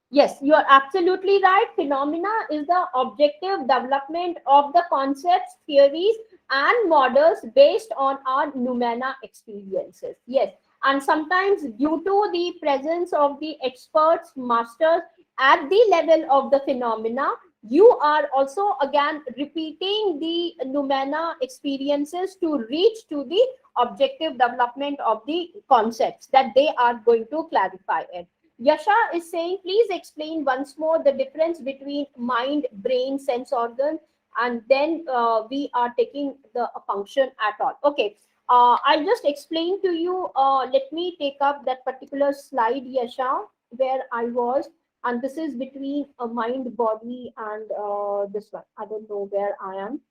Yes, you are absolutely right. Phenomena is the objective development of the concepts, theories, and models based on our noumena experiences. Yes, and sometimes due to the presence of the experts, masters at the level of the phenomena, you are also again repeating the noumena experiences to reach to the objective development of the concepts that they are going to clarify it. Yasha is saying, please explain once more the difference between mind, brain, sense organ, and then we are taking the function at all. Okay, I'll just explain to you. Let me take up that particular slide, Yasha, where I was. And this is between a mind, body, and this one. I don't know where I am.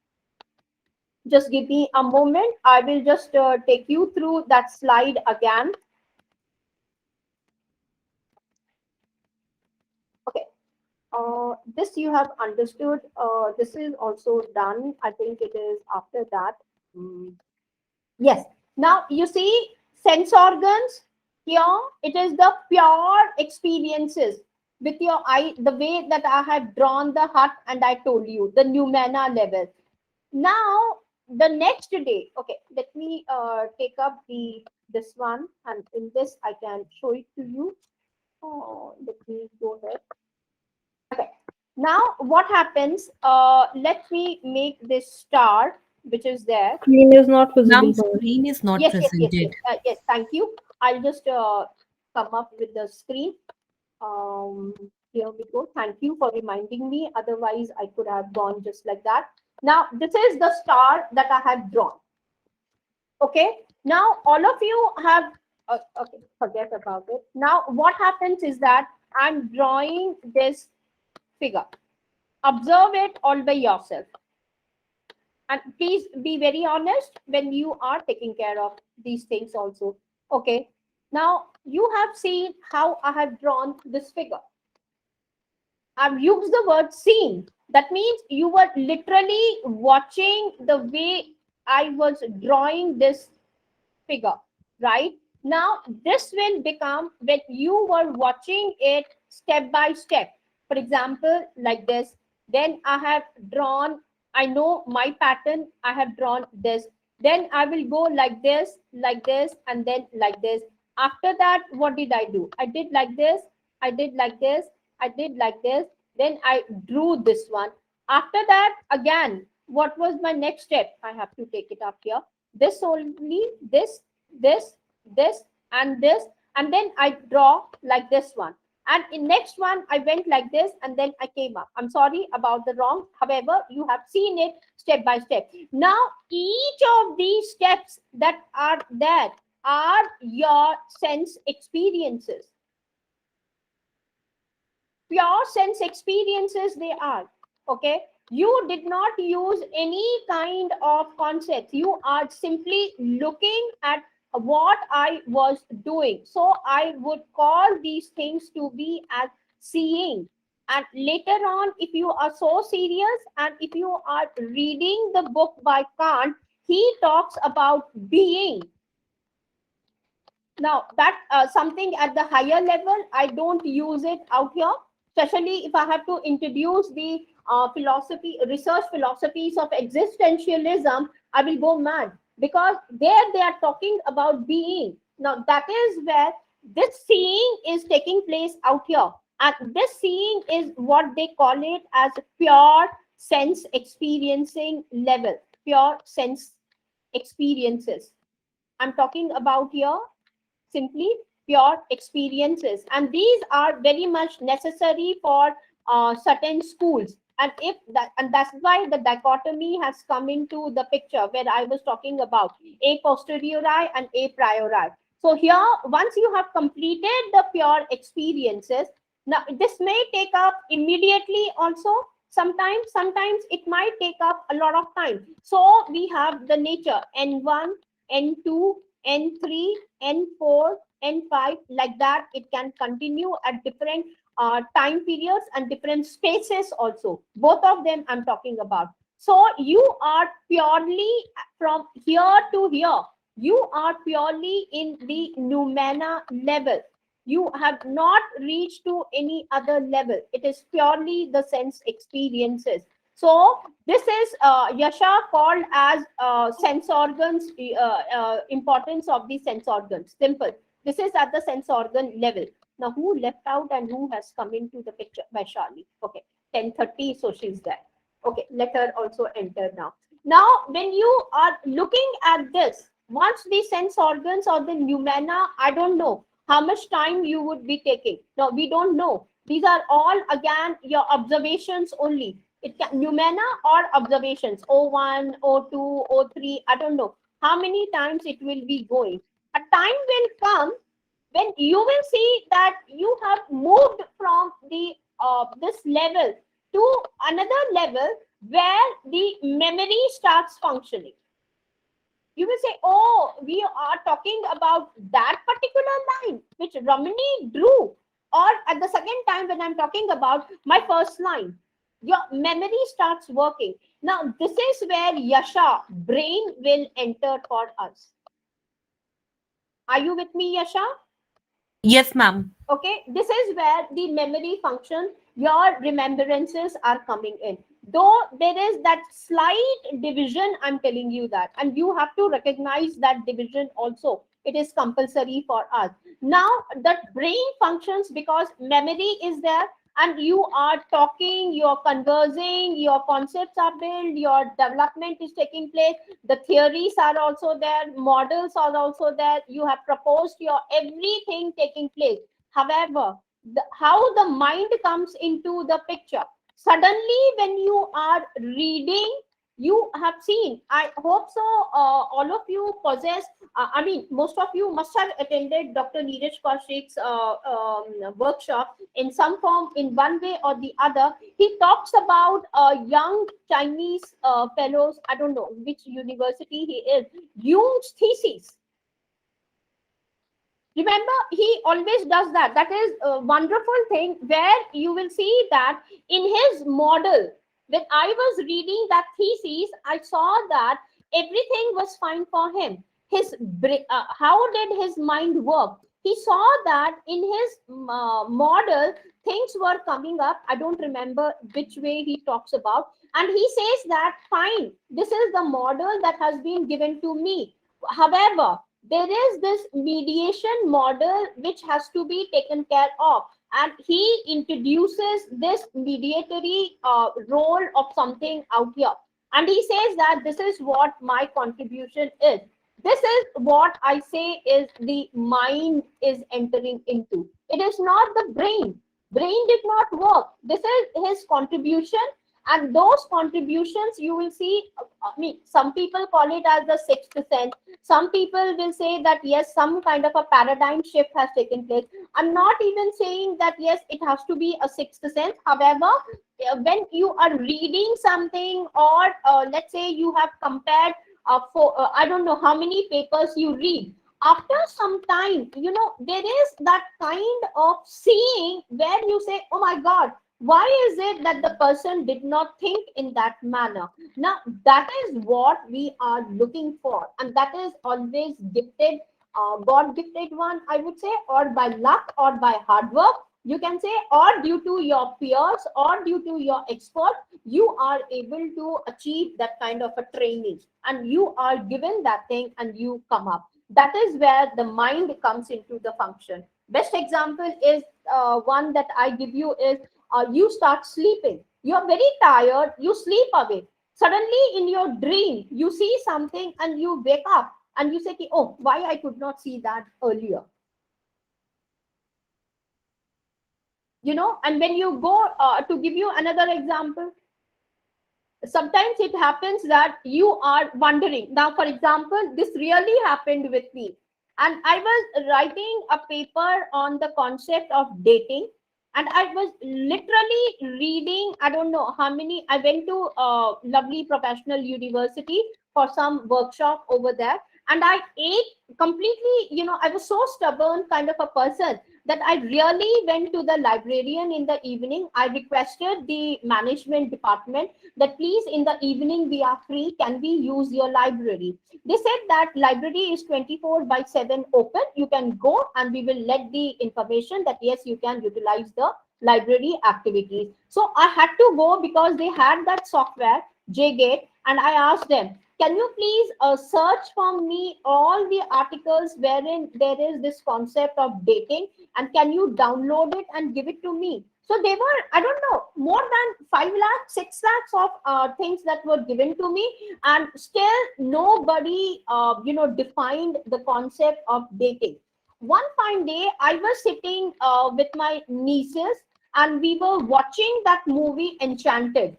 Just give me a moment. I will just take you through that slide again. Okay. This you have understood. This is also done. I think it is after that. Yes. Now you see sense organs here. It is the pure experiences with your eye. The way that I have drawn the hut, and I told you the noumena level. Now the next day. Okay. Let me take up this one, and in this I can show it to you. Oh, let me go ahead. Okay. Now what happens? Let me make this star, which is there. Screen is not visible. Ma'am, screen is not Yes, yes, yes, yes. presented. Yes, thank you. I'll just come up with the screen. Here we go. Thank you for reminding me. Otherwise, I could have gone just like that. Now, this is the star that I have drawn. Okay. Now, all of you have, okay, forget about it. Now, what happens is that I'm drawing this figure. Observe it all by yourself. And please be very honest when you are taking care of these things also. Okay. Now, you have seen how I have drawn this figure. I've used the word seen. That means you were literally watching the way I was drawing this figure, right? Now, this will become when you were watching it step by step. For example, like this. Then I have drawn, I know my pattern, I have drawn this. Then I will go like this, and then like this. After that, what did I do? I did like this, I did like this, I did like this. Then I drew this one. After that, again, what was my next step? I have to take it up here. This only, this, and this, and then I draw like this one. And in next one, I went like this, and then I came up. I'm sorry about the wrong. However, you have seen it step by step. Now, each of these steps that are there are your sense experiences. Pure sense experiences they are. Okay. You did not use any kind of concepts. You are simply looking at what I was doing. So I would call these things to be as seeing. And later on, if you are so serious and if you are reading the book by Kant, he talks about being. Now, that something at the higher level, I don't use it out here, especially if I have to introduce the research philosophies of existentialism, I will go mad, because there they are talking about being. Now, that is where this seeing is taking place out here. And this seeing is what they call it as pure sense experiencing level, pure sense experiences. I'm talking about here simply pure experiences, and these are very much necessary for certain schools. And if that, and that's why the dichotomy has come into the picture, where I was talking about a posteriori and a priori. So here, once you have completed the pure experiences, now this may take up immediately also. Sometimes it might take up a lot of time. So we have the nature N1, N2, N3, N4, N5, like that. It can continue at different time periods and different spaces also. Both of them I'm talking about. So you are purely from here to here. You are purely in the noumena level. You have not reached to any other level. It is purely the sense experiences. So this is Yasha called as sense organs, importance of the sense organs. Simple. This is at the sense organ level. Now, who left out and who has come into the picture? Vaishali. Okay, 10:30, so she's there. Okay, let her also enter now. Now, when you are looking at this, once the sense organs or the noumena, I don't know how much time you would be taking. No, we don't know. These are all, again, your observations only. It can noumena or observations, O1, O2, O3, I don't know how many times it will be going. A time will come when you will see that you have moved from the this level to another level where the memory starts functioning. You will say, oh, we are talking about that particular line which Ramani drew, or at the second time when I'm talking about my first line. Your memory starts working. Now, this is where Yasha, brain, will enter for us. Are you with me, Yasha? Yes, ma'am. Okay, this is where the memory function, your remembrances are coming in. Though there is that slight division, I'm telling you that, and you have to recognize that division also. it is compulsory for us. Now the brain functions because memory is there, and you are talking, you're conversing, your concepts are built, your development is taking place, the theories are also there, models are also there, you have proposed your everything taking place. However, how the mind comes into the picture suddenly when you are reading, you have seen, I hope so, all of you possess, I mean, most of you must have attended Dr. Neeraj Kaushik's workshop in some form, in one way or the other. He talks about young Chinese fellows, I don't know which university he is, Jung's thesis. Remember, he always does that. That is a wonderful thing where you will see that in his model, when I was reading that thesis, I saw that everything was fine for him. How did his mind work? He saw that in his model, things were coming up. I don't remember which way he talks about. And he says that, fine, this is the model that has been given to me. However, there is this mediation model which has to be taken care of, and he introduces this mediatory role of something out here, and he says that this is what my contribution is. This is what I say is the mind is entering into. It is not the brain did not work. This is his contribution, and those contributions you will see, I mean, some people call it as the sixth sense. Some people will say that yes, some kind of a paradigm shift has taken place. I'm not even saying that yes, it has to be a sixth sense. However, when you are reading something, or let's say you have compared I don't know how many papers you read, after some time, you know, there is that kind of seeing where you say, oh my God, why is it that the person did not think in that manner? Now, that is what we are looking for. And that is always gifted, God gifted one, I would say, or by luck or by hard work, you can say, or due to your peers or due to your expert, you are able to achieve that kind of a training. And you are given that thing and you come up. That is where the mind comes into the function. Best example is one that I give you is, you start sleeping, you're very tired, you sleep away, suddenly in your dream you see something and you wake up and you say, oh, why I could not see that earlier, you know. And when you go to give you another example, sometimes it happens that you are wondering. Now, for example, this really happened with me, and I was writing a paper on the concept of dating, and I was literally reading, I don't know how many, I went to a lovely professional university for some workshop over there, and I ate completely, you know, I was so stubborn kind of a person that I really went to the librarian in the evening. I requested the management department that please, in the evening we are free, can we use your library? They said that library is 24/7 open, you can go and we will let the information that yes, you can utilize the library activities. So I had to go because they had that software JGate, and I asked them, can you please search for me all the articles wherein there is this concept of dating, and can you download it and give it to me? So they were, I don't know, more than 5 lakhs, 6 lakhs of things that were given to me, and still nobody, you know, defined the concept of dating. One fine day, I was sitting with my nieces, and we were watching that movie Enchanted,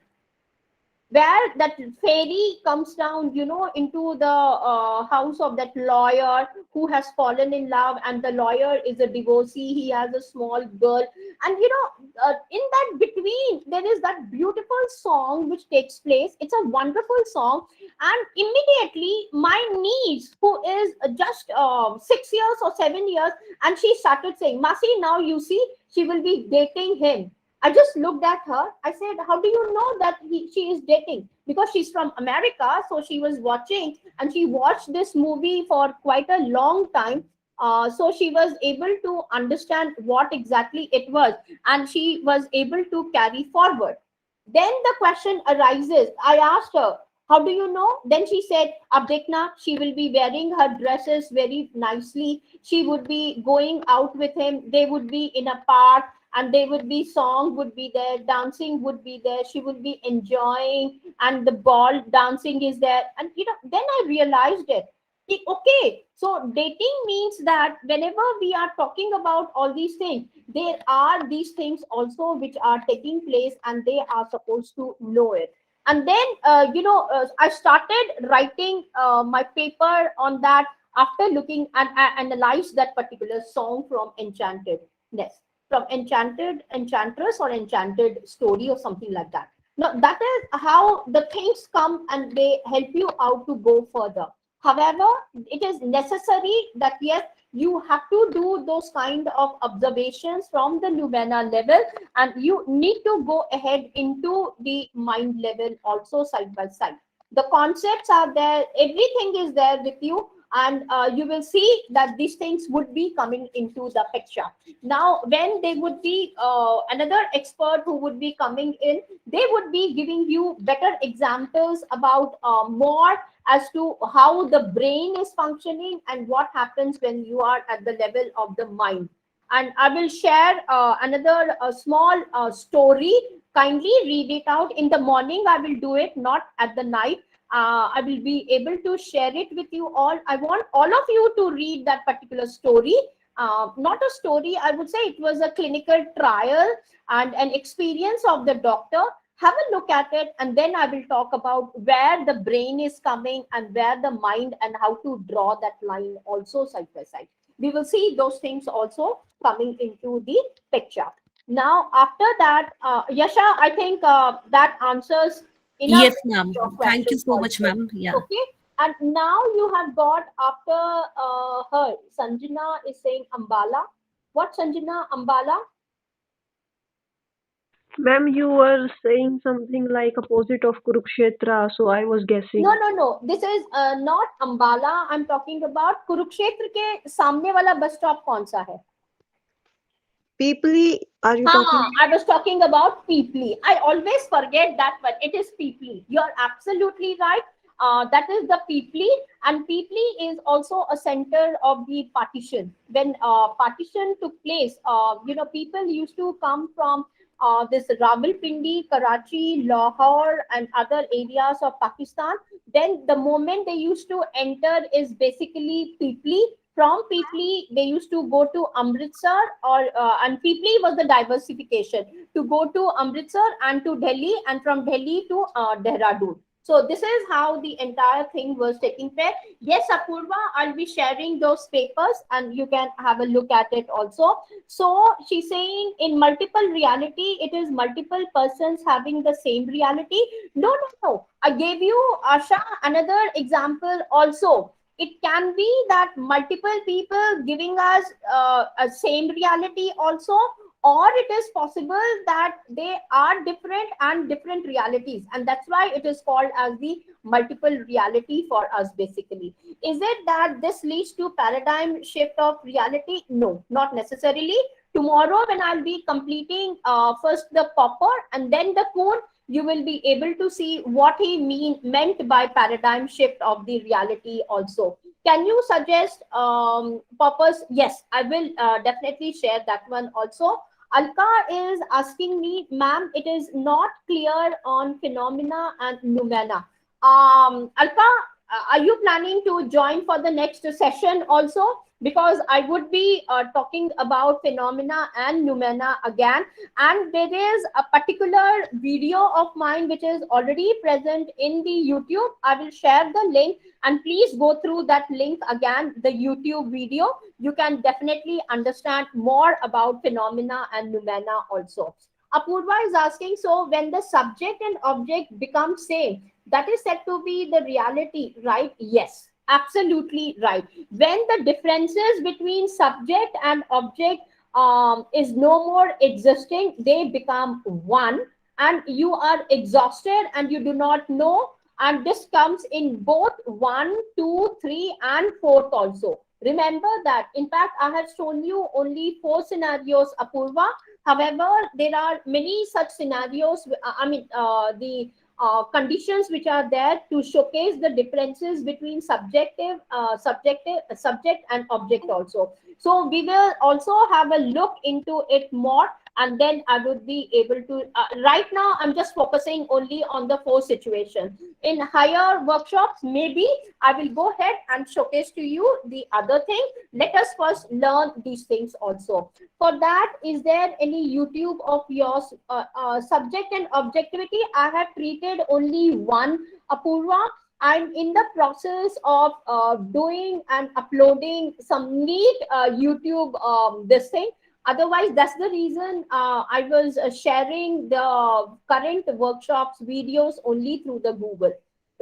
where that fairy comes down, you know, into the house of that lawyer who has fallen in love, and the lawyer is a divorcee, he has a small girl, and you know, in that between there is that beautiful song which takes place. It's a wonderful song, and immediately my niece, who is just 6 years or 7 years, and she started saying, Masi, now you see, she will be dating him. I just looked at her. I said, how do you know that she is dating? Because she's from America, so she was watching, and she watched this movie for quite a long time. So she was able to understand what exactly it was, and she was able to carry forward. Then the question arises. I asked her, How do you know? Then she said, ab dekhna, she will be wearing her dresses very nicely. She would be going out with him. They would be in a park, and they would be, song would be there, dancing would be there. She would be enjoying, and the ball dancing is there. And then I realized it. Okay, so dating means that whenever we are talking about all these things, there are these things also which are taking place, and they are supposed to know it. And then I started writing my paper on that after looking and analyzed that particular song from Enchantedness, from Enchanted Enchantress or Enchanted Story or something like that. Now that is how the things come and they help you out to go further. However, it is necessary that yes, you have to do those kind of observations from the Lumena level, and you need to go ahead into the mind level also side by side. The concepts are there, everything is there with you, and you will see that these things would be coming into the picture. Now when they would be another expert who would be coming in, they would be giving you better examples about more as to how the brain is functioning and what happens when you are at the level of the mind. And I will share another small story. Kindly read it out in the morning. I will do it, not at the night. I will be able to share it with you all. I want all of you to read that particular story. Not a story, I would say it was a clinical trial and an experience of the doctor. Have a look at it, and then I will talk about where the brain is coming and where the mind, and how to draw that line also side by side. We will see those things also coming into the picture. Now, after that, Yasha, I think that answers enough Yes, ma'am. your Thank you questions so much, also. ma'am. Yeah. Okay. And now you have got after her, Sanjana is saying Ambala. What Sanjana? Ambala? Ma'am, you were saying something like opposite of Kurukshetra, so I was No, guessing. no, no. This is not Ambala. I'm talking about Kurukshetra के सामने वाला bus stop कौन सा है? People, are you talking? I was talking about Peeply. I always forget that one. It is Peeply. You're absolutely right. That is the Peeply, and Peeply is also a center of the partition. When partition took place, people used to come from this Rawalpindi, Karachi, Lahore, and other areas of Pakistan. Then the moment they used to enter is basically Peeply. From Peeply, they used to go to Amritsar, and Peeply was the diversification to go to Amritsar and to Delhi, and from Delhi to Dehradun. So this is how the entire thing was taking place. Yes, Apurva, I'll be sharing those papers, and you can have a look at it also. So she's saying in multiple reality, it is multiple persons having the same reality. No, no, no. I gave you, Asha, another example also. It can be that multiple people giving us a same reality also, or it is possible that they are different and different realities, and that's why it is called as the multiple reality for us basically. Is it that this leads to paradigm shift of reality? No, not necessarily. Tomorrow when I'll be completing first the pauper and then the coon, you will be able to see what he meant by paradigm shift of the reality also. Can you suggest purpose? Yes, I will definitely share that one also. Alka is asking me, ma'am, it is not clear on phenomena and noumena. Alka, are you planning to join for the next session also? Because I would be talking about phenomena and noumena again, and there is a particular video of mine which is already present in the YouTube. I will share the link, and please go through that link again, the YouTube video. You can definitely understand more about phenomena and noumena also. Apurva is asking, so when the subject and object become same, that is said to be the reality, right? Yes, absolutely right. When the differences between subject and object is no more existing, they become one, and you are exhausted and you do not know. And this comes in both 1, 2, 3, and 4th also. Remember that. In fact, I have shown you only 4 scenarios, Apurva. However, there are many such scenarios. The conditions which are there to showcase the differences between subject and object also. So we will also have a look into it more, and then I would be able to, right now I'm just focusing only on the four situations. In higher workshops, maybe I will go ahead and showcase to you the other thing. Let us first learn these things also. For that, is there any YouTube of yours? Subject and objectivity, I have treated only one, Apurva. I'm in the process of doing and uploading some neat YouTube this thing. Otherwise, that's the reason I was sharing the current workshops videos only through the Google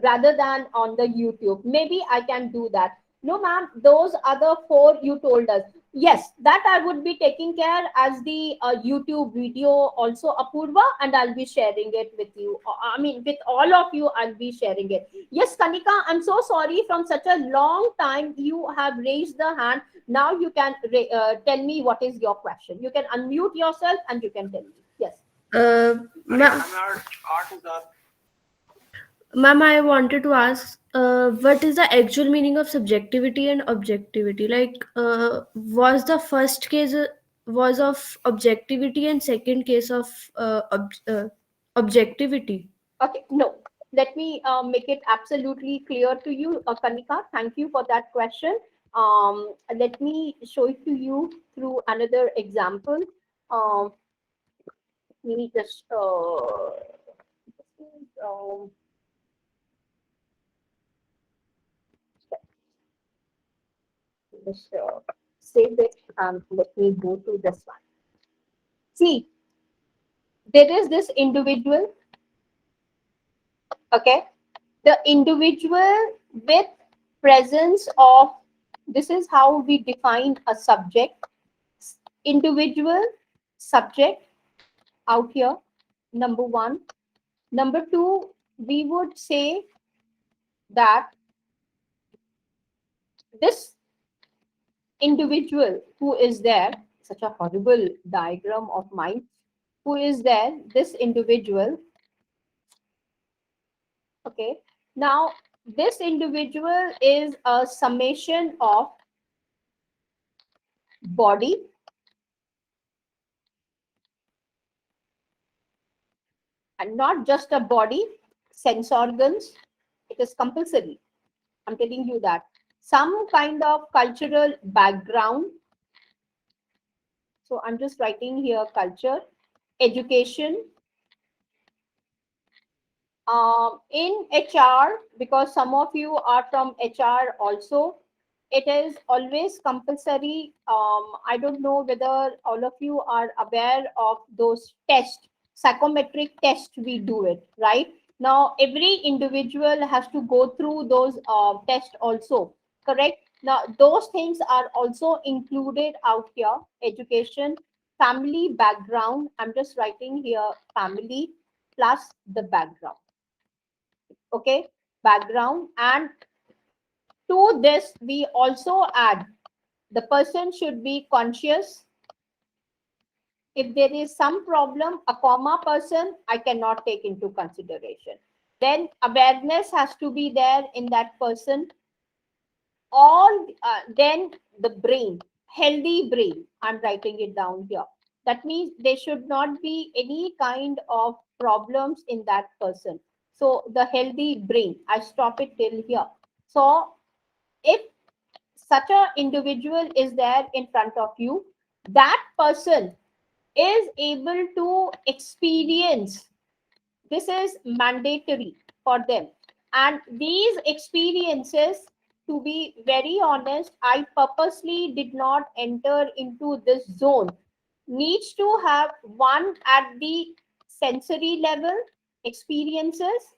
rather than on the YouTube. Maybe I can do that. No, ma'am, those other four you told us. Yes, that I would be taking care as the YouTube video also, Apurva, and I'll be sharing it with you. I mean, with all of you, I'll be sharing it. Yes, Kanika, I'm so sorry. From such a long time, you have raised the hand. Now you can tell me what is your question. You can unmute yourself and you can tell me. Yes. Ma'am, ma'am, I wanted to ask, what is the actual meaning of subjectivity and objectivity? Like, was the first case was of objectivity and second case of objectivity? Okay, no. Let me make it absolutely clear to you, Kanika. Thank you for that question. Let me show it to you through another example. Um, Let me just um, just save it and let me go to this one. See, there is this individual, okay? The individual with presence of, this is how we define a subject. Individual, subject, out here, number one. Number two, we would say that this individual who is there, such a horrible diagram of mine, who is there, this individual, okay. Now, this individual is a summation of body, and not just a body, sense organs. It is compulsory. I'm telling you that. Some kind of cultural background. So I'm just writing here culture, education. In HR, because some of you are from HR also, it is always compulsory. I don't know whether all of you are aware of those tests, psychometric tests, we do it, right? Now, every individual has to go through those tests also, correct? Now, those things are also included out here, education, family background. I'm just writing here family plus the background. Okay, background, and to this we also add the person should be conscious. If there is some problem, a comma person I cannot take into consideration. Then awareness has to be there in that person. All then the brain, healthy brain, I'm writing it down here. That means there should not be any kind of problems in that person. So the healthy brain, I stop it till here. So if such a individual is there in front of you, that person is able to experience, this is mandatory for them. And these experiences, to be very honest, I purposely did not enter into this zone, needs to have one at the sensory level experiences,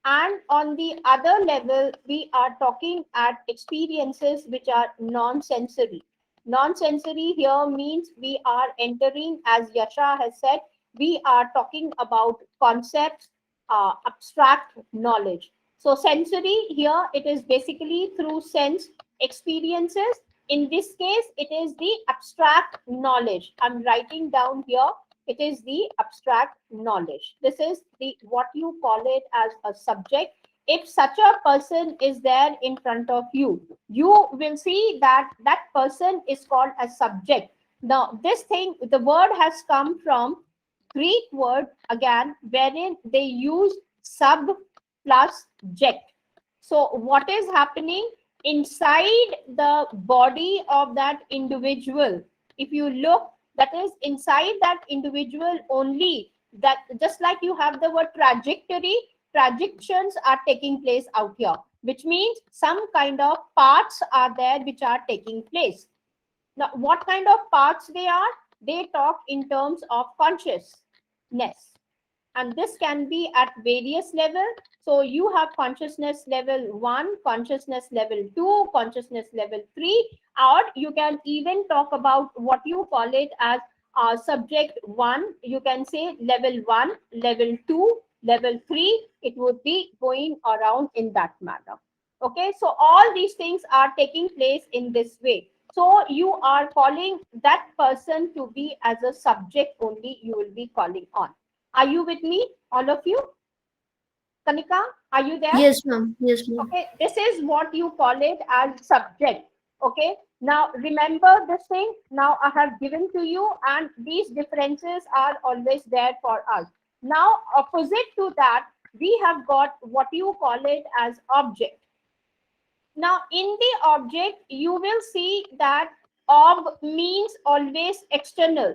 and on the other level we are talking at experiences which are non-sensory. Non-sensory here means we are entering, as Yasha has said, we are talking about concepts, abstract knowledge. So sensory here, it is basically through sense experiences. In this case, it is the abstract knowledge. I'm writing down here, It is the abstract knowledge. This is the what you call it as a subject. If such a person is there in front of you, you will see that that person is called a subject. Now, this thing, the word has come from Greek word again, wherein they use sub plus ject. So, what is happening inside the body of that individual? If you look, that is inside that individual only. That just like you have the word trajectory, trajections are taking place out here, which means some kind of parts are there which are taking place. Now, what kind of parts they are? They talk in terms of consciousness. And this can be at various levels. So you have consciousness level 1, consciousness level 2, consciousness level 3, or you can even talk about what you call it as subject 1. You can say level 1, level 2, level 3. It would be going around in that manner. Okay, so all these things are taking place in this way. So you are calling that person to be as a subject only, you will be calling on. Are you with me, all of you? Kanika, are you there? Yes, ma'am. Yes, ma'am. Okay, this is what you call it as subject. Okay, now remember this thing. Now I have given to you, and these differences are always there for us. Now, opposite to that, we have got what you call it as object. Now, in the object, you will see that ob means always external.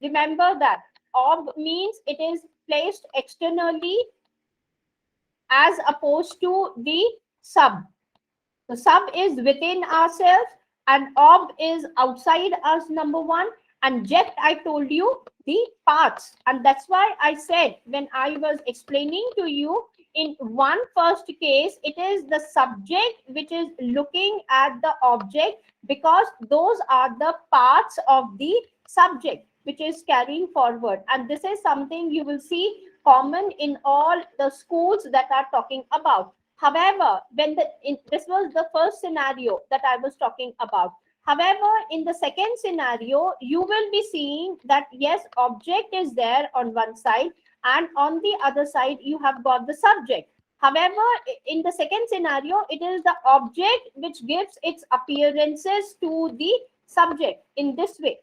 Remember that ob means it is placed externally as opposed to the sub. The sub is within ourselves and ob is outside us, number one. And jet, I told you the parts. And that's why I said when I was explaining to you, in one first case, it is the subject which is looking at the object because those are the parts of the subject which is carrying forward. And this is something you will see common in all the schools that are talking about. However, when this was the first scenario that I was talking about. However, in the second scenario, you will be seeing that yes, object is there on one side and on the other side, you have got the subject. However, in the second scenario, it is the object which gives its appearances to the subject in this way.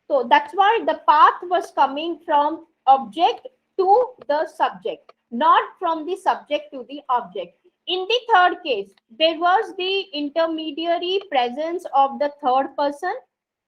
So that's why the path was coming from object to the subject, not from the subject to the object. In the third case, there was the intermediary presence of the third person,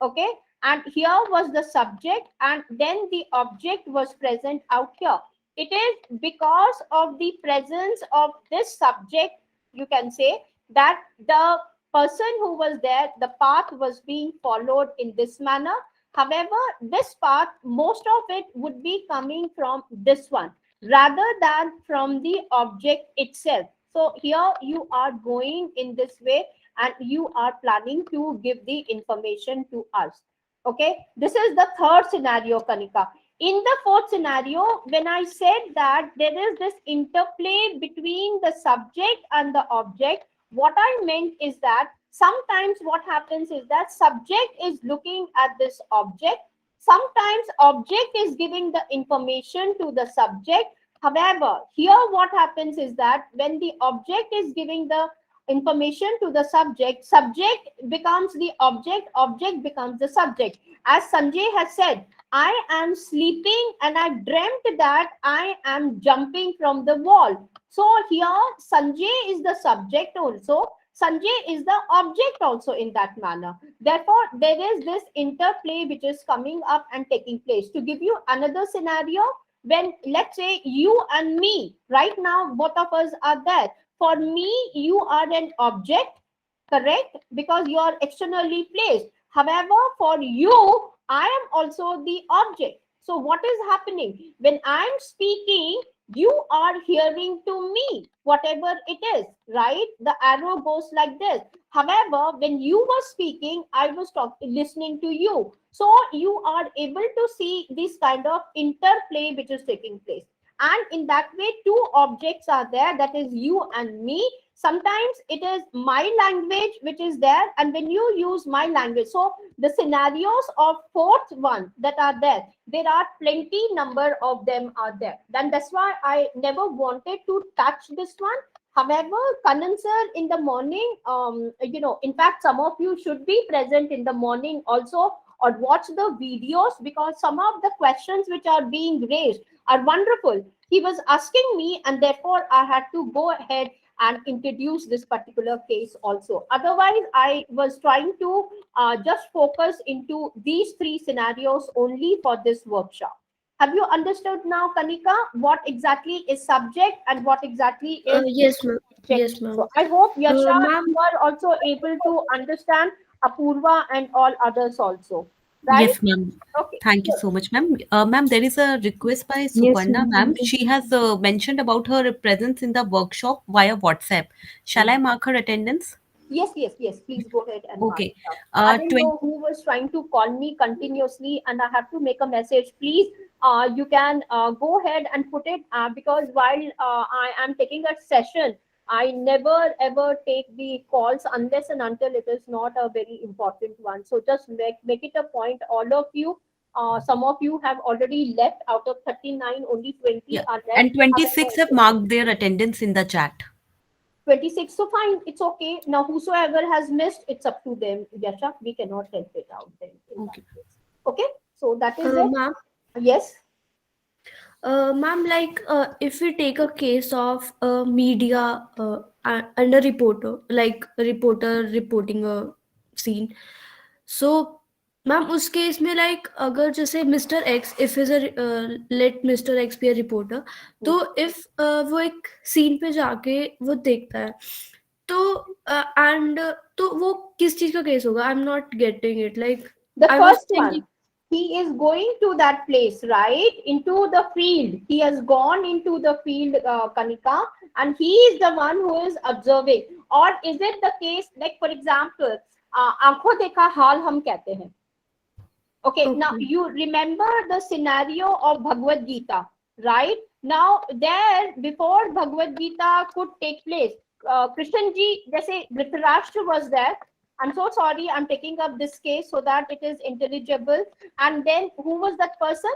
okay? And here was the subject and then the object was present out here. It is because of the presence of this subject, you can say, that the person who was there, the path was being followed in this manner. However, this path, most of it would be coming from this one rather than from the object itself. So here you are going in this way and you are planning to give the information to us. Okay, this is the third scenario, Kanika. In the fourth scenario, when I said that there is this interplay between the subject and the object, what I meant is that sometimes what happens is that subject is looking at this object. Sometimes object is giving the information to the subject. However, here what happens is that when the object is giving the information to the subject, subject becomes the object, object becomes the subject. As Sanjay has said, I am sleeping and I dreamt that I am jumping from the wall. So here Sanjay is the subject also. Sanjay is the object also in that manner. Therefore, there is this interplay which is coming up and taking place. To give you another scenario, when let's say you and me, right now, both of us are there. For me, you are an object, correct? Because you are externally placed. However, for you, I am also the object. So what is happening? When I'm speaking, you are hearing to me, whatever it is, right? The arrow goes like this. However, when you were speaking, I was listening to you. So you are able to see this kind of interplay which is taking place. And in that way, two objects are there, that is you and me. Sometimes it is my language which is there, and when you use my language, so the scenarios of fourth one that are there are plenty number of them are there. Then that's why I never wanted to touch this one. However, Kanan sir, in the morning, in fact, some of you should be present in the morning also, or watch the videos, because some of the questions which are being raised are wonderful. He was asking me, and therefore I had to go ahead and introduce this particular case also. Otherwise, I was trying to just focus into these three scenarios only for this workshop. Have you understood now, Kanika, what exactly is subject and what exactly is Yes, ma'am. object? Yes, ma'am. So I hope, Yasha, Ma'am, you are also able to understand, Apurva and all others also, right? Yes, ma'am. Okay, Thank you good. so much, ma'am. Ma'am, there is a request by Yes, Suparna, ma'am. ma'am. She has mentioned about her presence in the workshop via WhatsApp. Shall I mark her attendance? Yes. Please go ahead and mark Okay. it up. I didn't 20. know who was trying to call me continuously, and I have to make a message. Please, you can go ahead and put it, because while I am taking a session, I never ever take the calls unless and until it is not a very important one. So just make it a point, all of you. Some of you have already left. Out of 39, only 20 Yeah. are left. And 26 However, have marked their attendance in the chat. 26, so fine, it's okay. Now whosoever has missed, it's up to them, Yasha. We cannot help it out then in Okay. that case. Okay, so that is it. ma'am, Yes. ma'am, like if we take a case of media and a reporter, like a reporter reporting a scene, so ma'am, उस case में like अगर जैसे Mr. X, if is a let Mr. X be a reporter, तो if वो एक scene पे जाके वो देखता है, तो and तो वो किस चीज का केस होगा? I'm not getting it. Like The I was first thinking. one, he is going to that place, right? Into the field. He has gone into the field, Kanika, and he is the one who is observing. Or is it the case, like for example, आंखों देखा हाल हम कहते हैं. Okay, now Okay. you remember the scenario of Bhagavad Gita, right? Now there, before Bhagavad Gita could take place, Krishan ji, jaise Dhritarashtra was there. I'm so sorry, I'm taking up this case so that it is intelligible. And then who was that person?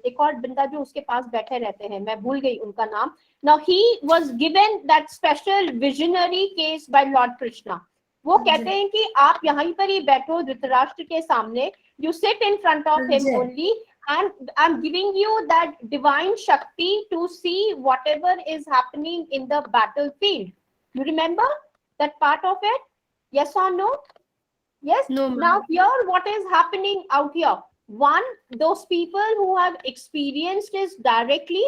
एक और बंदा जो उसके पास बैठे रहते हैं, मैं भूल गई उनका नाम. Now he was given that special visionary case by Lord Krishna. वो कहते हैं कि आप यहीं पर ही बैठो धृतराष्ट्र के सामने. You sit in front of him only, and I'm giving you that divine Shakti to see whatever is happening in the battlefield. You remember that part of it? Yes or no? Yes. No, ma'am. Now here, what is happening out here? One, those people who have experienced this directly.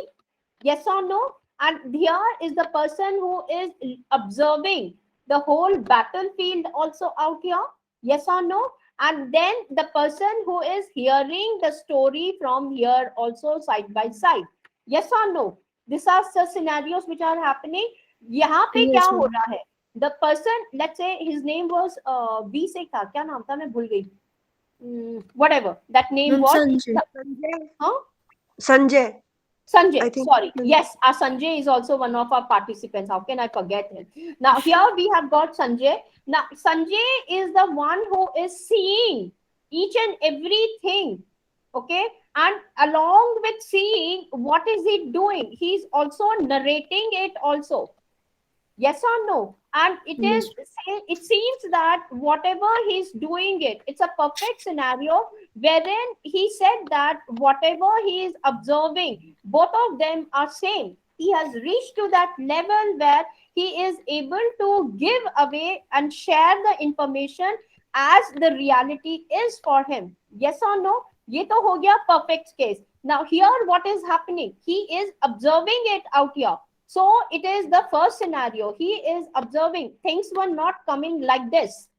Yes or no? And here is the person who is observing the whole battlefield also out here. Yes or no? And then the person who is hearing the story from here also side by side. Yes or no? These are the scenarios which are happening. यहाँ पे Yes, क्या ma'am. हो रहा है? The person, let's say his name was V से था, क्या नाम था, मैं भूल गई. Whatever that name Ma'am, was. Sanjay. Huh? Sanjay. Sanjay, I think- sorry. Yes, our Sanjay is also one of our participants. How can I forget him? Now, here we have got Sanjay. Now, Sanjay is the one who is seeing each and everything. Okay. And along with seeing, what is he doing? He's also narrating it also. Yes or no? And it Yes. is, it seems that whatever he's doing it's a perfect scenario wherein he said that whatever he is observing, both of them are same. He has reached to that level where he is able to give away and share the information as the reality is for him. Yes or no? Ye to ho gaya perfect case. Now here what is happening? He is observing it out here. So it is the first scenario. He is observing things were not coming like this.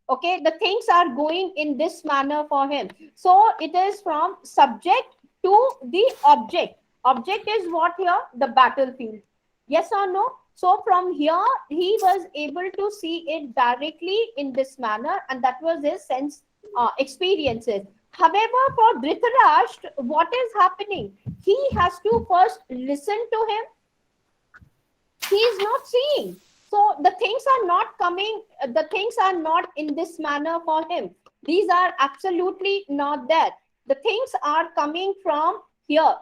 Okay, the things are going in this manner for him. So it is from subject to the object. Object is what here? The battlefield. Yes or no? So from here, he was able to see it directly in this manner, and that was his sense experiences. However, for Dhritarashtra, what is happening? He has to first listen to him. He is not seeing. So the things are not coming, the things are not in this manner for him. These are absolutely not there. The things are coming from here.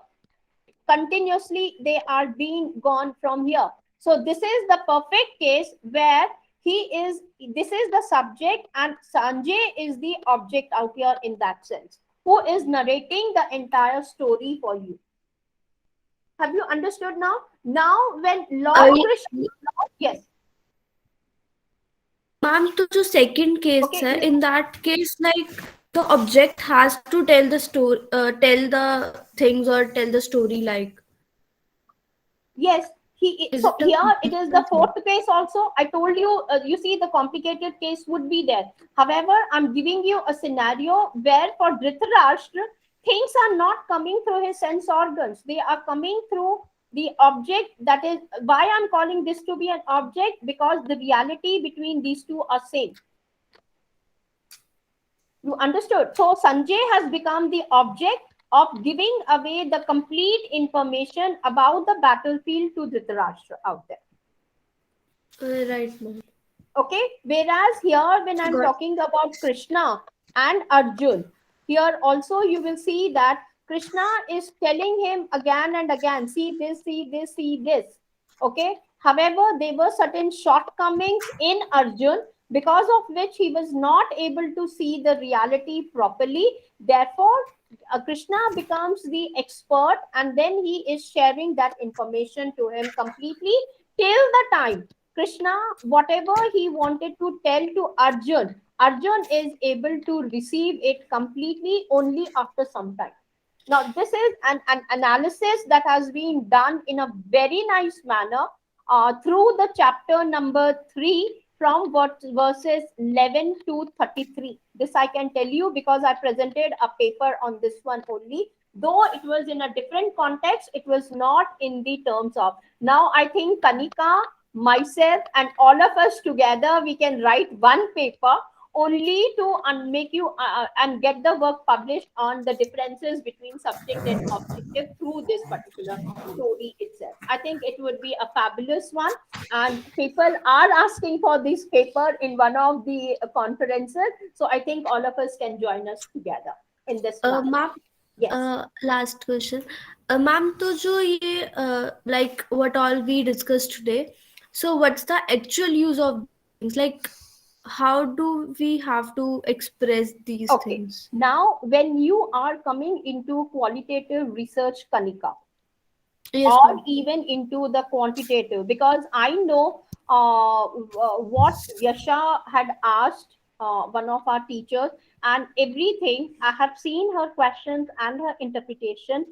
Continuously, they are being gone from here. So this is the perfect case where this is the subject and Sanjay is the object out here in that sense, who is narrating the entire story for you. Have you understood now? Now, when Lord Krishna, yes. Ma'am, तो जो second case Okay, है, in that case, like the object has to tell the story, tell the things or tell the story, like. Yes, Is so it a here it is the different fourth case also. I told you, you see the complicated case would be there. However, I'm giving you a scenario where for Dhritarashtra, things are not coming through his sense organs. They are coming through the object. That is why I'm calling this to be an object, because the reality between these two are same. You understood? So Sanjay has become the object of giving away the complete information about the battlefield to Dhritarashtra out there. Right, ma'am. Okay, whereas here when I'm talking about Krishna and Arjun, here also you will see that Krishna is telling him again and again, see this, see this, see this. Okay, however, there were certain shortcomings in Arjun, because of which he was not able to see the reality properly. Therefore, Krishna becomes the expert, and then he is sharing that information to him completely till the time Krishna, whatever he wanted to tell to Arjun, Arjun is able to receive it completely only after some time. Now, this is an analysis that has been done in a very nice manner through the chapter number 3 from verses 11 to 33. This I can tell you because I presented a paper on this one only. Though it was in a different context, it was not in the terms of. Now, I think Kanika, myself, and all of us together, we can write one paper only to make you and get the work published on the differences between subject and objective through this particular story itself. I think it would be a fabulous one, and people are asking for this paper in one of the conferences. So I think all of us can join us together in this one. Ma'am, Yes. last question. Ma'am, तो जो ये like what all we discussed today, so what's the actual use of things? Like, how do we have to express these things? Now, when you are coming into qualitative research, Kanika, Yes, or ma'am. even into the quantitative, because I know what Yasha had asked one of our teachers, and everything. I have seen her questions and her interpretation.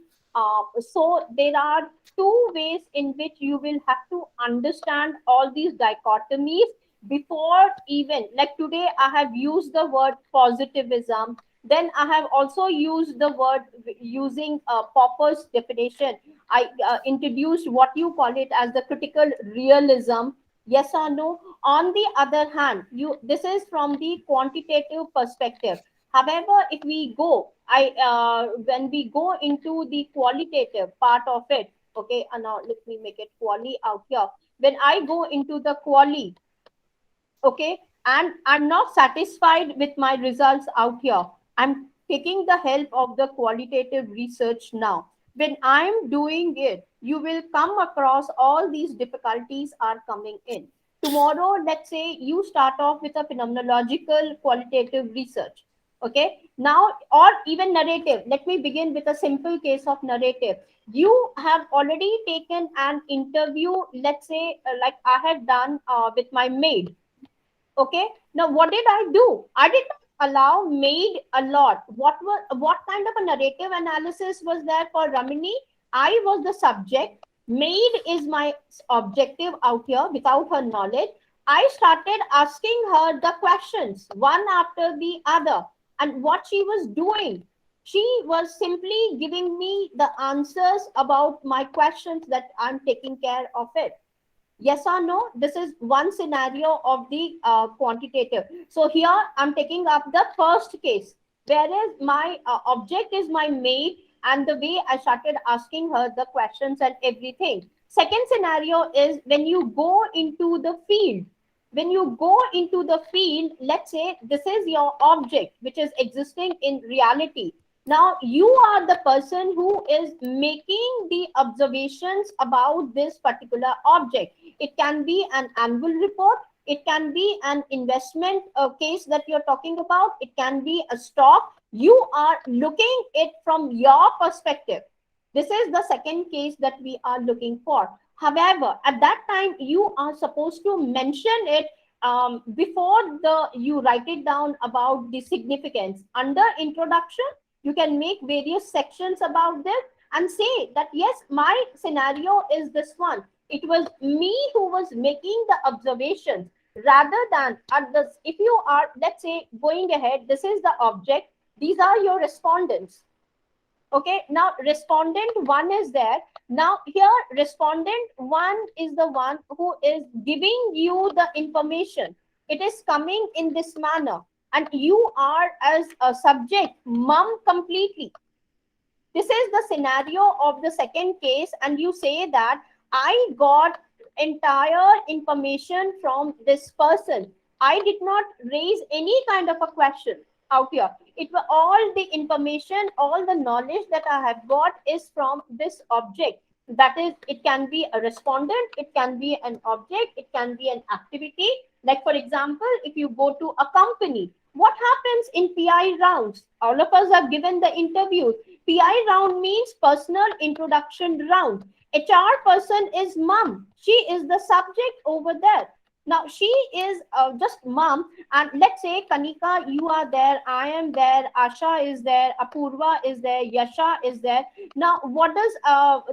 So there are two ways in which you will have to understand all these dichotomies before even, like today I have used the word positivism, then I have also used the word using Popper's definition. I introduced what you call it as the critical realism. Yes or no? On the other hand, this is from the quantitative perspective. However, if we go, when we go into the qualitative part of it, okay, and now let me make it quali out here. When I go into the quali, okay, and I'm not satisfied with my results out here, I'm taking the help of the qualitative research now. When I'm doing it, you will come across all these difficulties are coming in. Tomorrow, let's say you start off with a phenomenological qualitative research. Okay, now, or even narrative. Let me begin with a simple case of narrative. You have already taken an interview, let's say, like I had done with my maid. Okay, now what did I do? I did not allow maid a lot. What kind of a narrative analysis was there for Ramini? I was the subject, maid is my objective out here without her knowledge. I started asking her the questions one after the other, and what she was doing, she was simply giving me the answers about my questions that I'm taking care of it. Yes or no? This is one scenario of the quantitative. So here I'm taking up the first case whereas my object is my maid, and the way I started asking her the questions and everything. Second scenario is when you go into the field. When you go into the field, let's say this is your object which is existing in reality. Now you are the person who is making the observations about this particular object. It can be an annual report, it can be an investment case that you're talking about, it can be a stock. You are looking it from your perspective. This is the second case that we are looking for. However, at that time you are supposed to mention it before the you write it down about the significance. Under introduction, you can make various sections about this and say that yes, my scenario is this one. It was me who was making the observations, rather than at the, if you are, let's say, going ahead, this is the object, these are your respondents. Okay, now respondent one is there. Now here respondent one is the one who is giving you the information. It is coming in this manner, and you are as a subject mum completely. This is the scenario of the second case, and you say that I got entire information from this person. I did not raise any kind of a question out here. It was all the information, all the knowledge that I have got is from this object. That is, it can be a respondent, it can be an object, it can be an activity. Like for example, if you go to a company, what happens in PI rounds? All of us are given the interviews. PI round means personal introduction round. HR person is mom. She is the subject over there. Now she is just mom, and let's say Kanika, you are there, I am there, Asha is there, Apurva is there, Yasha is there. Now what does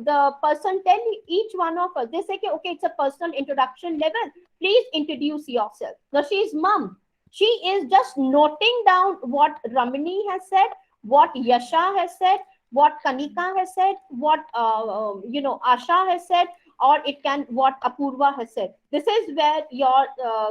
the person tell each one of us? They say, okay, it's a personal introduction level. Please introduce yourself. Now she is mom. She is just noting down what Ramani has said, what Yasha has said, what Kanika has said, what Asha has said, or it can what Apurva has said. This is where your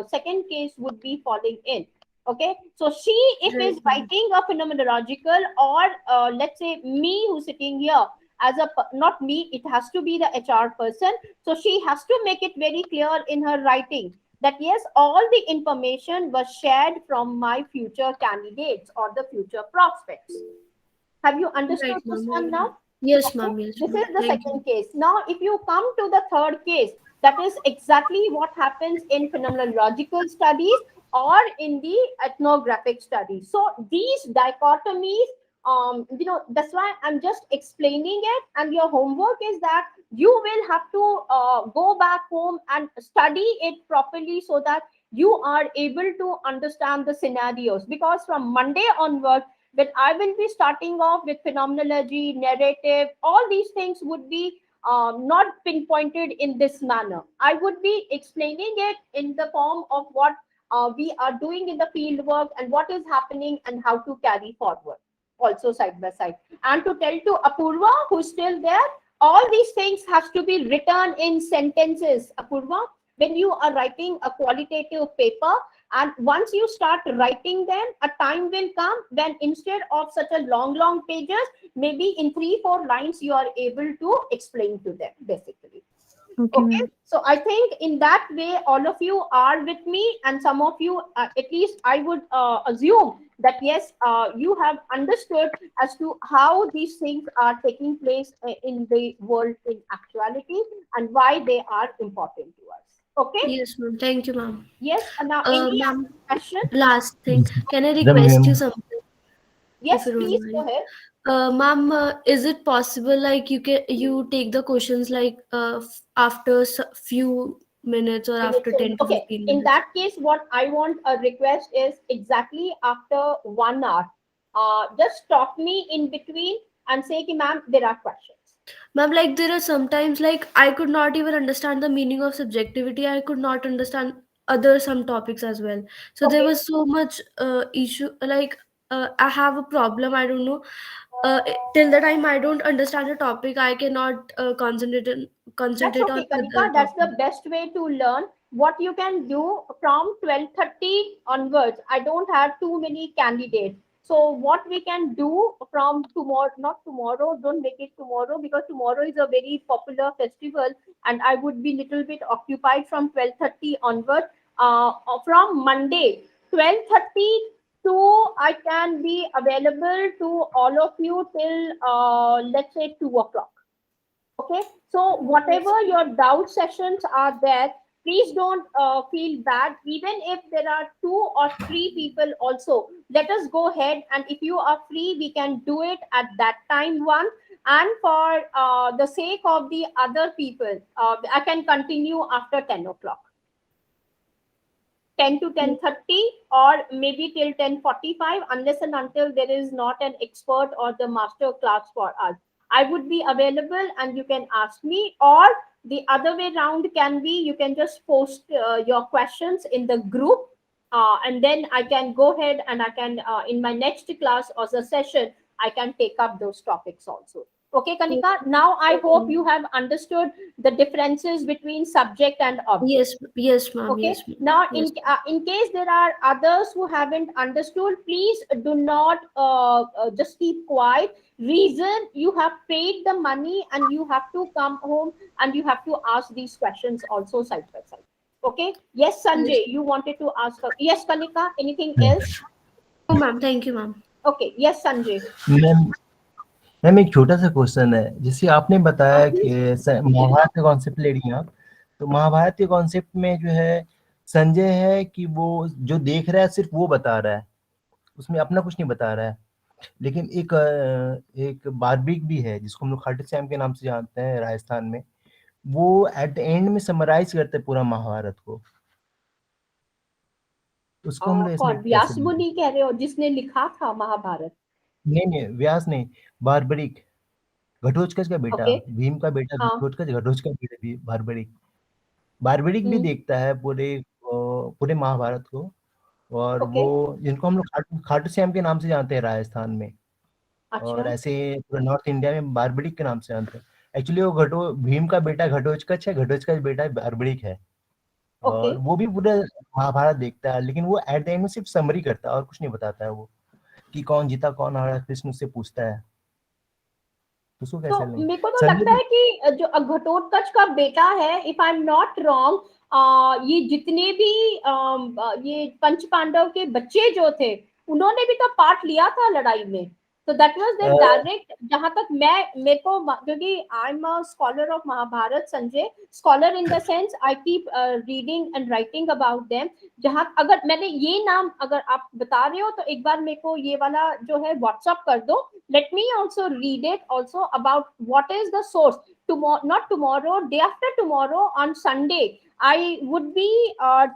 second case would be falling in. Okay, so she, if Right, is writing a phenomenological, or let's say me who's sitting here as a, not me, it has to be the HR person. So she has to make it very clear in her writing that yes, all the information was shared from my future candidates or the future prospects. Have you understood right, this ma'am. one now? Yes, Okay, ma'am. Yes, this ma'am. is the Thank you. second case. Now, if you come to the third case, that is exactly what happens in phenomenological studies or in the ethnographic studies. So these dichotomies, that's why I'm just explaining it. And your homework is that you will have to go back home and study it properly so that you are able to understand the scenarios. Because from Monday onward, when I will be starting off with phenomenology, narrative, all these things would be not pinpointed in this manner. I would be explaining it in the form of what we are doing in the field work and what is happening and how to carry forward, also side by side. And to tell to Apurva, who's still there, all these things have to be written in sentences, Apurva. When you are writing a qualitative paper, and once you start writing them, a time will come when instead of such a long pages, maybe in 3-4 lines, you are able to explain to them, basically. Okay, Okay, ma'am. so I think in that way, all of you are with me, and some of you, at least I would assume that yes, you have understood as to how these things are taking place in the world in actuality and why they are important to us. Okay, Yes, ma'am. Thank you, ma'am. yes, and now any Ma'am, question? last thing. Can I Then request you something, if Yes, you don't please go mind? ahead. Ma'am, is it possible like you take the questions like after few minutes or after Minutes only. 10 to Okay, 15 in minutes? that case, what I want a request is exactly after 1 hour. Just stop me in between and say, ki, ma'am, there are questions. Ma'am, like there are sometimes like I could not even understand the meaning of subjectivity. I could not understand other some topics as well. So there Okay, was so much issue. Like I have a problem. I don't know. Till the time I don't understand the topic, I cannot that's concentrate on okay, other Kanika. That's topic. the best way to learn. What you can do from 12:30 onwards. I don't have too many candidates. So what we can do from tomorrow, not tomorrow, don't make it tomorrow, because tomorrow is a very popular festival and I would be little bit occupied from 12:30 onward. From Monday 12:30 to I can be available to all of you till let's say 2 o'clock. Okay, so whatever your doubt sessions are there, please don't feel bad. Even if there are 2 or 3 people also, let us go ahead, and if you are free, we can do it at that time one. And for the sake of the other people, I can continue after 10 o'clock. 10 to 10:30 or maybe till 10:45, unless and until there is not an expert or the master class for us. I would be available and you can ask me, or the other way round can be you can just post your questions in the group, and then I can go ahead and I can, in my next class or the session, I can take up those topics also. Okay, Kanika, now I hope you have understood the differences between subject and object. Yes, ma'am. Okay, Yes, ma'am. now Yes. in case there are others who haven't understood, please do not just keep quiet. Reason, you have paid the money and you have to come home and you have to ask these questions also side by side. Okay, yes, Sanjay, you wanted to ask her. Yes, Kanika, anything else? Oh, ma'am. Thank you, ma'am. Okay, yes, Sanjay. Ma'am ma'am एक छोटा सा question है, जैसे आपने बताया कि महाभारत का concept ले रही हैं आप, तो महाभारत के कॉन्सेप्ट में जो है संजय है कि वो जो देख रहा है सिर्फ वो बता रहा है, उसमें अपना कुछ नहीं बता रहा है। लेकिन एक बार्बिक भी है जिसको हम लोग खाटू श्याम के नाम से जानते हैं राजस्थान में, वो एट द एंड में समराइज करते हैं पूरा महाभारत को, उसको हम लोग इसमें कौन, कैसे व्यास लेंगे? मुनि कह रहे हो जिसने लिखा था महाभारत? नहीं व्यास नहीं, बार्बरिक, घटोत्कच का बेटा, Okay. भीम का बेटा हाँ. घटोत्कच का बेटा भी बार्बरिक भी देखता है पूरे महाभारत को, और Okay. वो जिनको हम लोग खाटू श्याम के नाम से जानते हैं राजस्थान में, और अच्छा. ऐसे पूरे नॉर्थ इंडिया में बार्बरिक के नाम से जानते हैं। एक्चुअली वो भीम का बेटा घटोत्कच है, घटोत्कच बेटा बार्बरिक है, और Okay. वो भी पूरा महाभारत देखता है, लेकिन वो एट द एंड में सिर्फ समरी करता है और कुछ नहीं बताता है वो कि कौन जीता कौन हारा, कृष्ण उससे पूछता है, उसको तो कैसे लें? मेरे को तो संजय लगता है कि जो घटोत्कच का बेटा है, if I am not wrong, ये जितने भी ये पंच पांडव के बच्चे जो थे, उन्होंने भी तो पार्ट लिया था लड़ाई में। तो दैट वाज द डायरेक्ट, जहां तक मेरे को, क्योंकि I am a scholar of Mahabharata Sanjay, scholar in the sense I keep reading and writing about them. जहां अगर मैंने ये नाम अगर आप बता रहे हो तो एक बार मेरे को ये वाला जो है व्हाट्सअप कर दो। Let me also read it also about what is the source. Tomorrow, not tomorrow, day after tomorrow on Sunday, I would be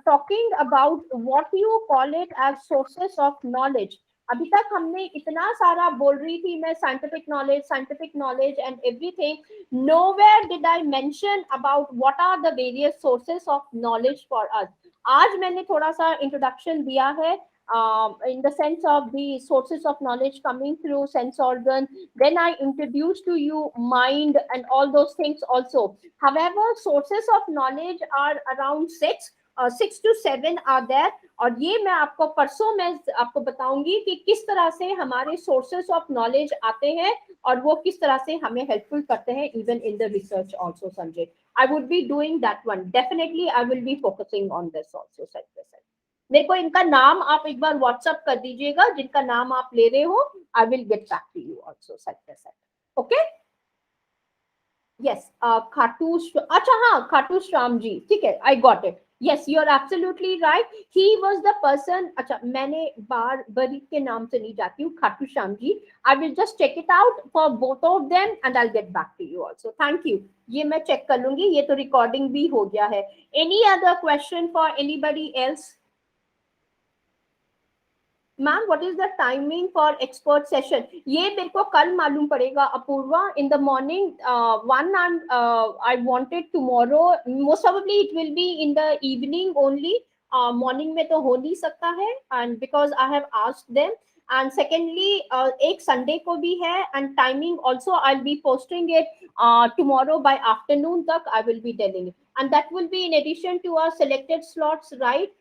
talking about what you call it as sources of knowledge. अभी तक हमने इतना सारा बोल रही थी मैं, scientific knowledge and everything. Nowhere did I mention about what are the various sources of knowledge for us. आज मैंने थोड़ा सा introduction दिया है, in the sense of the sources of knowledge coming through sense organ. Then I introduced to you mind and all those things also. However, sources of knowledge are around 6 to 7 are there. और ये मैं आपको परसों मैं आपको बताऊंगी कि किस तरह से हमारे सोर्सेस ऑफ नॉलेज आते हैं और वो किस तरह से हमें हेल्पफुल करते हैं even in the research also Sanjay. I would be doing that one, definitely I will be focusing on this also side by side. मेरे को इनका नाम आप एक बार व्हाट्सएप कर दीजिएगा, जिनका नाम आप ले रहे हो। I will get back to you also side by side. Okay, yes, Khatu, अच्छा हाँ, खाटू श्याम जी, ठीक है, I got it. Yes, you are absolutely right. He was the person. अच्छा, मैंने बार्बरिक के नाम से नहीं जाती हूँ, खाटू श्याम जी। I will just check it out for both of them and I'll get back to you also. Thank you. ये मैं चेक कर लूंगी, ये तो रिकॉर्डिंग भी हो गया है। Any other question for anybody else? Ma'am, what is the timing for expert session? ये मेरे को कल मालूम पड़ेगा Apoorva. In the morning one, I wanted tomorrow, most probably it will be in the evening only. Morning में तो हो नहीं सकता है, and because I have asked them. And secondly एक संडे को भी है, and timing also I will be posting it tomorrow by afternoon तक। I will be telling it, and that will be in addition to our selected slots, right?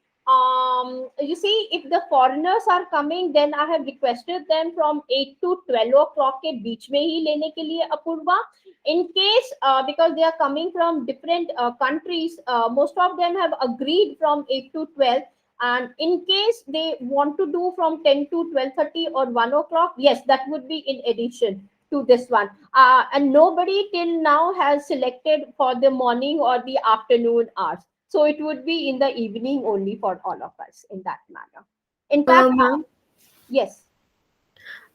You see, if the foreigners are coming, then I have requested them from 8 to 12 o'clock के बीच में ही लेने के लिए Apoorva. In case, because they are coming from different countries, most of them have agreed from 8 to 12. And in case they want to do from 10 to 12:30 or 1 o'clock, yes, that would be in addition to this one. And nobody till now has selected for the morning or the afternoon hours. So it would be in the evening only for all of us in that manner. In fact, Ma'am, yes.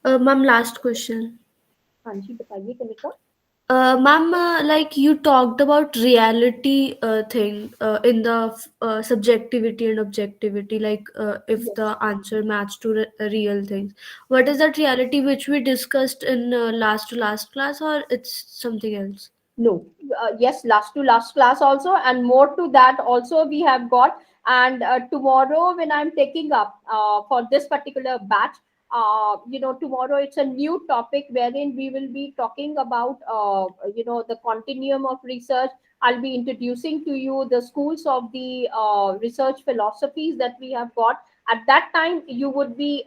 ma'am, last question. हाँ जी बताइए Kanika. Ma'am, like you talked about reality thing in the subjectivity and objectivity, like if Yes. the answer matched to real things. What is that reality which we discussed in last to last class, or it's something else? No, yes, last to last class also, and more to that also we have got. And tomorrow when I'm taking up for this particular batch, tomorrow it's a new topic wherein we will be talking about the continuum of research. I'll be introducing to you the schools of the research philosophies that we have got. At that time you would be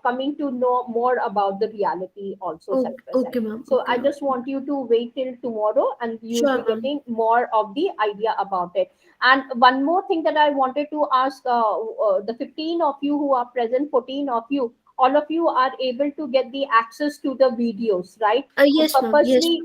coming to know more about the reality also, Oh, 100%. okay, ma'am. So Okay, I ma'am. just want you to wait till tomorrow and you'll Sure, be ma'am. getting more of the idea about it. And one more thing that I wanted to ask, the 15 of you who are present, 14 of you, all of you are able to get the access to the videos, right? Yes, ma'am. Yes, Purposely,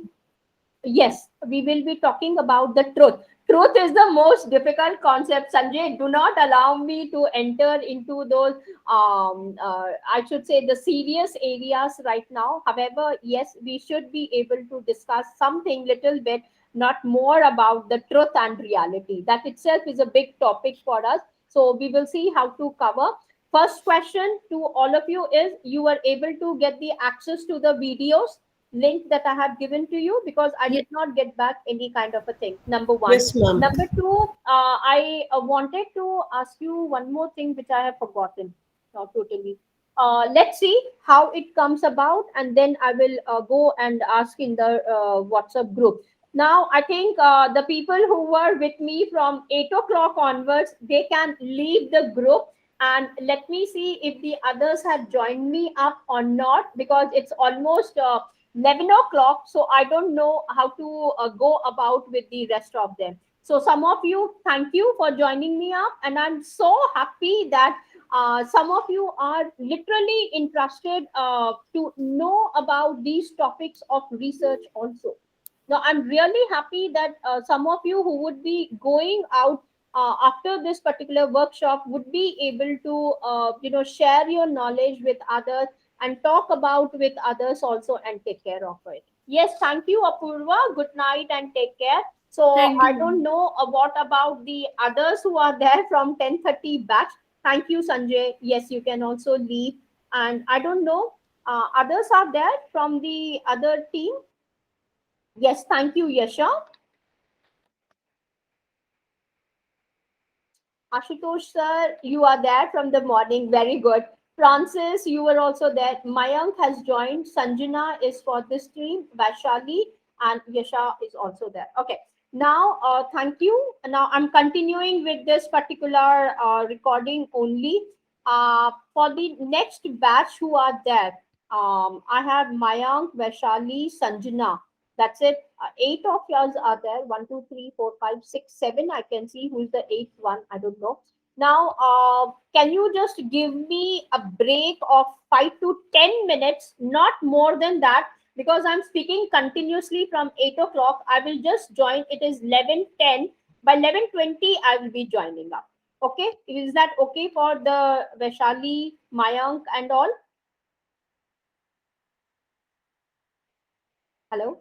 yes, we will be talking about the truth. Truth is the most difficult concept, Sanjay. Do not allow me to enter into those, I should say, the serious areas right now. However, yes, we should be able to discuss something little bit, not more about the truth and reality. That itself is a big topic for us. So we will see how to cover. First question to all of you is, you were able to get the access to the videos link that I have given to you, because I yes. did not get back any kind of a thing. Number one. Yes, ma'am. Number two, I wanted to ask you one more thing which I have forgotten. Totally. Let's see how it comes about, and then I will go and ask in the WhatsApp group. Now, I think the people who were with me from 8 o'clock onwards, they can leave the group, and let me see if the others have joined me up or not, because it's almost 11 o'clock, so I don't know how to go about with the rest of them. So some of you, thank you for joining me up, and I'm so happy that some of you are literally interested to know about these topics of research also. Now I'm really happy that some of you who would be going out after this particular workshop would be able to share your knowledge with others and talk about with others also and take care of it. Yes, thank you, Apurva. Good night and take care. So Thank I you, don't ma'am. know what about the others who are there from 10:30 batch. Thank you, Sanjay. Yes, you can also leave. And I don't know, others are there from the other team. Yes, thank you, Yasha. Ashutosh sir, you are there from the morning. Very good. Francis, you were also there. Mayank has joined. Sanjana is for this stream. Vaishali and Yasha is also there. Okay. Now, thank you. Now, I'm continuing with this particular recording only. For the next batch who are there, I have Mayank, Vaishali, Sanjana. That's it. Eight of yours are there. One, two, three, four, five, six, seven. I can see who's the eighth one. I don't know. Now, can you just give me a break of 5 to 10 minutes, not more than that, because I'm speaking continuously from 8 o'clock. I will just join. It is 11:10. By 11:20, I will be joining up. Okay, is that okay for the Vaishali, Mayank, and all? Hello.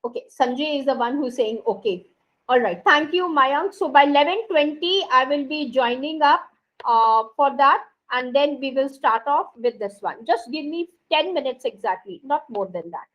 Okay, Sanjay is the one who's saying okay. All right, thank you, Mayank. So by 11:20, I will be joining up for that, and then we will start off with this one. Just give me 10 minutes exactly, not more than that.